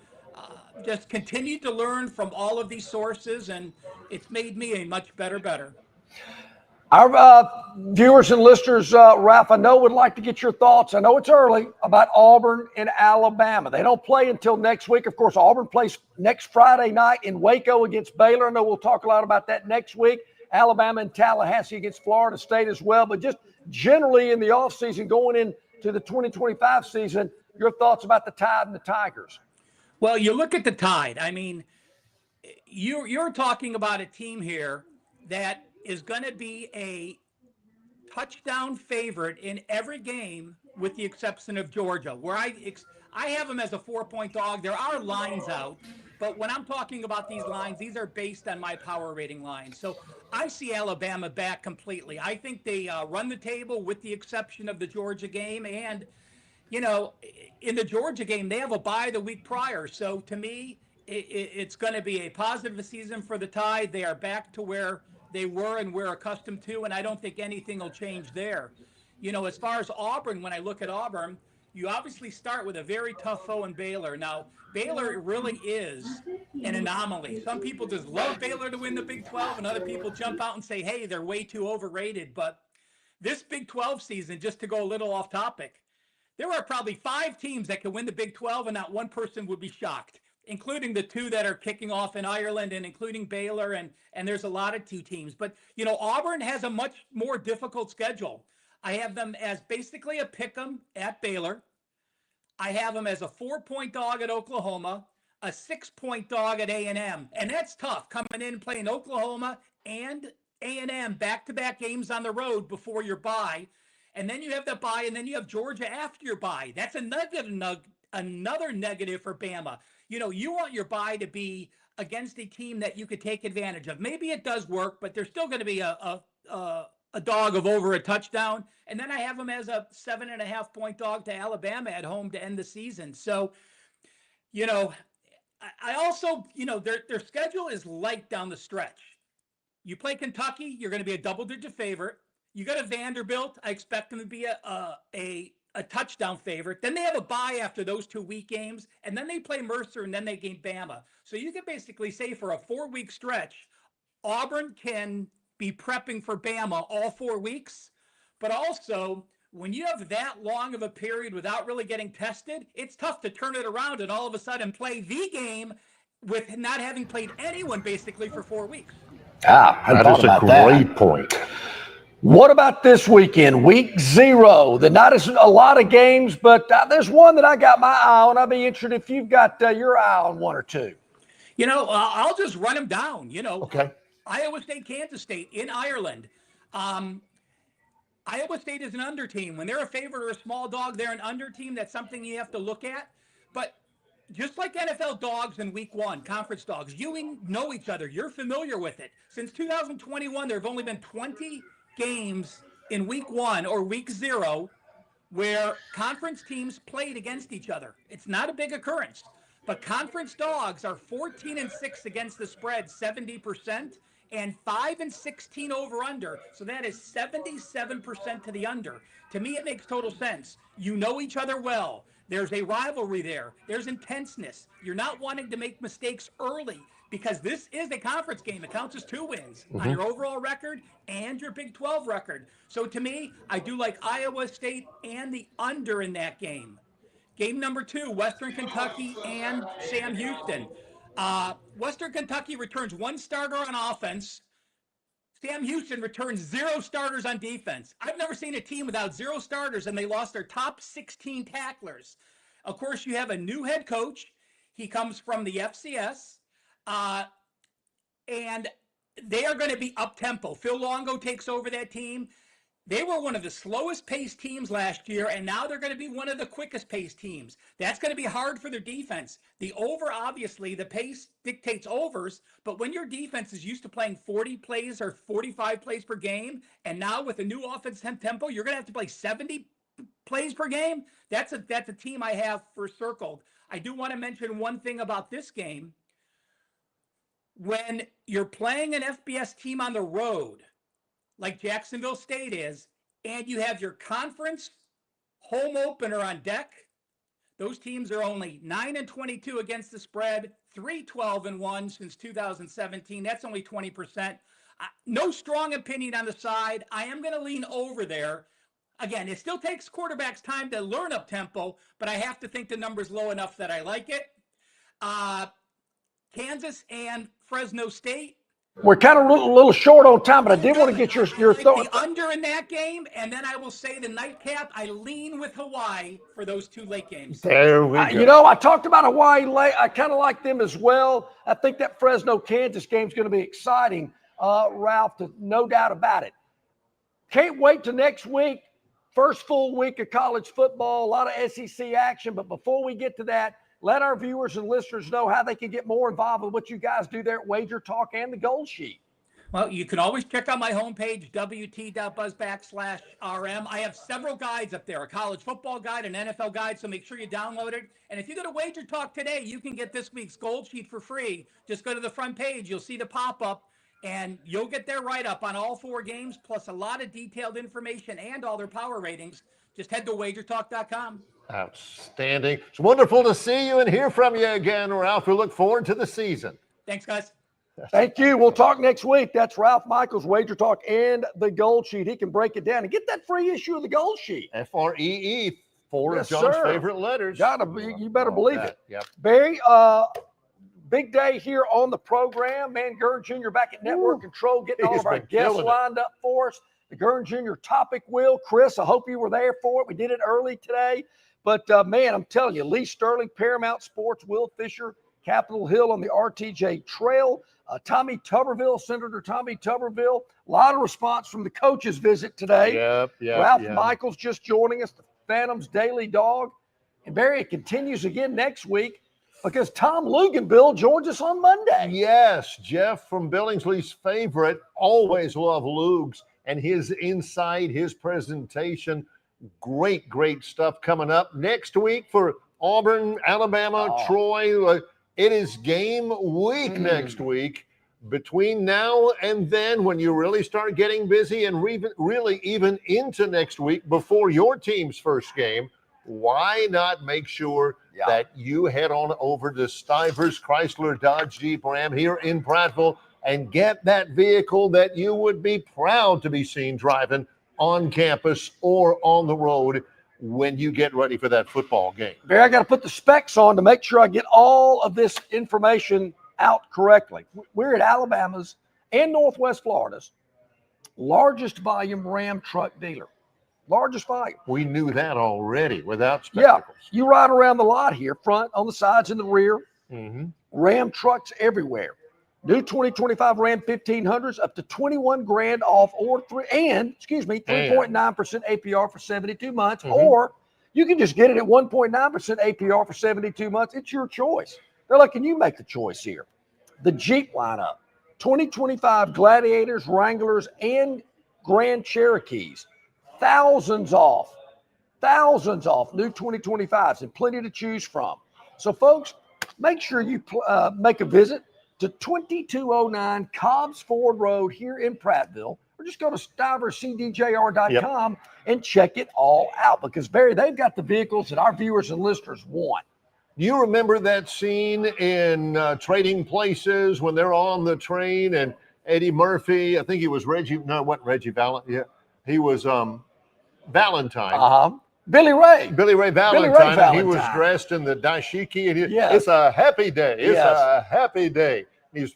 just continued to learn from all of these sources, and it's made me a much better. Our viewers and listeners, Ralph, I know would like to get your thoughts. I know it's early about Auburn and Alabama. They don't play until next week. Of course, Auburn plays next Friday night in Waco against Baylor. I know we'll talk a lot about that next week. Alabama and Tallahassee against Florida State as well. But just generally in the offseason, going into the 2025 season, your thoughts about the Tide and the Tigers? Well, you look at the Tide. I mean, you're talking about a team here that is going to be a touchdown favorite in every game with the exception of Georgia, where I have them as a 4-point dog. There are lines out, but when I'm talking about these lines, these are based on my power rating lines. So I see Alabama back completely. I think they run the table with the exception of the Georgia game. And, you know, in the Georgia game, they have a bye the week prior. So to me, it's going to be a positive season for the Tide. They are back to where they were and we're accustomed to, and I don't think anything will change there. You know, as far as Auburn, when I look at Auburn, you obviously start with a very tough foe in Baylor. Now, Baylor really is an anomaly. Some people just love Baylor to win the Big 12, and other people jump out and say, hey, they're way too overrated. But this Big 12 season, just to go a little off topic, there are probably 5 teams that can win the Big 12, and not one person would be shocked, including the 2 that are kicking off in Ireland and including Baylor, and there's a lot of 2 teams. But, you know, Auburn has a much more difficult schedule. I have them as basically a pick'em at Baylor. I have them as a 4-point dog at Oklahoma, a 6-point dog at A&M. And that's tough, coming in and playing Oklahoma and A&M back-to-back games on the road before your bye. And then you have the bye, and then you have Georgia after your bye. That's another negative for Bama. You know, you want your bye to be against a team that you could take advantage of. Maybe it does work, but there's still going to be a dog of over a touchdown. And then I have them as a 7.5-point dog to Alabama at home to end the season. So, you know, I also, you know, their schedule is light down the stretch. You play Kentucky, you're going to be a double-digit favorite. You go to Vanderbilt, I expect them to be a touchdown favorite. Then they have a bye after those 2 week games, and then they play Mercer, and then they game Bama. So you can basically say for a 4-week stretch, Auburn can be prepping for Bama all 4 weeks. But also, when you have that long of a period without really getting tested, it's tough to turn it around and all of a sudden play the game with not having played anyone basically for 4 weeks. That is a great point. What about this weekend, week 0? Not as a lot of games, but there's one that I got my eye on. I'd be interested if you've got your eye on one or two. You know, I'll just run them down. You know, okay. Iowa State, Kansas State in Ireland. Iowa State is an under team. When they're a favorite or a small dog, they're an under team. That's something you have to look at. But just like NFL dogs in week 1, conference dogs, you know each other. You're familiar with it. Since 2021, there have only been 20 games in week 1 or week 0 where conference teams played against each other. It's not a big occurrence, but conference dogs are 14-6 against the spread, 70%, and 5-16 over under. So that is 77% to the under. To me, it makes total sense. You know each other well. There's a rivalry there. There's intenseness. You're not wanting to make mistakes early because this is a conference game. It counts as 2 wins on your overall record and your Big 12 record. So to me, I do like Iowa State and the under in that game. Game number 2, Western Kentucky and Sam Houston. Western Kentucky returns 1 starter on offense. Sam Houston returns 0 starters on defense. I've never seen a team without 0 starters, and they lost their top 16 tacklers. Of course, you have a new head coach. He comes from the FCS, and they are going to be up-tempo. Phil Longo takes over that team. They were one of the slowest paced teams last year, and now they're going to be one of the quickest paced teams. That's going to be hard for their defense. The over, obviously, the pace dictates overs, but when your defense is used to playing 40 plays or 45 plays per game, and now with a new offense tempo, you're going to have to play 70 plays per game. That's a team I have for circled. I do want to mention one thing about this game. When you're playing an FBS team on the road, like Jacksonville State is, and you have your conference home opener on deck, those teams are only 9-22 against the spread, 3-12-1 since 2017. That's only 20%. No strong opinion on the side. I am going to lean over there. Again, it still takes quarterbacks time to learn up tempo, but I have to think the number's low enough that I like it. Kansas and Fresno State. We're kind of a little short on time, but I did want to get your thoughts. The under in that game, and then I will say the nightcap, I lean with Hawaii for those 2 late games. There we go. You know, I talked about Hawaii late. I kind of like them as well. I think that Fresno-Kansas game is going to be exciting, Ralph, no doubt about it. Can't wait till next week. First full week of college football, a lot of SEC action. But before we get to that, let our viewers and listeners know how they can get more involved with what you guys do there at Wager Talk and the Gold Sheet. Well, you can always check out my homepage, wt.buzz/RM. I have several guides up there, a college football guide, an NFL guide, so make sure you download it. And if you go to Wager Talk today, you can get this week's Gold Sheet for free. Just go to the front page. You'll see the pop-up, and you'll get their write-up on all 4 games, plus a lot of detailed information and all their power ratings. Just head to wagertalk.com. Outstanding. It's wonderful to see you and hear from you again, Ralph. We look forward to the season. Thanks, guys. Thank you. We'll talk next week. That's Ralph Michaels, Wager Talk, and the Gold Sheet. He can break it down and get that free issue of the Gold Sheet. FREE, 4 Yes, of John's sir. favorite letters. You better believe it. Yep. Barry, big day here on the program. Man, Gurn Jr. back at Network Control, getting all He's of our been guests killing it. lined up for us. The Gurn Jr. Topic Wheel. Chris, I hope you were there for it. We did it early today. But, man, I'm telling you, Lee Sterling, Paramount Sports, Will Fisher, Capitol Hill on the RTJ Trail, Tommy Tuberville, Senator Tommy Tuberville. A lot of response from the coaches' visit today. Yep. Ralph Michaels just joining us, the Phantom's Daily Dog. And, Barry, it continues again next week because Tom Luganbill joins us on Monday. Yes, Jeff from Billingsley's favorite. Always love Lugs and his insight, his presentation. Great stuff coming up next week for Auburn, Alabama, Troy. It is game week next week. Between now and then, when you really start getting busy and really even into next week before your team's first game, why not make sure that you head on over to Stivers Chrysler Dodge Jeep Ram here in Prattville and get that vehicle that you would be proud to be seen driving on campus or on the road when you get ready for that football game. Barry, I got to put the specs on to make sure I get all of this information out correctly. We're at Alabama's and Northwest Florida's largest volume Ram truck dealer. Largest volume. We knew that already without spectacles. Yeah, you ride around the lot here, front, on the sides, and the rear. Mm-hmm. Ram trucks everywhere. New 2025 Ram 1500s up to 21 grand off or 3.9% APR for 72 months, or you can just get it at 1.9% APR for 72 months. It's your choice. They're letting you make the choice here. The Jeep lineup, 2025 Gladiators, Wranglers, and Grand Cherokees. Thousands off new 2025s and plenty to choose from. So, folks, make sure you make a visit to 2209 Cobbs Ford Road here in Prattville, or just go to stiverscdjr.com and check it all out because, Barry, they've got the vehicles that our viewers and listeners want. You remember that scene in Trading Places when they're on the train and Eddie Murphy, I think he was Reggie, no, it wasn't Reggie Valentine. Yeah, he was Valentine. Billy Ray. Billy Ray Valentine. And he was dressed in the dashiki. And It's a happy day. It's a happy day. He's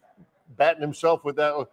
batting himself with that.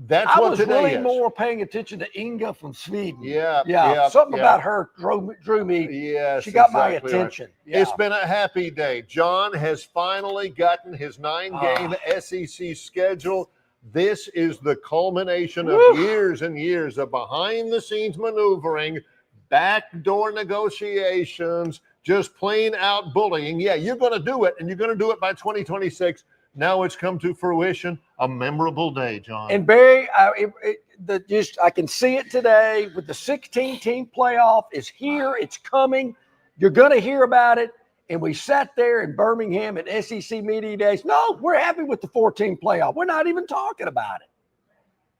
That's I what was today really is. more paying attention to Inga from Sweden. Yeah. Something about her drew me. Yes, she got my exactly right. attention. Yeah. It's been a happy day. John has finally gotten his 9-game SEC schedule. This is the culmination of years and years of behind-the-scenes maneuvering, backdoor negotiations, just plain out bullying. Yeah, you're going to do it, and you're going to do it by 2026. Now it's come to fruition. A memorable day, John. And Barry, I can see it today with the 16-team playoff is here. It's coming. You're going to hear about it. And we sat there in Birmingham at SEC Media Days. No, we're happy with the 14 playoff. We're not even talking about it.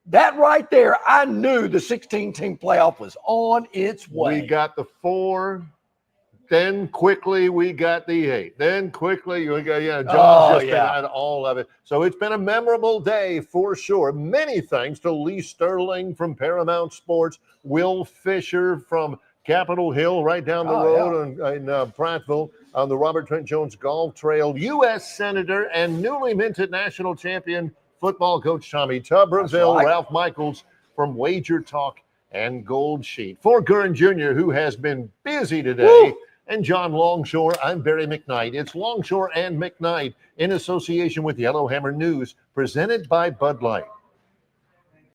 That right there, I knew the 16-team playoff was on its way. We got the 4. Then quickly we got the 8. Then quickly we got, John's been at all of it. So it's been a memorable day for sure. Many thanks to Lee Sterling from Paramount Sports, Will Fisher from Capitol Hill, right down the road in Prattville on the Robert Trent Jones Golf Trail, U.S. Senator and newly minted national champion football coach Tommy Tuberville, Ralph Michaels from Wager Talk and Gold Sheet. For Gurn Jr., who has been busy today, and John Longshore, I'm Barry McKnight. It's Longshore and McKnight in association with Yellowhammer News, presented by Bud Light.